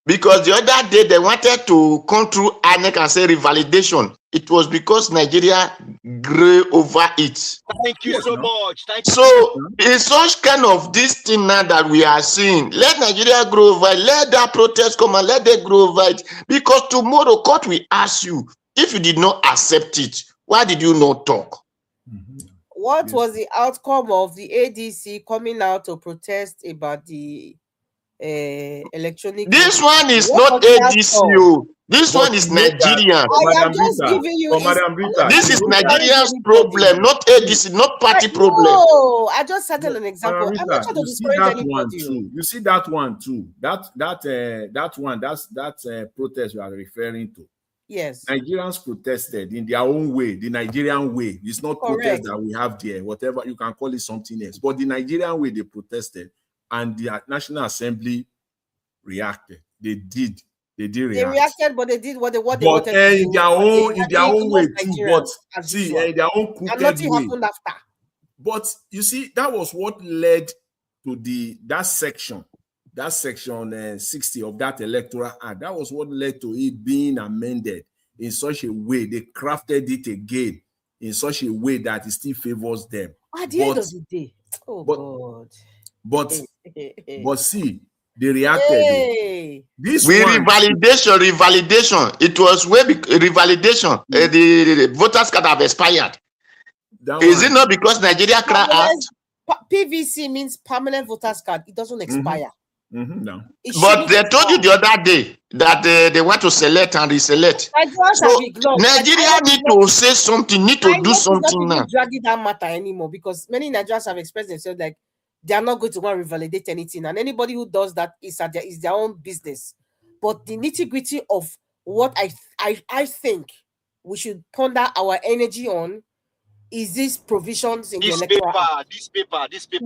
Because the other day they wanted to come through INEC and say revalidation. It was because Nigeria grew over it. Thank you so much. Thank you. So it's such kind of this thing now that we are seeing. Let Nigeria grow over it. Let that protest come and let them grow over it. Because tomorrow court will ask you, if you did not accept it, why did you not talk? What was the outcome of the ADC coming out to protest about the electronic? This one is not ADCU. This one is Nigerian. I am just giving you. This is Nigeria's problem, not ADC, not party problem. No, I just settled an example. I'm not trying to discourage anybody. You see that one too. That protest you are referring to. Yes. Nigerians protested in their own way, the Nigerian way. It's not protest that we have there, whatever you can call it, something else. But the Nigerian way they protested. And the National Assembly reacted. They did react. They reacted, but they did what they wanted to do. In their own way too. But see, in their own crooked way. Happened after. But you see, that was what led to that section 60 of that Electoral Act. That was what led to it being amended in such a way. They crafted it again in such a way that it still favors them. At the end of the day, God. But see, they reacted. Revalidation. It was revalidation. The voters card have expired. Is it not because Nigeria cried out? PVC means permanent voters card. It doesn't expire. No. But they told you the other day that they want to select and reselect. So Nigeria need to say something, need to do something now. Dragging that matter anymore because many Nigerians have expressed themselves like they are not going to want to revalidate anything, and anybody who does that is their own business. But the nitty-gritty of what I think we should ponder our energy on is these provisions in the This Electoral paper, Act. this paper, this paper.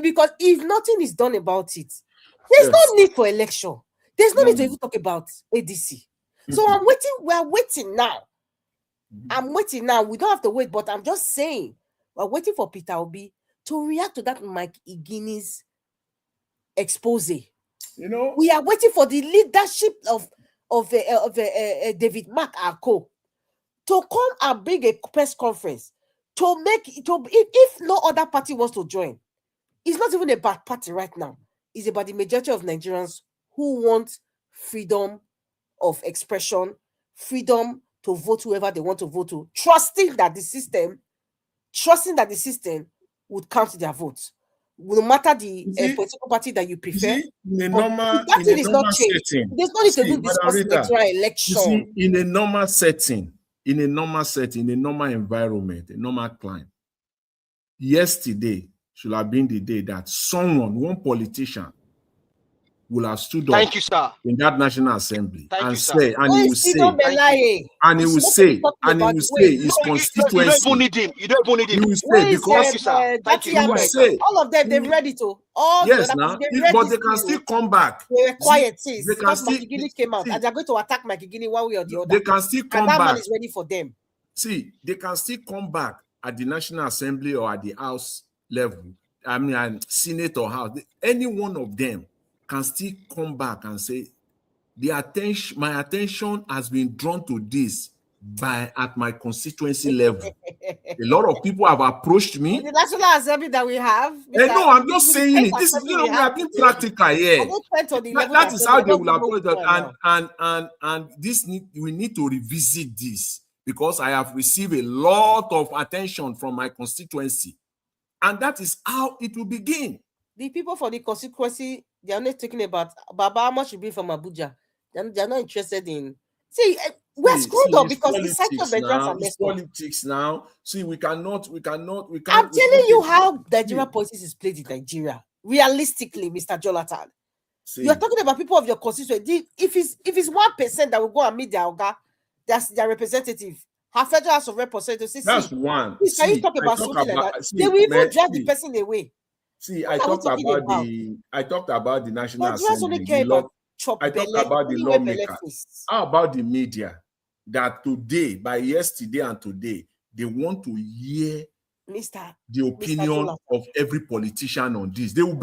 Because if nothing is done about it, there's no need for election. There's no need to even talk about ADC. So I'm waiting. We're waiting now. I'm waiting now. We don't have to wait, but I'm just saying we're waiting for Peter Obi to react to that Mike Igini's expose. You know, we are waiting for the leadership of David Mark and co to come and bring a press conference to make if no other party wants to join. It's not even a bad party right now. It's about the majority of Nigerians who want freedom of expression, freedom to vote whoever they want to vote to, trusting that the system would count their votes, no matter the political party that you prefer. In a normal setting, there's no need to do this electoral election. In a normal setting, in a normal environment, a normal climate. Yesterday should have been the day that one politician, will have stood up in that National Assembly and say, and he will say, his constituency. You don't need him. He will say, because all of them, they've read it all. Yes, now, but they can still come back. They were quiet since because Makigini came out, and they're going to attack Makigini one way or the other. They can still come back. That man is ready for them. See, they can still come back at the National Assembly or at the House level. I mean, Senate or House. Any one of them can still come back and say, my attention has been drawn to this at my constituency level. A lot of people have approached me. The National Assembly that we have. No, I'm just saying it. This is, we are being practical here. That is how they will approach that. And we need to revisit this, because I have received a lot of attention from my constituency. And that is how it will begin. The people for the constituency, they are not talking about how much you bring from Abuja. They are not interested in. We're screwed up because the cycle of Nigerians are messed up. Politics now. See, we cannot. I'm telling you how Nigeria politics is played in Nigeria. Realistically, Mr. Jonathan, you're talking about people of your constituency. If it's 1% that will go and meet their Oga, that's their representative. Her federal House of Representatives. That's one. Can you talk about something like that? They will even drive the person away. See, I talked about the National Assembly. I talked about the lawmakers. How about the media? That today, by yesterday and today, they want to hear the opinion of every politician on this. They will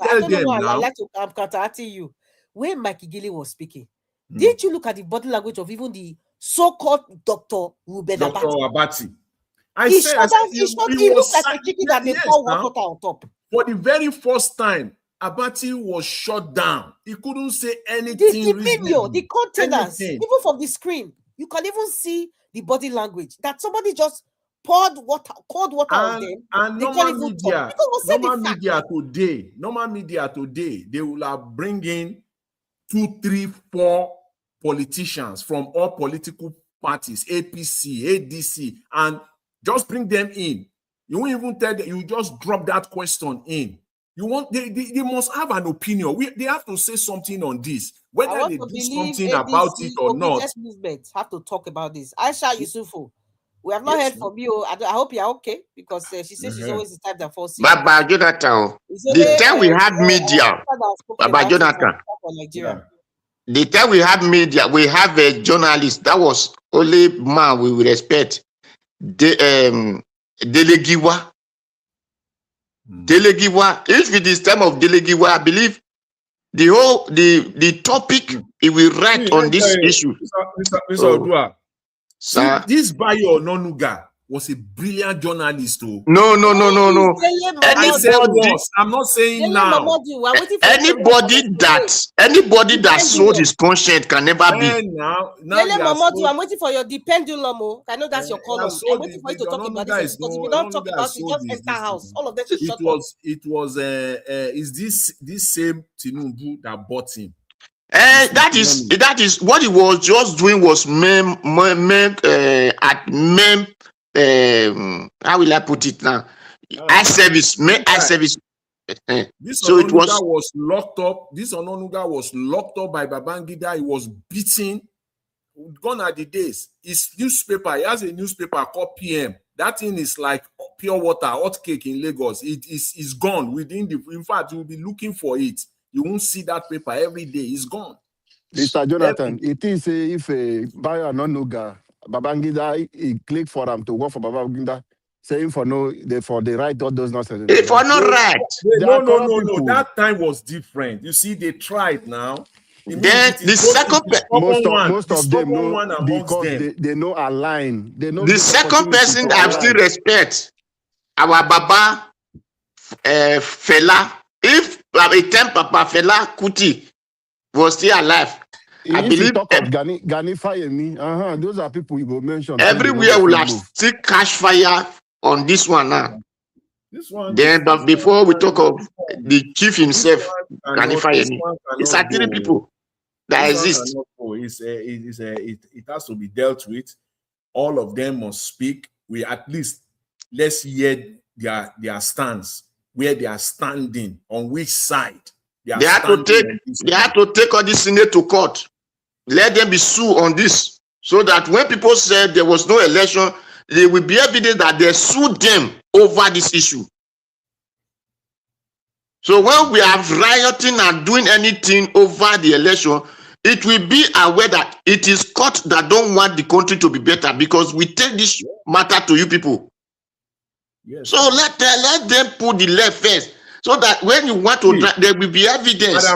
tell them now. I like to counteracting you. When Mikey Gilly was speaking, did you look at the body language of even the so-called Dr. Ruben Abati? He looked like a chicken that they pour water on top. For the very first time, Abati was shut down. He couldn't say anything. The video, the containers, even from the screen, you can even see the body language that somebody just cold water on them. And normal media today, they will have bring in 2, 3, 4 politicians from all political parties, APC, ADC, and just bring them in. You won't even tell them, you just drop that question in. They must have an opinion. They have to say something on this, whether they do something about it or not. Movement have to talk about this. Aisha Yusufu, we have not heard from you. I hope you're okay, because she says she's always the type that falls sick. Baba Jonathan, the time we had media, Baba Jonathan, the time we had media, we have a journalist. That was only man we will respect. Delegiwa. If it is time of Delegiwa, I believe the topic he will write on this issue. Mr. Odua, this Bayo Ononuga was a brilliant journalist. No. I'm not saying now. Anybody that sold his conscience can never be. I'm waiting for your pendulum. I know that's your column. I'm waiting for you to talk about this, because if you don't talk about it, just enter house. All of that should shut up. Is this same Tinubu that bought him? That is what he was just doing was how will I put it now? Eye service. This Ononuga was locked up. This Ononuga was locked up by Babangida. He was beaten. Gone are the days. His newspaper, he has a newspaper called PM. That thing is like pure water, hot cake in Lagos. It is gone within the. In fact, you'll be looking for it. You won't see that paper every day. It's gone. Mr. Jonathan, it is if a buyer no nuga, Babangida, he click for them to work for Babangida, saying for the right all those nonsense. If are not right, No. That time was different. You see, they tried now. then the second most of them know because they know align. They know the second person I still respect, our Baba Fela. If a 10 Papa Fela Kuti was still alive, I believe talk of Gani Fayemi, those are people you go mention. Everywhere will have still catch fire on this one now. This one. Then, but before we talk of the chief himself, Gani Fayemi, it's a 3 people that exist. It has to be dealt with. All of them must speak. We at least let's hear their stance, where they are standing, on which side they have to take all this Senate to court. Let them be sued on this, so that when people say there was no election, there will be evidence that they sued them over this issue. So when we are rioting and doing anything over the election, it will be aware that it is court that don't want the country to be better, because we take this matter to you people. Yes. So let them put the left first, so that when you want to, there will be evidence.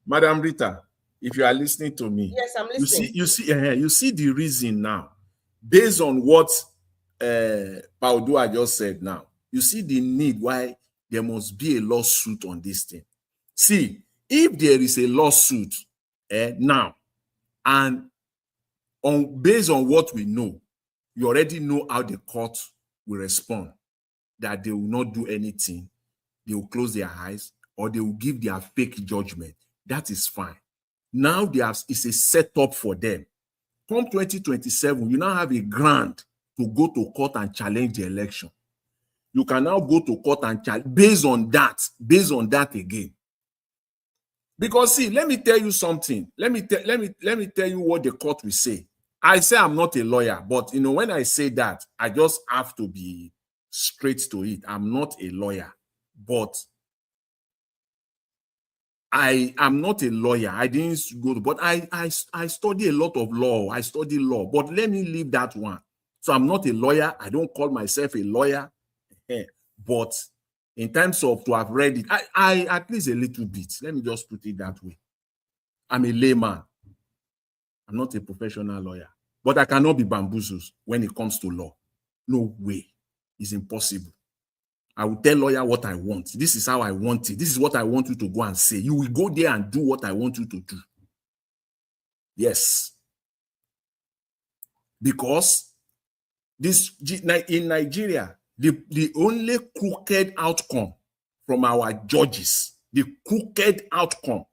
Madam Rita, if you are listening to me, yes, I'm listening. You see the reason now, based on what Paudua just said now. You see the need why there must be a lawsuit on this thing. See, if there is a lawsuit now, and based on what we know, you already know how the court will respond, that they will not do anything, they will close their eyes, or they will give their fake judgment. That is fine. Now it's a setup for them. Come 2027, you now have a grant to go to court and challenge the election. You can now go to court and challenge based on that again. Because see, let me tell you something. Let me tell you what the court will say. I say I'm not a lawyer, but when I say that, I just have to be straight to it. I'm not a lawyer, but I am not a lawyer. I didn't go to, but I study a lot of law. I study law, but let me leave that one. So I'm not a lawyer. I don't call myself a lawyer, but in terms of to have read it, I at least a little bit. Let me just put it that way. I'm a layman. I'm not a professional lawyer, but I cannot be bamboozled when it comes to law. No way. It's impossible. I will tell lawyer what I want. This is how I want it. This is what I want you to go and say. You will go there and do what I want you to do. Yes. Because in Nigeria, the only crooked outcome from our judges, the crooked outcome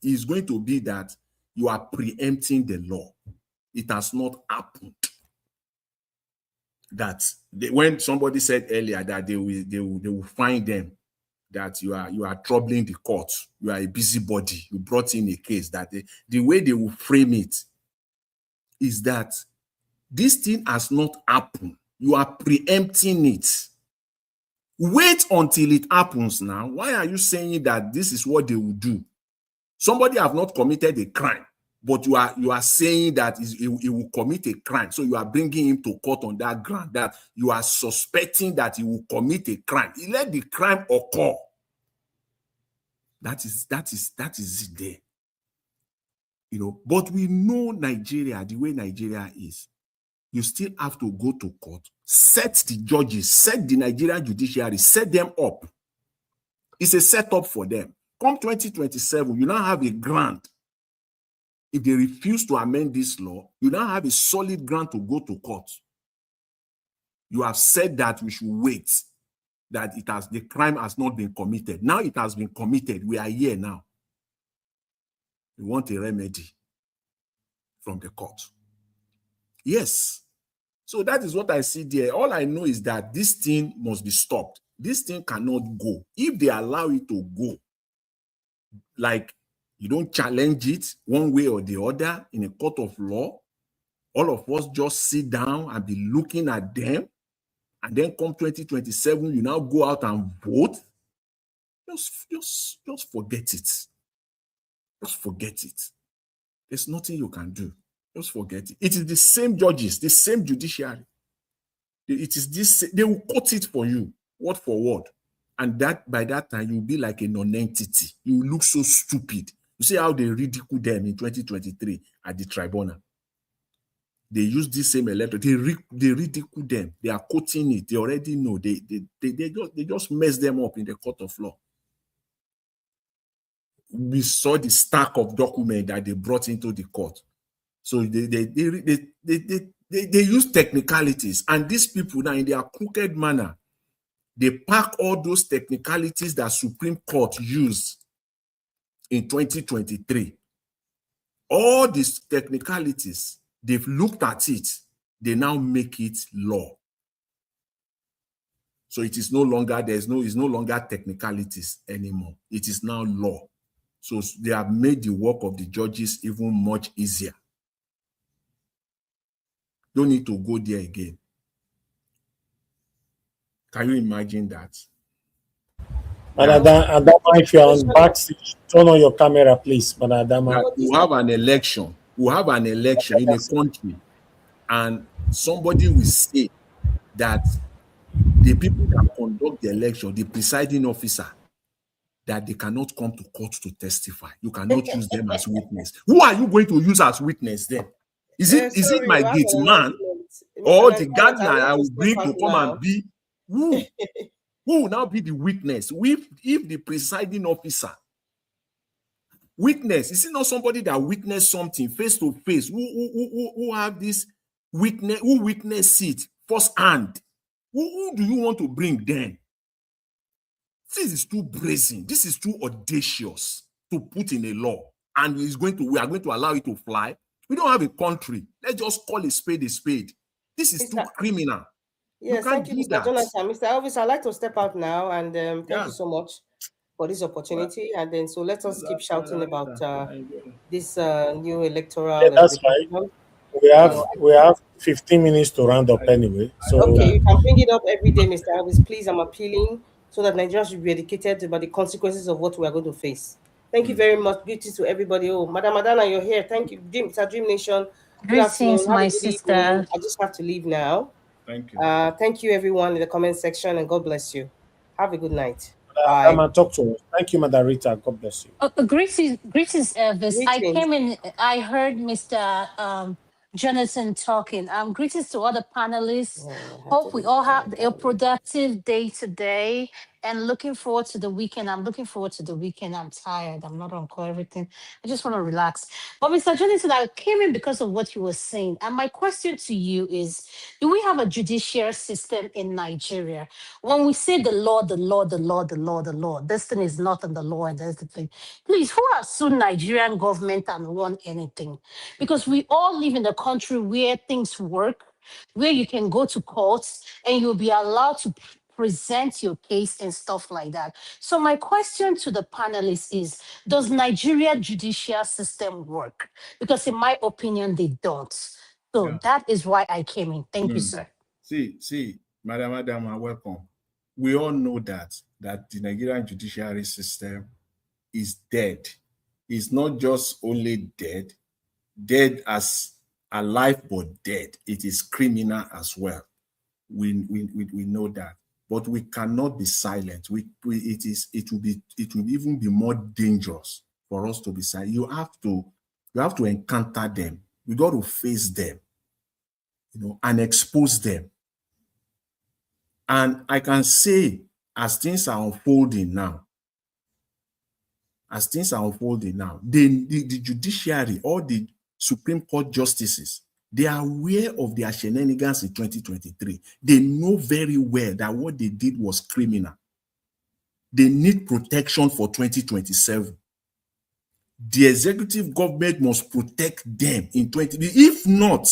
is going to be that you are preempting the law. It has not happened. That when somebody said earlier that they will find them, that you are troubling the court, you are a busybody, you brought in a case, that the way they will frame it is that this thing has not happened. You are preempting it. Wait until it happens now. Why are you saying that this is what they will do? Somebody have not committed a crime, but you are saying that he will commit a crime. So you are bringing him to court on that ground, that you are suspecting that he will commit a crime. Let the crime occur. That is it there. But we know Nigeria, the way Nigeria is. You still have to go to court, set the judges, set the Nigerian judiciary, set them up. It's a setup for them. Come 2027, you now have a grant. If they refuse to amend this law, you now have a solid grant to go to court. You have said that we should wait, that the crime has not been committed. Now it has been committed. We are here now. We want a remedy from the court. Yes. So that is what I see there. All I know is that this thing must be stopped. This thing cannot go. If they allow it to go, like you don't challenge it one way or the other in a court of law, all of us just sit down and be looking at them. and then come 2027, you now go out and vote. Just forget it. Just forget it. There's nothing you can do. Just forget it. It is the same judges, the same judiciary. It is this. They will cut it for you, word for word, and that by that time you'll be like a non-entity. You look so stupid. You see how they ridicule them in 2023 at the tribunal. They use this same electoral. They ridicule them. They are quoting it. They already know. They just mess them up in the court of law. We saw the stack of documents that they brought into the court. So they use technicalities, and these people now in their crooked manner, they pack all those technicalities that Supreme Court used in 2023. All these technicalities, they've looked at it, they now make it law. So it is no longer, it's no longer technicalities anymore. It is now law. So they have made the work of the judges even much easier. Don't need to go there again. Can you imagine that? Adama, if you're on backstage, turn on your camera, please. Adama. We have an election. We have an election in a country, and somebody will say that the people that conduct the election, the presiding officer, that they cannot come to court to testify. You cannot use them as witness. Who are you going to use as witness then? Is it my gate man or the gardener I will bring to come and be who will now be the witness? If the presiding officer witness, is it not somebody that witnessed something face to face? Who have this witness? Who witness it firsthand? Who do you want to bring then? This is too brazen. This is too audacious to put in a law, and we are going to allow it to fly. We don't have a country. Let's just call a spade a spade. This is too criminal. Yes, thank you, Mr. Jonathan. Mr. Elvis, I'd like to step out now, and thank you so much for this opportunity. And then, so let us keep shouting about this new electoral. Yeah, that's right. We have 15 minutes to round up anyway. So okay, you can bring it up every day, Mr. Elvis. Please, I'm appealing so that Nigerians should be educated about the consequences of what we are going to face. Thank you very much. Greetings to everybody. Oh, Madam Adana, you're here. Thank you. Mr. Dream Nation. Greetings, my sister. Evening. I just have to leave now. Thank you. Thank you, everyone, in the comment section, and God bless you. Have a good night. Bye. Talk to us. Thank you, Madam Rita. God bless you. Greetings, Elvis. I came in. I heard Mr. Jonathan talking. Greetings to all the panelists. Hope we all have a productive day today, and looking forward to the weekend. I'm looking forward to the weekend. I'm tired. I'm not on call, everything. I just want to relax. But Mr. Jonathan, I came in because of what you were saying. And my question to you is, do we have a judicial system in Nigeria? When we say the law, this thing is not in the law, and that's the thing. Please, who has sued Nigerian government and won anything? Because we all live in a country where things work, where you can go to courts and you'll be allowed to present your case and stuff like that. So my question to the panelists is, does Nigeria judicial system work? Because in my opinion, they don't. So that is why I came in. Thank you, sir. See, Madam, welcome. We all know that the Nigerian judiciary system is dead. It's not just only dead as alive, but dead. It is criminal as well. We know that, but we cannot be silent. It will even be more dangerous for us to be silent. You have to encounter them. We got to face them, and expose them. And I can say, as things are unfolding now, the judiciary, all the Supreme Court justices, they are aware of their shenanigans in 2023. They know very well that what they did was criminal. They need protection for 2027. The executive government must protect them in 2020. If not,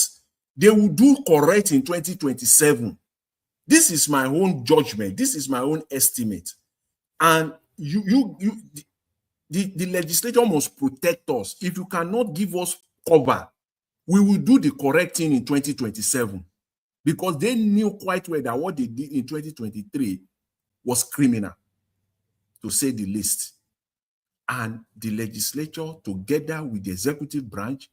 they will do correct in 2027. This is my own judgment. This is my own estimate. And the legislature must protect us. If you cannot give us cover, we will do the correct thing in 2027. because they knew quite well that what they did in 2023 was criminal, to say the least. And the legislature, together with the executive branch,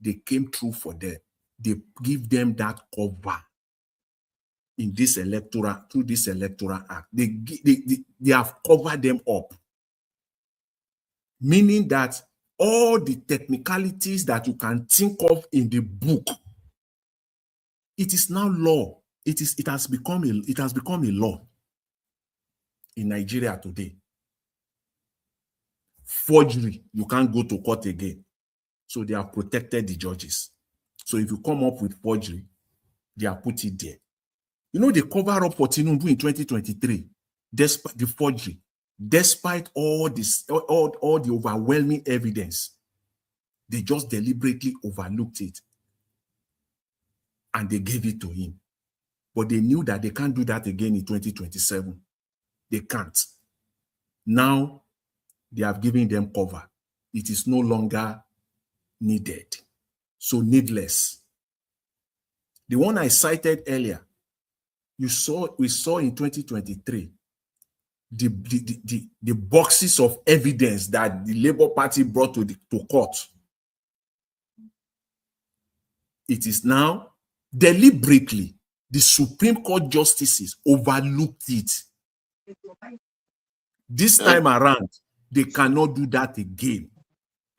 they came through for them. They give them that cover in this electoral, through this electoral act. They have covered them up, meaning that all the technicalities that you can think of in the book, it is now law. It has become a law in Nigeria today. Forgery, you can't go to court again. So they have protected the judges. So if you come up with forgery, they have put it there. You know, they cover up for Tinubu in 2023, despite the forgery, despite all this, all the overwhelming evidence. They just deliberately overlooked it and they gave it to him. But they knew that they can't do that again in 2027. They can't. Now, they have given them cover. It is no longer needed. So needless. The one I cited earlier, we saw in 2023, the boxes of evidence that the Labour Party brought to court. It is now deliberately the Supreme Court justices overlooked it. This time around, they cannot do that again.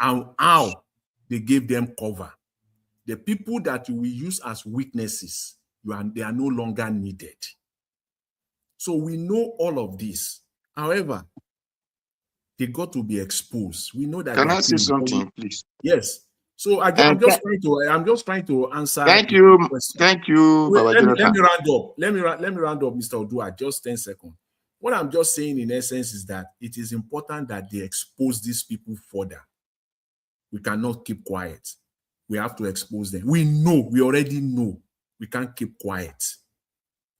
And how? They gave them cover. The people that we use as witnesses, they are no longer needed. So we know all of this. However, they got to be exposed. We know that. Can I say something, please? Yes. So I'm just trying to answer. Thank you. Thank you. Wait, let me round up. Let me round up, Mr. Odua. Just 10 seconds. What I'm just saying in essence is that it is important that they expose these people further. We cannot keep quiet. We have to expose them. We know, we already know. We can't keep quiet.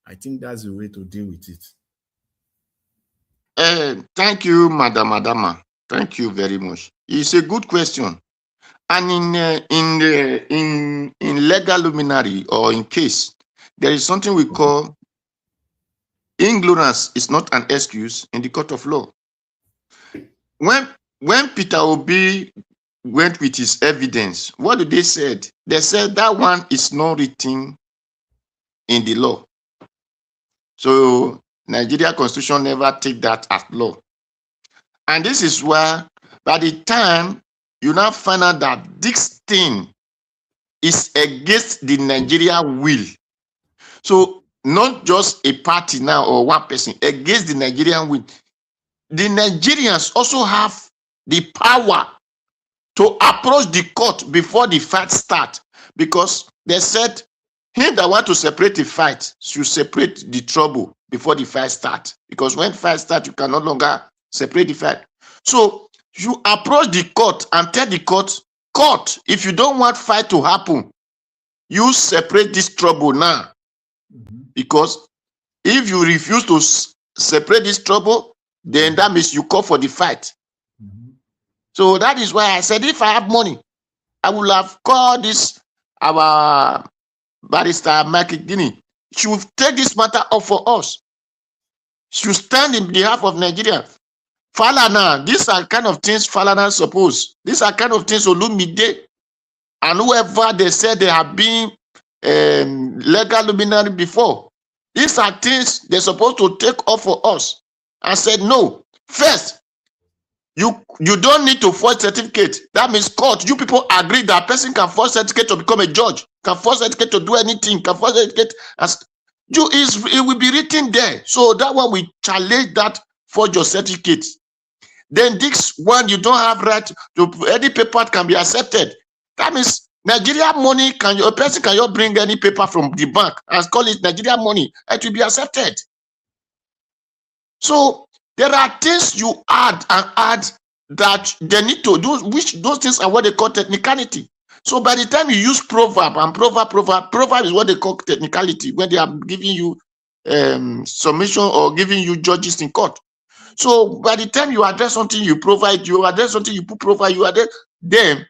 I think that's the way to deal with it. Thank you, Madam Adama. Thank you very much. It's a good question. And in legal luminary or in case, there is something we call ignorance is not an excuse in the court of law. When Peter Obi went with his evidence, what did they say? They said that one is not written in the law. So Nigeria Constitution never take that as law. And this is why by the time you now find out that this thing is against the Nigeria will. So not just a party now or one person, against the Nigerian will. The Nigerians also have the power to approach the court before the fight starts, because they said him that want to separate the fight should separate the trouble before the fight starts. Because when fight starts, you can no longer separate the fight. So you approach the court and tell the court, if you don't want fight to happen, you separate this trouble now. Because if you refuse to separate this trouble, then that means you call for the fight. So that is why I said, if I have money, I would have called this our barrister Mike Guinea. She will take this matter up for us. She will stand in behalf of Nigeria. Falana, these are kind of things Falana suppose. These are kind of things Olumide and whoever they said they have been legal luminary before. These are things they're supposed to take up for us. And said, no, first, you don't need to forge certificate. That means court, you people agree that person can forge certificate to become a judge, can forge certificate to do anything, can forge certificate as it will be written there. So that one we challenge that forge your certificate. Then this one you don't have right to any paper can be accepted. That means Nigeria money a person cannot bring any paper from the bank and call it Nigeria money. It will be accepted. So there are things you add that they need to do, which those things are what they call technicality. So by the time you use proverb is what they call technicality, when they are giving you submission or giving you judges in court. So by the time you address something, you address something, you put proverb, then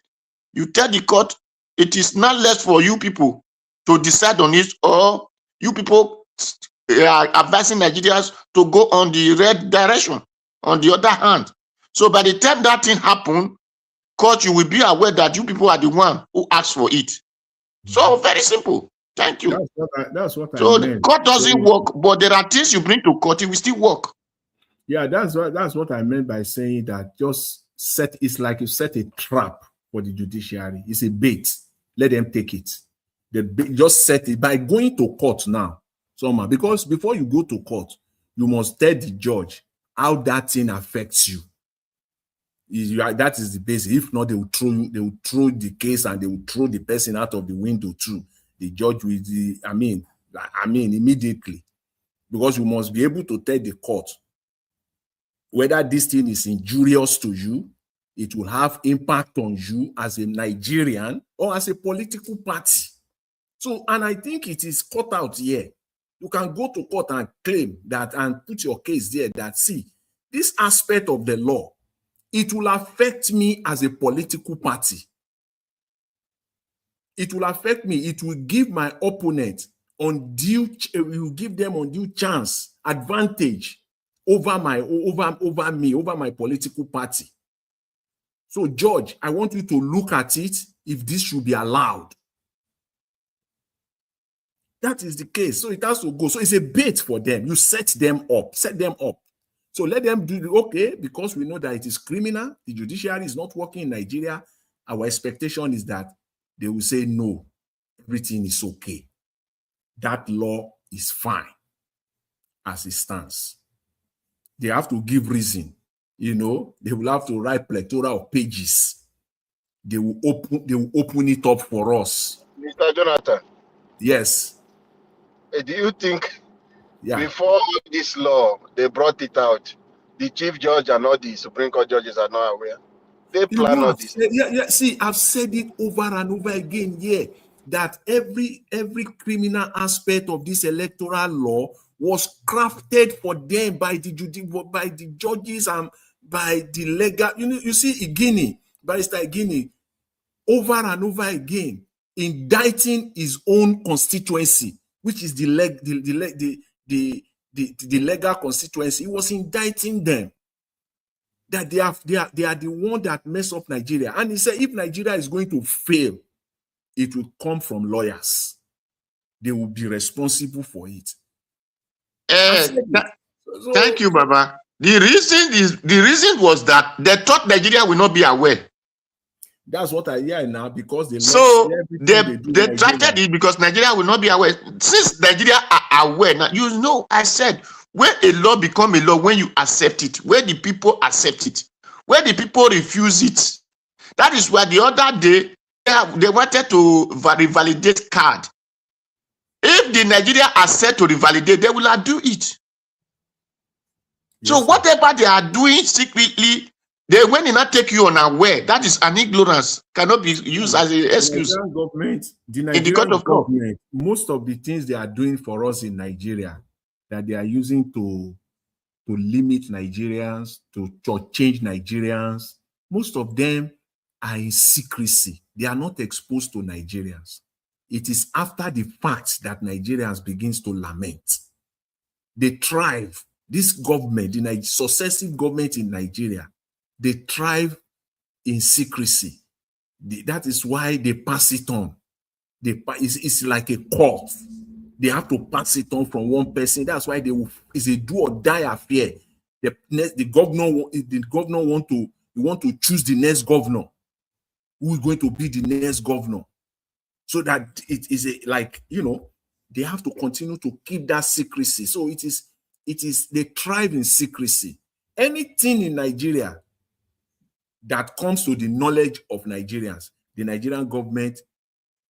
you tell the court, it is not less for you people to decide on it, or you people are advising Nigerians to go on the red direction, on the other hand. So by the time that thing happens, court, you will be aware that you people are the one who asked for it. So very simple. Thank you. That's what so I meant. The court doesn't work, but there are things you bring to court, it will still work. Yeah, that's what I meant by saying that it's like you set a trap for the judiciary. It's a bait. Let them take it. Just set it by going to court now, somehow. Because before you go to court, you must tell the judge how that thing affects you. That is the basis. If not, they will throw the case and they will throw the person out of the window too. The judge will, immediately. Because you must be able to tell the court whether this thing is injurious to you, it will have impact on you as a Nigerian or as a political party. So, and I think it is cut out here. You can go to court and claim that and put your case there that, see, this aspect of the law, it will affect me as a political party. It will affect me. It will give my opponent undue chance, advantage over my political party. So, Judge, I want you to look at it if this should be allowed. That is the case. So it has to go. So it's a bait for them. You set them up. So let them do okay, because we know that it is criminal. The judiciary is not working in Nigeria. Our expectation is that they will say no, everything is okay. That law is fine as it stands. They have to give reason. They will have to write plethora of pages. They will open it up for us. Mr. Jonathan. Yes. Do you think before this law, they brought it out, the chief judge and all the Supreme Court judges are not aware? They plan all this. See, I've said it over and over again here, that every criminal aspect of this electoral law was crafted for them by the judges and by the legal. You see, Barrister Igini, over and over again, indicting his own constituency, which is the legal constituency. He was indicting them that they are the one that mess up Nigeria. And he said, if Nigeria is going to fail, it will come from lawyers. They will be responsible for it. Thank you, Baba. The reason was that they thought Nigeria will not be aware. That's what I hear now, because they drafted it because Nigeria will not be aware. Since Nigeria are aware now, I said when a law become a law, when you accept it, when the people accept it, when the people refuse it. That is why the other day they wanted to revalidate card. If the Nigeria accept to revalidate, they will do it. Yes, so whatever they are doing secretly, when they not take you unaware, that is an ignorance, cannot be used as an excuse. The Nigerian government, most of the things they are doing for us in Nigeria, that they are using to limit Nigerians, to change Nigerians, most of them are in secrecy. They are not exposed to Nigerians. It is after the fact that Nigerians begins to lament. They thrive. This government, the successive government in Nigeria, they thrive in secrecy. That is why they pass it on. It's like a court. They have to pass it on from one person. That's why it's a do or die affair. The governor want to choose the next governor. Who is going to be the next governor? So that it is they have to continue to keep that secrecy. So they thrive in secrecy. Anything in Nigeria that comes to the knowledge of Nigerians, the Nigerian government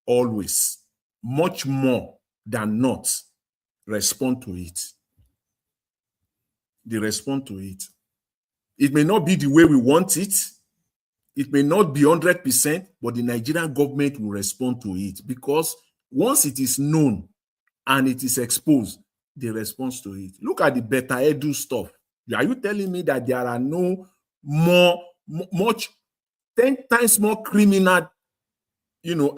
always, much more than not, respond to it. They respond to it. It may not be the way we want it. It may not be 100%, but the Nigerian government will respond to it, because once it is known and it is exposed, they respond to it. Look at the Beta Edu stuff. Are you telling me that there are no 10 times more criminal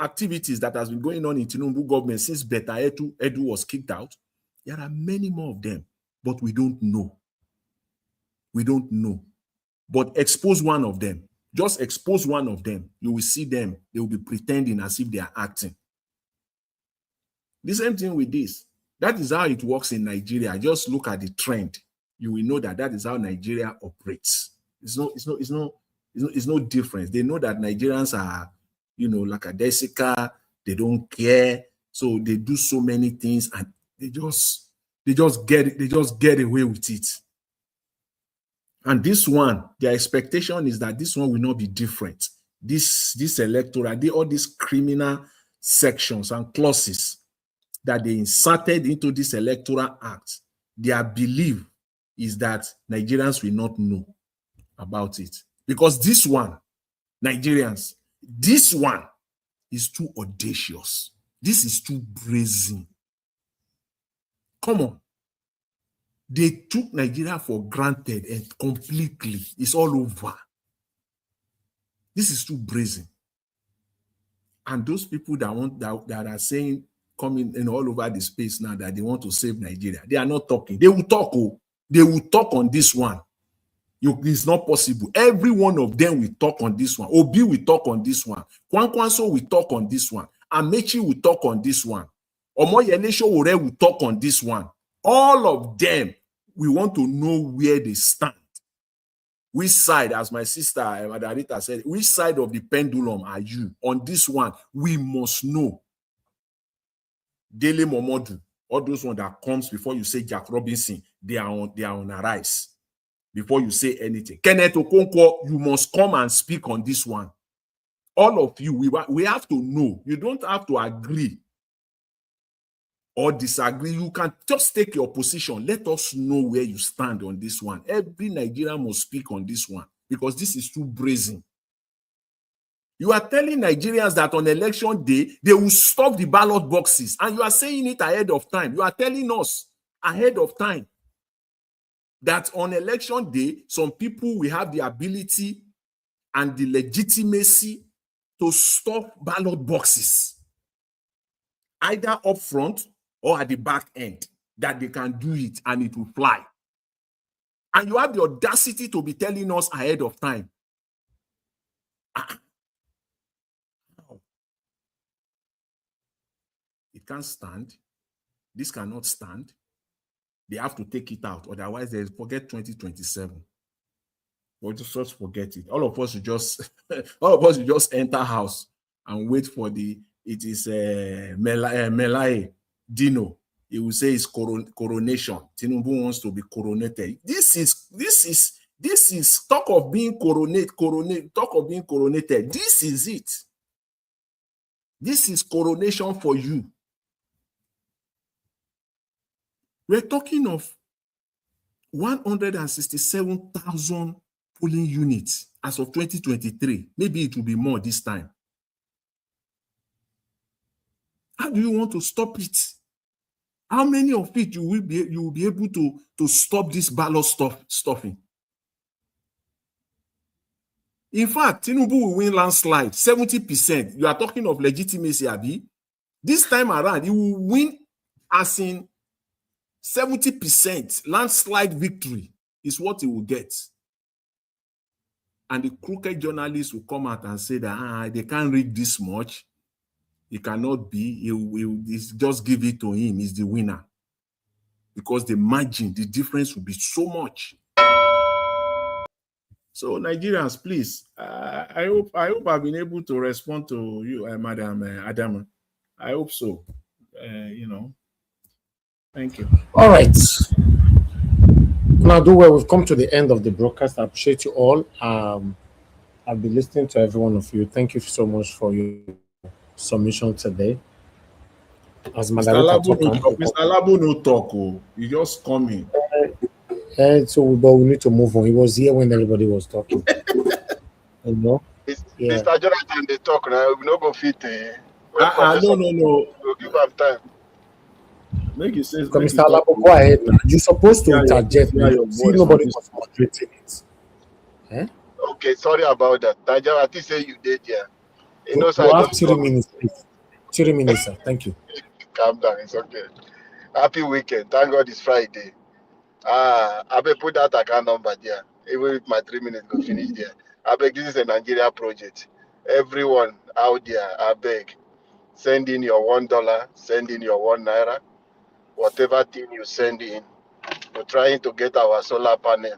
activities that has been going on in Tinubu government since Beta Edu was kicked out. There are many more of them, but we don't know. We don't know. But expose one of them. Just expose one of them. You will see them. They will be pretending as if they are acting. The same thing with this. That is how it works in Nigeria. Just look at the trend. You will know that is how Nigeria operates. It's no difference. They know that Nigerians are, lackadaisical. They don't care. So they do so many things and they just get away with it. And this one, their expectation is that this one will not be different. This electoral, all these criminal sections and clauses that they inserted into this electoral act, their belief is that Nigerians will not know about it. Because this one, Nigerians, this one is too audacious. This is too brazen. Come on. They took Nigeria for granted and completely. It's all over. This is too brazen. And those people that are saying, coming in all over the space now that they want to save Nigeria, they are not talking. They will talk. They will talk on this one. It's not possible. Every one of them will talk on this one. Obi will talk on this one. Kwankwaso will talk on this one. Amechi will talk on this one. Omoyele Sowore will talk on this one. All of them, we want to know where they stand. Which side, as my sister Madarita said, which side of the pendulum are you? On this one, we must know. Dele Momodu, all those ones that comes before you say Jack Robinson, they are on a rise. Before you say anything. Kenneth Okonkwo, you must come and speak on this one. All of you, we have to know. You don't have to agree or disagree. You can just take your position. Let us know where you stand on this one. Every Nigerian must speak on this one because this is too brazen. You are telling Nigerians that on election day, they will stop the ballot boxes, and you are saying it ahead of time. You are telling us ahead of time that on election day, some people will have the ability and the legitimacy to stop ballot boxes, either up front or at the back end, that they can do it and it will fly. And you have the audacity to be telling us ahead of time. It can't stand. This cannot stand. They have to take it out, otherwise they forget 2027. We'll just forget it. All of us will just enter house and wait for it is Melaye Dino. He will say it's coronation. Tinubu wants to be coronated. This is talk of being coronated. Talk of being coronated. This is it. This is coronation for you. We're talking of 167,000 polling units as of 2023. Maybe it will be more this time. How do you want to stop it? How many of it you will be able to stop this ballot stuffing? In fact, Tinubu will win landslide, 70%. You are talking of legitimacy, Abi. This time around, he will win as in 70% landslide victory is what he will get. And the crooked journalists will come out and say that they can't read this much. It cannot be. He will just give it to him. He's the winner. Because the margin, the difference will be so much. So Nigerians, please, I hope I've been able to respond to you, Madam Adama. I hope so. Thank you. All right. Now, we've come to the end of the broadcast. I appreciate you all. I've been listening to every one of you. Thank you so much for your submission today. As Mr. Labu no talk. You just come in. But we need to move on. He was here when everybody was talking. Mr. Jonathan, they talk now. We not go fit. No. We'll give him time. Make it sense. Mr. Labu, go ahead now. You're supposed to interject. See, nobody was moderating it. Okay, sorry about that. I think say you did, yeah. He knows You I have don't 3 minutes, please. 3 minutes, sir. Thank you. calm down. It's okay. Happy weekend. Thank God it's Friday. I will put that account number there. Even if my 3 minutes go finish there. I beg, this is a Nigeria project. Everyone out there, I beg, send in your $1, send in your ₦1. Whatever thing you send in, we're trying to get our solar panel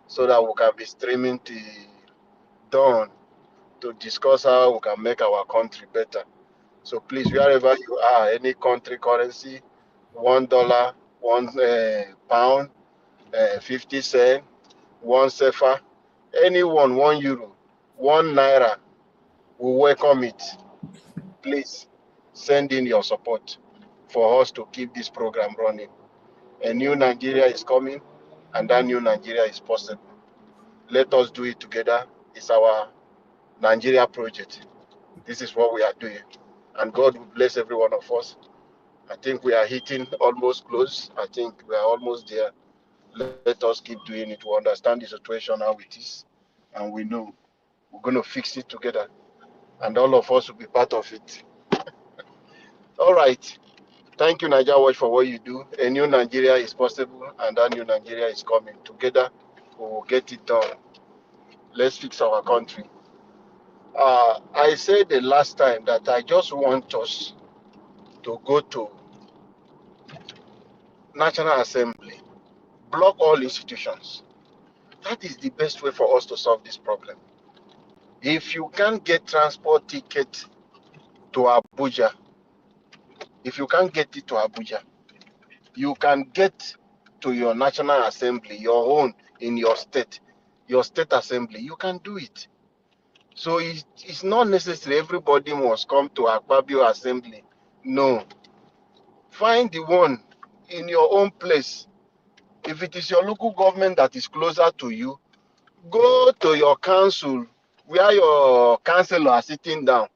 so that we can be streaming the dawn to discuss how we can make our country better. So please, wherever you are, any country currency, $1, £1, 50 cents, one sefa, anyone, €1, €1, we welcome it. Please send in your support for us to keep this program running. A new Nigeria is coming, and that new Nigeria is possible. Let us do it together. It's our Nigeria project. This is what we are doing. And God will bless every one of us. I think we are hitting almost close. I think we are almost there. Let us keep doing it. We understand the situation how it is. And we know we're going to fix it together. And all of us will be part of it. All right. Thank you, Nigeria Watch, for what you do. A new Nigeria is possible, and that new Nigeria is coming. Together, we will get it done. Let's fix our country. I said the last time that I just want us to go to National Assembly, block all institutions. That is the best way for us to solve this problem. If you can't get transport ticket to Abuja, if you can't get it to Abuja, you can get to your National Assembly, your own in your state assembly. You can do it. So it's not necessary everybody must come to Akpabio Assembly. No. Find the one in your own place. If it is your local government that is closer to you, go to your council where your councillor are sitting down.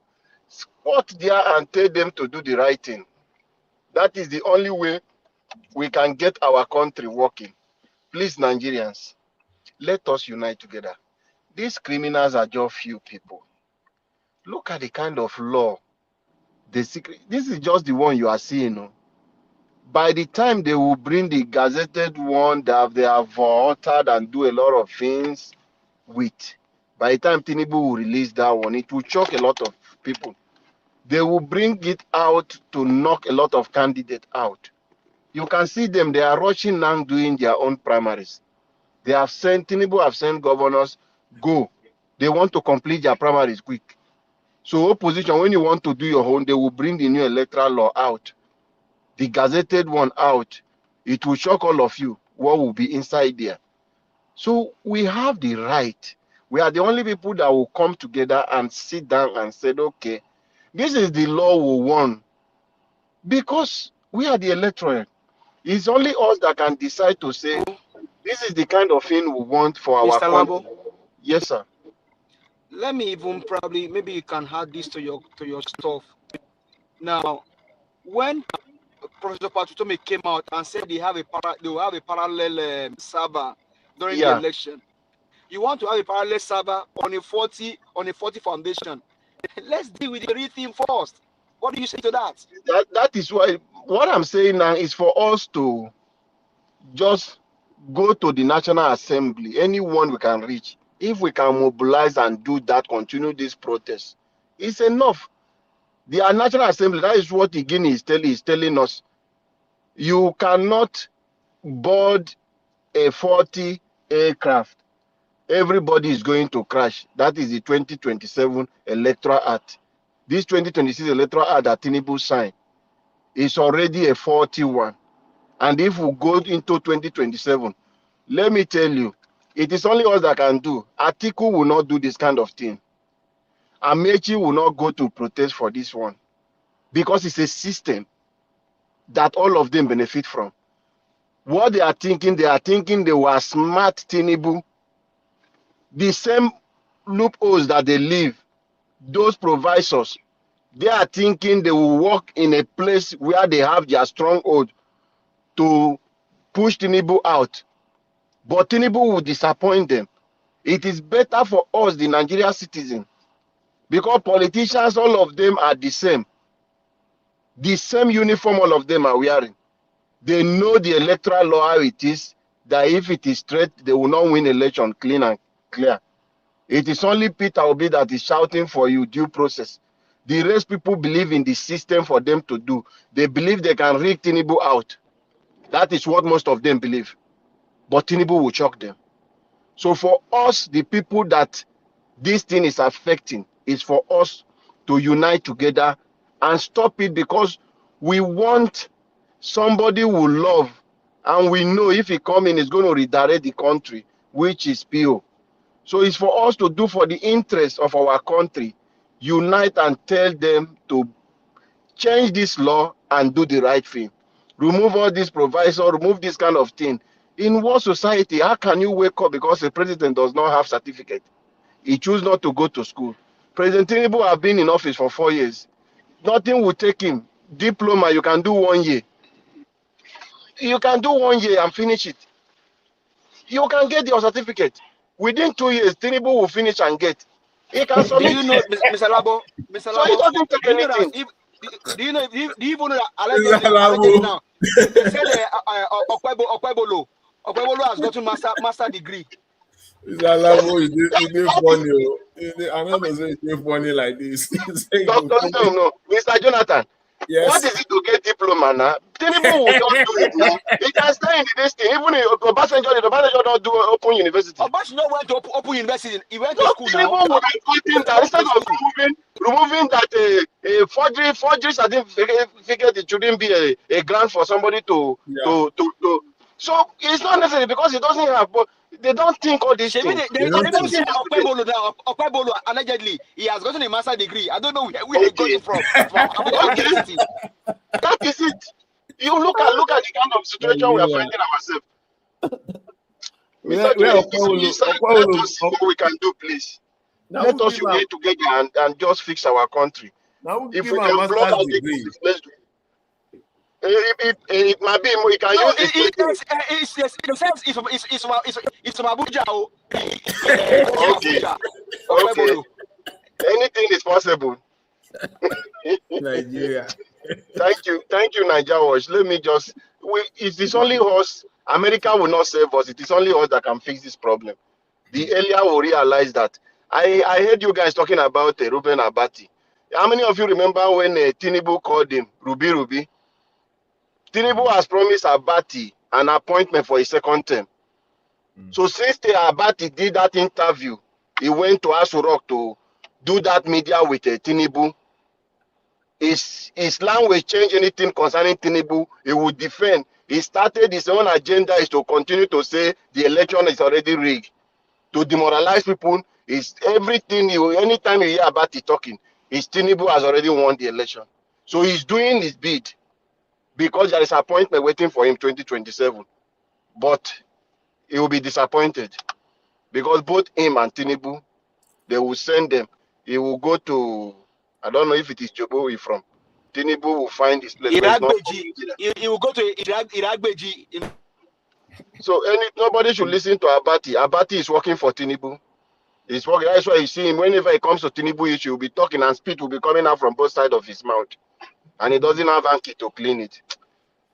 Squat there and tell them to do the right thing. That is the only way we can get our country working. Please, Nigerians, let us unite together. These criminals are just few people. Look at the kind of law. This is just the one you are seeing. No? By the time they will bring the gazetted one that they have altered and do a lot of things with, by the time Tinubu will release that one, it will shock a lot of people. They will bring it out to knock a lot of candidates out. You can see them, they are rushing now doing their own primaries. They have sent, Tinubu have sent governors, go. They want to complete their primaries quick. So opposition, when you want to do your own, they will bring the new electoral law out. The gazetted one out. It will shock all of you what will be inside there. So we have the right. We are the only people that will come together and sit down and say, okay, this is the law we want. Because we are the electorate. It's only us that can decide to say, this is the kind of thing we want for our Mr. country. Lambo, Yes, sir. let me even probably, maybe you can add this to your stuff. Now, when Professor Patutome came out and said they will have a parallel server during the election, you want to have a parallel server on a 40 foundation. Let's deal with the real thing first. What do you say to that? That is why what I'm saying now is for us to just go to the National Assembly, anyone we can reach. If we can mobilize and do that, continue this protest, it's enough. The National Assembly, that is what again is telling us. You cannot board a 40 aircraft. Everybody is going to crash. That is the 2027 Electoral Act. This 2026 Electoral Act that Tinubu signed is already a 41. And if we go into 2027, let me tell you, it is only us that can do. Atiku will not do this kind of thing. Amechi will not go to protest for this one. Because it's a system that all of them benefit from. What they are thinking they were smart Tinubu. The same loopholes that they leave, those provisors, they are thinking they will work in a place where they have their stronghold to push Tinubu out. But Tinubu will disappoint them. It is better for us, the Nigerian citizen, Because politicians, all of them are the same. The same uniform all of them are wearing. They know the electoral law how it is, that if it is straight, they will not win election clean and clear. It is only Peter Obi that is shouting for you due process. The rest people believe in the system for them to do. They believe they can rig Tinubu out. That is what most of them believe. But Tinubu will shock them. So for us, the people that this thing is affecting, is for us to unite together and stop it, because we want somebody we love, and we know if he come in, it's going to redirect the country, which is PO. So it's for us to do for the interest of our country, unite and tell them to change this law and do the right thing. Remove all this proviso, remove this kind of thing. In what society, how can you wake up because the president does not have certificate? He choose not to go to school. President Tinubu have been in office for 4 years. Nothing will take him. Diploma, you can do 1 year. You can do 1 year and finish it. You can get your certificate. Within 2 years, Tinubu will finish and get. He can Do submit. you know, Mr. Labo? Mr. So it Labo, doesn't take do you know that? anything. Do you know? Do you even know that allegedly now? They said Okwebolo has gotten master degree. Mr. Labo, it's funny. I'm not going to say it's funny like this. No, Mr. Jonathan. Yes. What is it to get diploma now? Tinubu will just do it now. He can stay in this thing. Even if Obasanjo don't do open university. Obasanjo went to open university. He went to No, school now. Tinubu will be cutting that instead of removing that a forgery certificate. It shouldn't be a grant for somebody to. So it's not necessary because it doesn't have. But they don't think all these things. They don't say Okwebolo now. Okwebolo allegedly he has gotten a master degree. I don't know where he got it from University. That is it. You look at the kind of situation we are finding ourselves. Let us see what we can do, please. Let us unite together and just fix our country. If we can block our degree, let's do it. It might be we can use it's from Abuja. Okay. Anything is possible. Nigeria. Thank you, Nigeria Watch. Let me just. It is only us. America will not save us. It is only us that can fix this problem. The earlier we realize that. I heard you guys talking about Ruben Abati. How many of you remember when Tinubu called him Ruby? Tinubu has promised Abati an appointment for his second term. So since Abati did that interview, he went to Aso Rock to do that media with Tinubu. His language change anything concerning Tinubu, he would defend. He started his own agenda is to continue to say the election is already rigged. To demoralize people is everything. Anytime you hear Abati talking, his Tinubu has already won the election. So he's doing his bid. Because there is an appointment waiting for him 2027. But he will be disappointed. Because both him and Tinubu, they will send them. He will go to, I don't know if it is Jobo he from. Tinubu will find his place. He will go to Iragbeji. So nobody should listen to Abati. Abati is working for Tinubu. He's working. That's why you see him. Whenever he comes to Tinubu, he will be talking and spit will be coming out from both sides of his mouth. And he doesn't have Anki to clean it.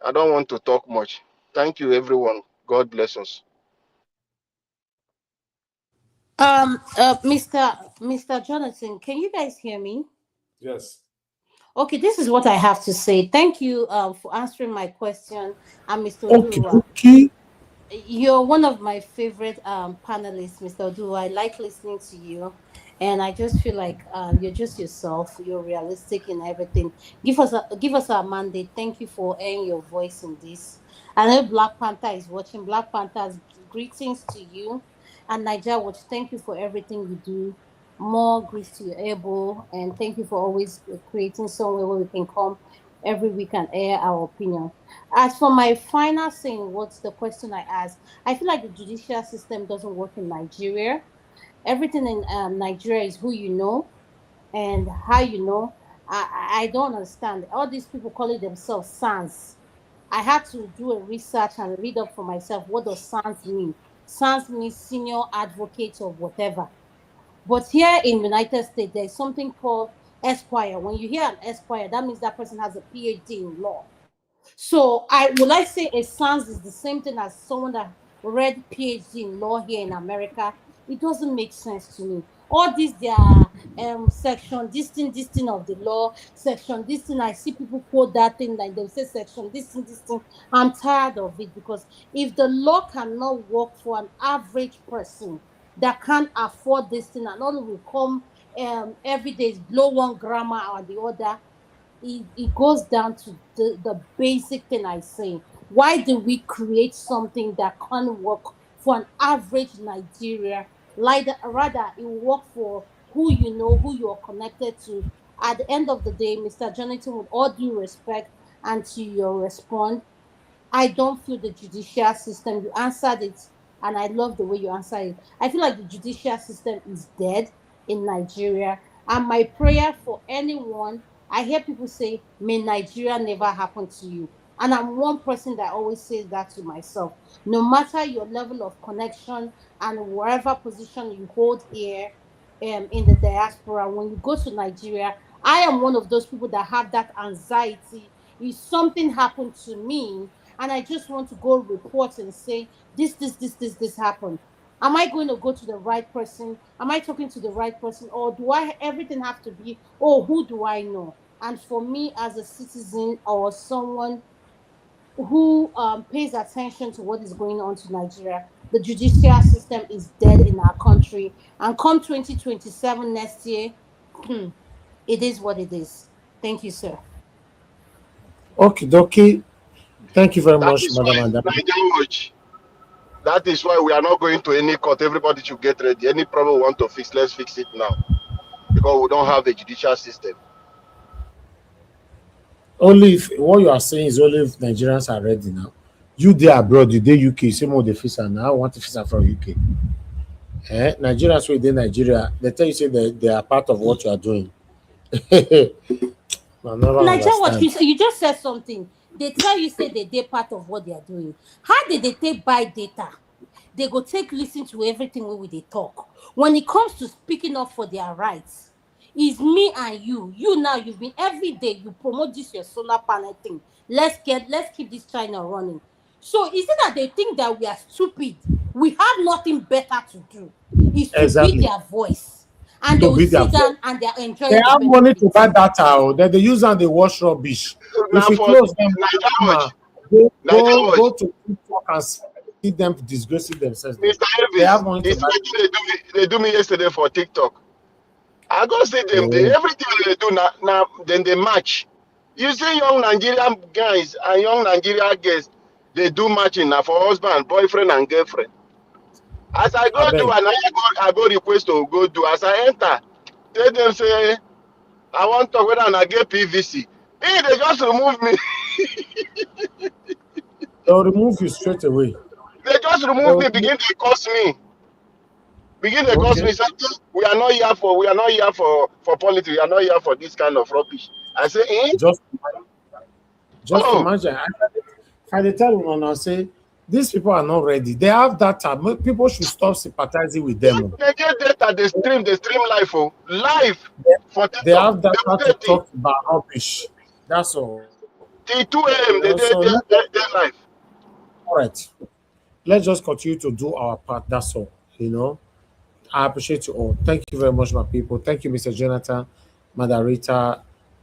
I don't want to talk much. Thank you, everyone. God bless us. Mr. Jonathan, can you guys hear me? Yes. Okay, this is what I have to say. Thank you for answering my question. I'm Mr. Odua. Okay. You're one of my favorite panelists, Mr. Odua. I like listening to you. And I just feel like you're just yourself. You're realistic in everything. Give us our mandate. Thank you for airing your voice in this. I know Black Panther is watching. Black Panther's greetings to you. And Nigeria Watch, thank you for everything you do. More grace to your elbow. And thank you for always creating somewhere where we can come every week and air our opinion. As for my final saying, what's the question I asked? I feel like the judicial system doesn't work in Nigeria. Everything in Nigeria is who you know and how you know. I don't understand. All these people calling themselves SANS. I had to do a research and read up for myself. What does SANS mean? SANS means senior advocate or whatever. But here in United States, there's something called Esquire. When you hear an Esquire, that means that person has a PhD in law. So I say a sans is the same thing as someone that read PhD in law here in America. It doesn't make sense to me. All this their section, this thing of the law, section, this thing. I see people quote that thing like they'll say section, this thing. I'm tired of it because if the law cannot work for an average person that can't afford this thing and all will come every day is blow one grammar or the other, it goes down to the basic thing I say. Why do we create something that can't work for an average Nigeria? Like rather, it will work for who you know, who you are connected to. At the end of the day, Mr. Jonathan, with all due respect and to your response, I don't feel the judicial system. You answered it, and I love the way you answered it. I feel like the judicial system is dead in Nigeria. And my prayer for anyone, I hear people say, may Nigeria never happen to you. And I'm one person that always says that to myself. No matter your level of connection and wherever position you hold here in the diaspora, when you go to Nigeria, I am one of those people that have that anxiety. If something happened to me, and I just want to go report and say this happened. Am I going to go to the right person? Am I talking to the right person? Or do I everything have to be, oh, who do I know? And for me as a citizen or someone who pays attention to what is going on to Nigeria, the judicial system is dead in our country. And come 2027 next year, it is what it is. Thank you, sir. Okay, dokie. Thank you very That much, is Madam why Adam. Nigerian watch. That is why we are not going to any court. Everybody should get ready. Any problem we want to fix, let's fix it now. Because we don't have a judicial system. Only if what you are saying is only if Nigerians are ready now. You there abroad, you there UK, same more the visa now. I want to visa from UK. Nigerians within Nigeria, they tell you say they are part of what you are doing. I never Nigeria, what understand. you just said something. They tell you say they part of what they are doing. How did they take buy data? They go take listen to everything when they talk. When it comes to speaking up for their rights, it's me and you. You now you've been every day you promote this your solar panel thing. Let's keep this China running. So is it that they think that we are stupid? We have nothing better to do. Is to be Exactly. their voice. And they To will be their sit voice. down and they are They enjoying the have money to benefits. buy data. Then they use and they wash rubbish. If Now you for close them, Nigerian watch. Nigerian go watch. to TikTok and see them disgracing themselves there. Mr. They have Elvis, money to it's buy. like they do me yesterday for TikTok. I go see them. Oh, Everything they do now, then they match. You see young Nigerian guys and young Nigerian girls, they do matching now for husband, boyfriend, and girlfriend. As I I go do, beg. and I go request to go do. As I enter, tell them say, I want to whether I get PVC. Hey, they just remove me. They'll remove you straight away. They just remove They'll me, remove, begin to cost me. Begin to cost okay. me. Say, we are not here for politics. We are not here for this kind of rubbish. I say, eh? Just just Oh, imagine. I dey tell una now say these people are not ready. They have data. People should stop sympathizing with them. Oh. they get data, they stream live, oh, live for They TikTok. have They will data to get it. talk about rubbish. That's all. Till 2 You a.m. know, so They live. all right. Let's just continue to do our part. That's all. You know. I appreciate you all. Thank you very much, my people. Thank you, Mr. Jonathan, Madam Rita,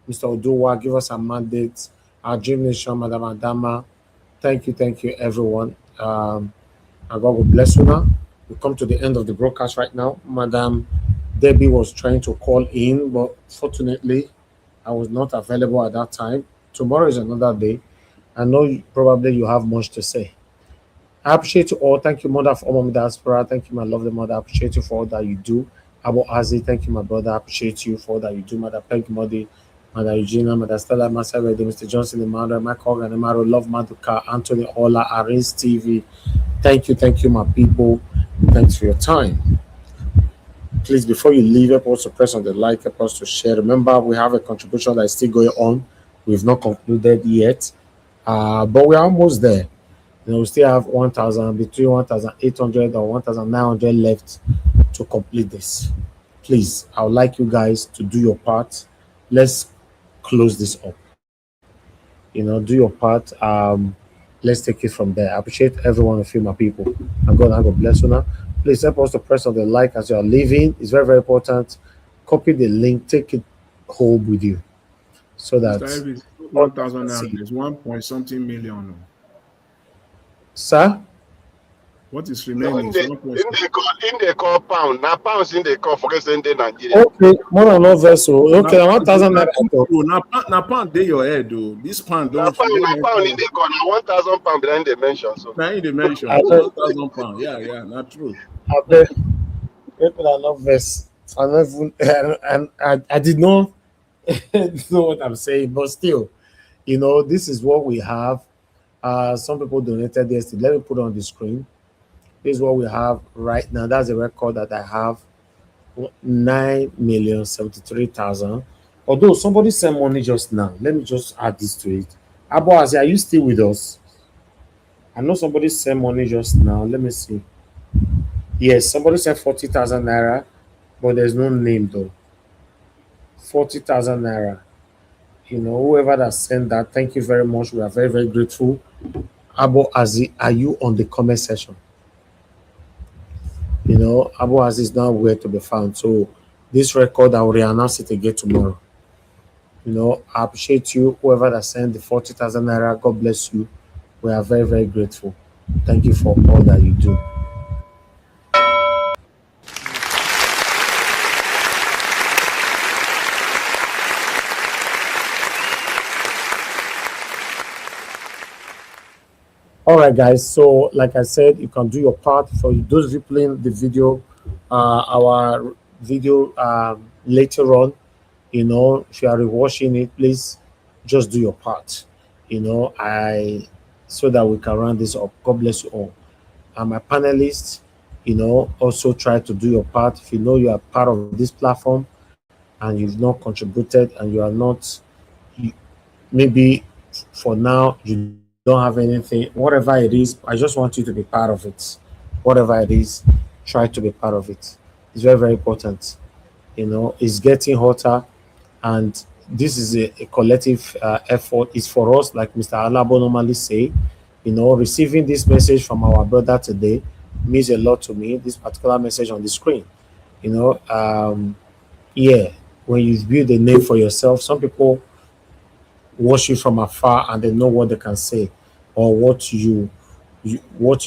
Mr. Oduwa. Give us a mandate. Our Dream Nation, Madam Adama. Thank you, everyone. And God will bless you now. We come to the end of the broadcast right now. Madam Debbie was trying to call in, but fortunately, I was not available at that time. Tomorrow is another day. I know probably you have much to say. I appreciate you all. Thank you, Mother, for all my diaspora. Thank you, my lovely mother. I appreciate you for all that you do. Abu Azi, thank you, my brother. I appreciate you for all that you do, Mother. Thank you, Mother. Mother Eugenia, Mother Stella, Master Mr. Johnson, Emmanuel, Michael, and Emaro, Love Maduka, Anthony Ola, Arins TV. Thank you, my people. Thanks for your time. Please, before you leave, help us to press on the like, help us to share. Remember, we have a contribution that is still going on. We've not concluded yet, but we're almost there. You know, we still have 1,000, between 1,800 or 1,900 left to complete this. please, I would like you guys to do your part. Let's close this up. Do your part. Let's take it from there. I appreciate every one of you, my people. And God bless you now. Please help us to press on the like as you are leaving. It's very, very important. Copy the link, take it home with you. So that Mr. Elvis, 1,000 naira is 1 point something million. Sir? What is No, remaining? in the call pound. Now pounds in the call, forget saying Nigeria. Okay, more than no vessel. Okay, 1,000 naira. Now pound dey your head though. This pound don't. Now pound in the call. Now 1,000 pound behind the mention. So now in the mention, 1,000 pound. Yeah, not true. I bet people are not vest. I not even, and I did not know what I'm saying, but still, this is what we have. Some people donated yesterday. Let me put on the screen. This is what we have right now. That's the record that I have. 9,073,000. Although somebody sent money just now. Let me just add this to it. Abuazi, are you still with us? I know somebody sent money just now. Let me see. Yes, somebody sent 40,000 naira, but there's no name though. 40,000 naira. Whoever that sent that, thank you very much. We are very, very grateful. Abuazi, are you on the comment section? Abuazi is now where to be found. So this record, I will re-announce it again tomorrow. I appreciate you, whoever that sent the 40,000 naira. God bless you. We are very, very grateful. Thank you for all that you do. All right, guys. So, like I said, you can do your part. For those of you playing the video, our video later on, if you are rewatching it, please just do your part. So that we can run this up. God bless you all. And my panelists, also try to do your part. If you are part of this platform and you've not contributed and you are not, maybe for now you don't have anything, whatever it is, I just want you to be part of it. Whatever it is, try to be part of it. It's very, very important. It's getting hotter, and this is a collective effort. It's for us, like Mr. Alabo normally say. Receiving this message from our brother today means a lot to me. This particular message on the screen. When you build a name for yourself, some people watch you from afar and they know what they can say or what you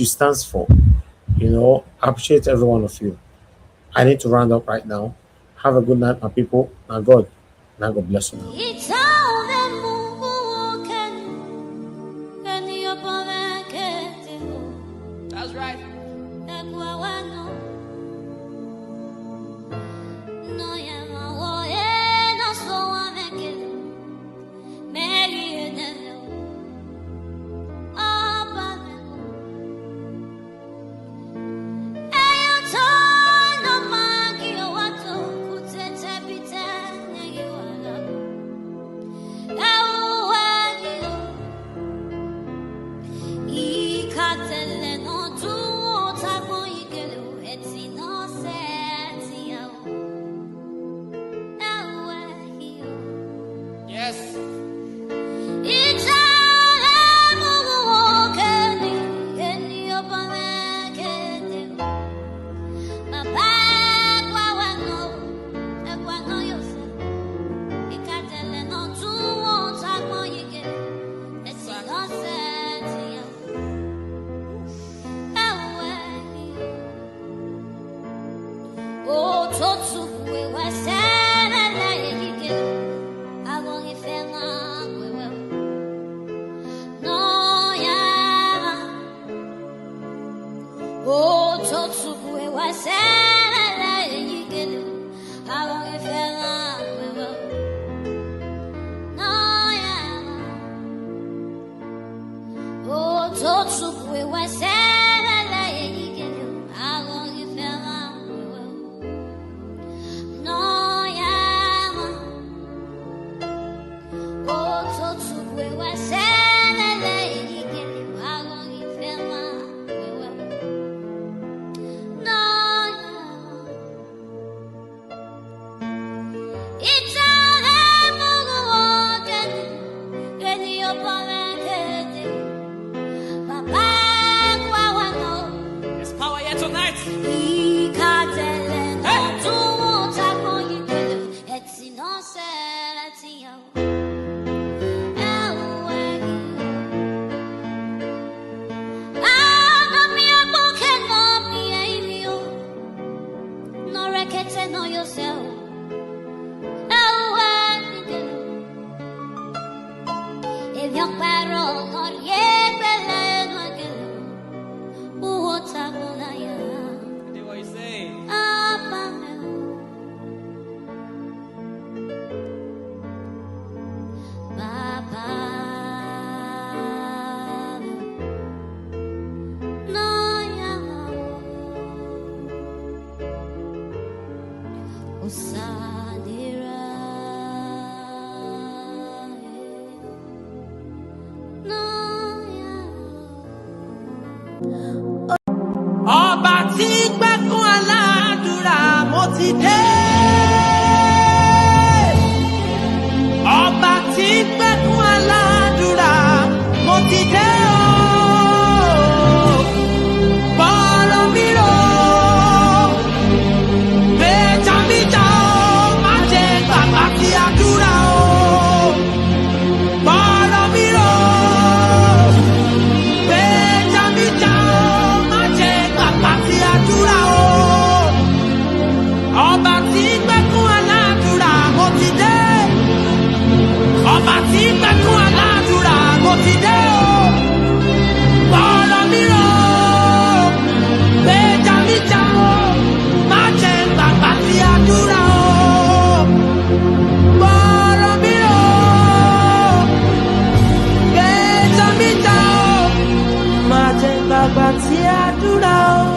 stands for. I appreciate every one of you. I need to round up right now. Have a good night, my people. Now God bless you. That's right. know yourself. If your parole or yet what's up on what you say? Ọba tí gbẹ́kún aládùúrà mo ti dé. Ọba tí gbẹ́kún aládùúrà mo ti dé o. Bọ́ọ̀lù mi rò méjàméjà o, má jẹ́ gbàgbà tí àdúrà o. Bọ́ọ̀lù mi rò méjàméjà o, má jẹ́ gbàgbà tí àdúrà o. Ọba tí gbẹ́kún aládùúrà mo ti dé. Ọba tí gbẹ́kún aládùúrà mo ti dé o. Bọ́ọ̀lù mi rò méjàméjà o, má jẹ́ gbàgbà tí àdúrà o. Bọ́ọ̀lù mi rò méjàméjà o, má jẹ́ gbàgbà tí àdúrà o.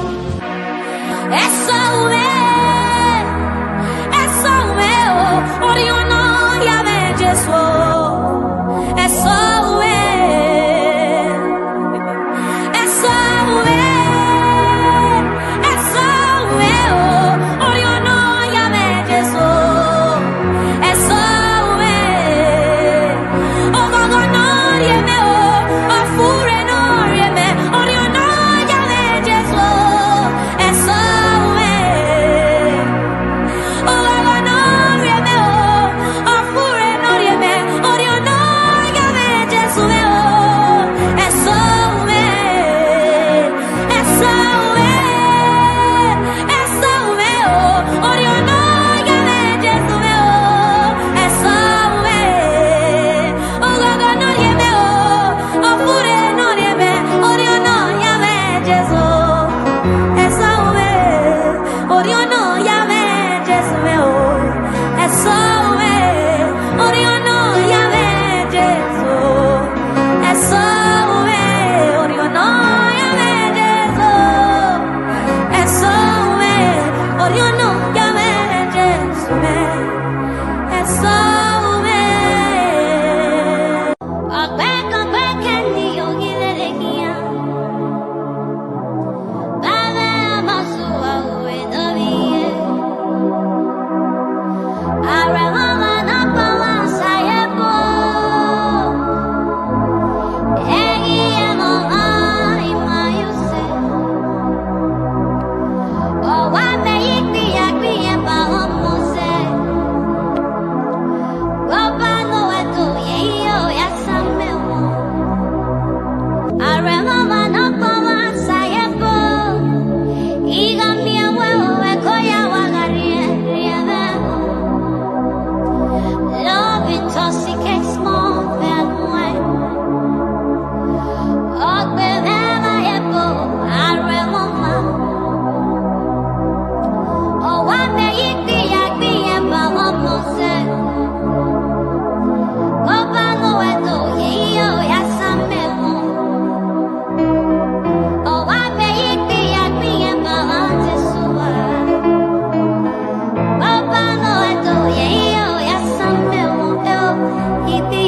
Keep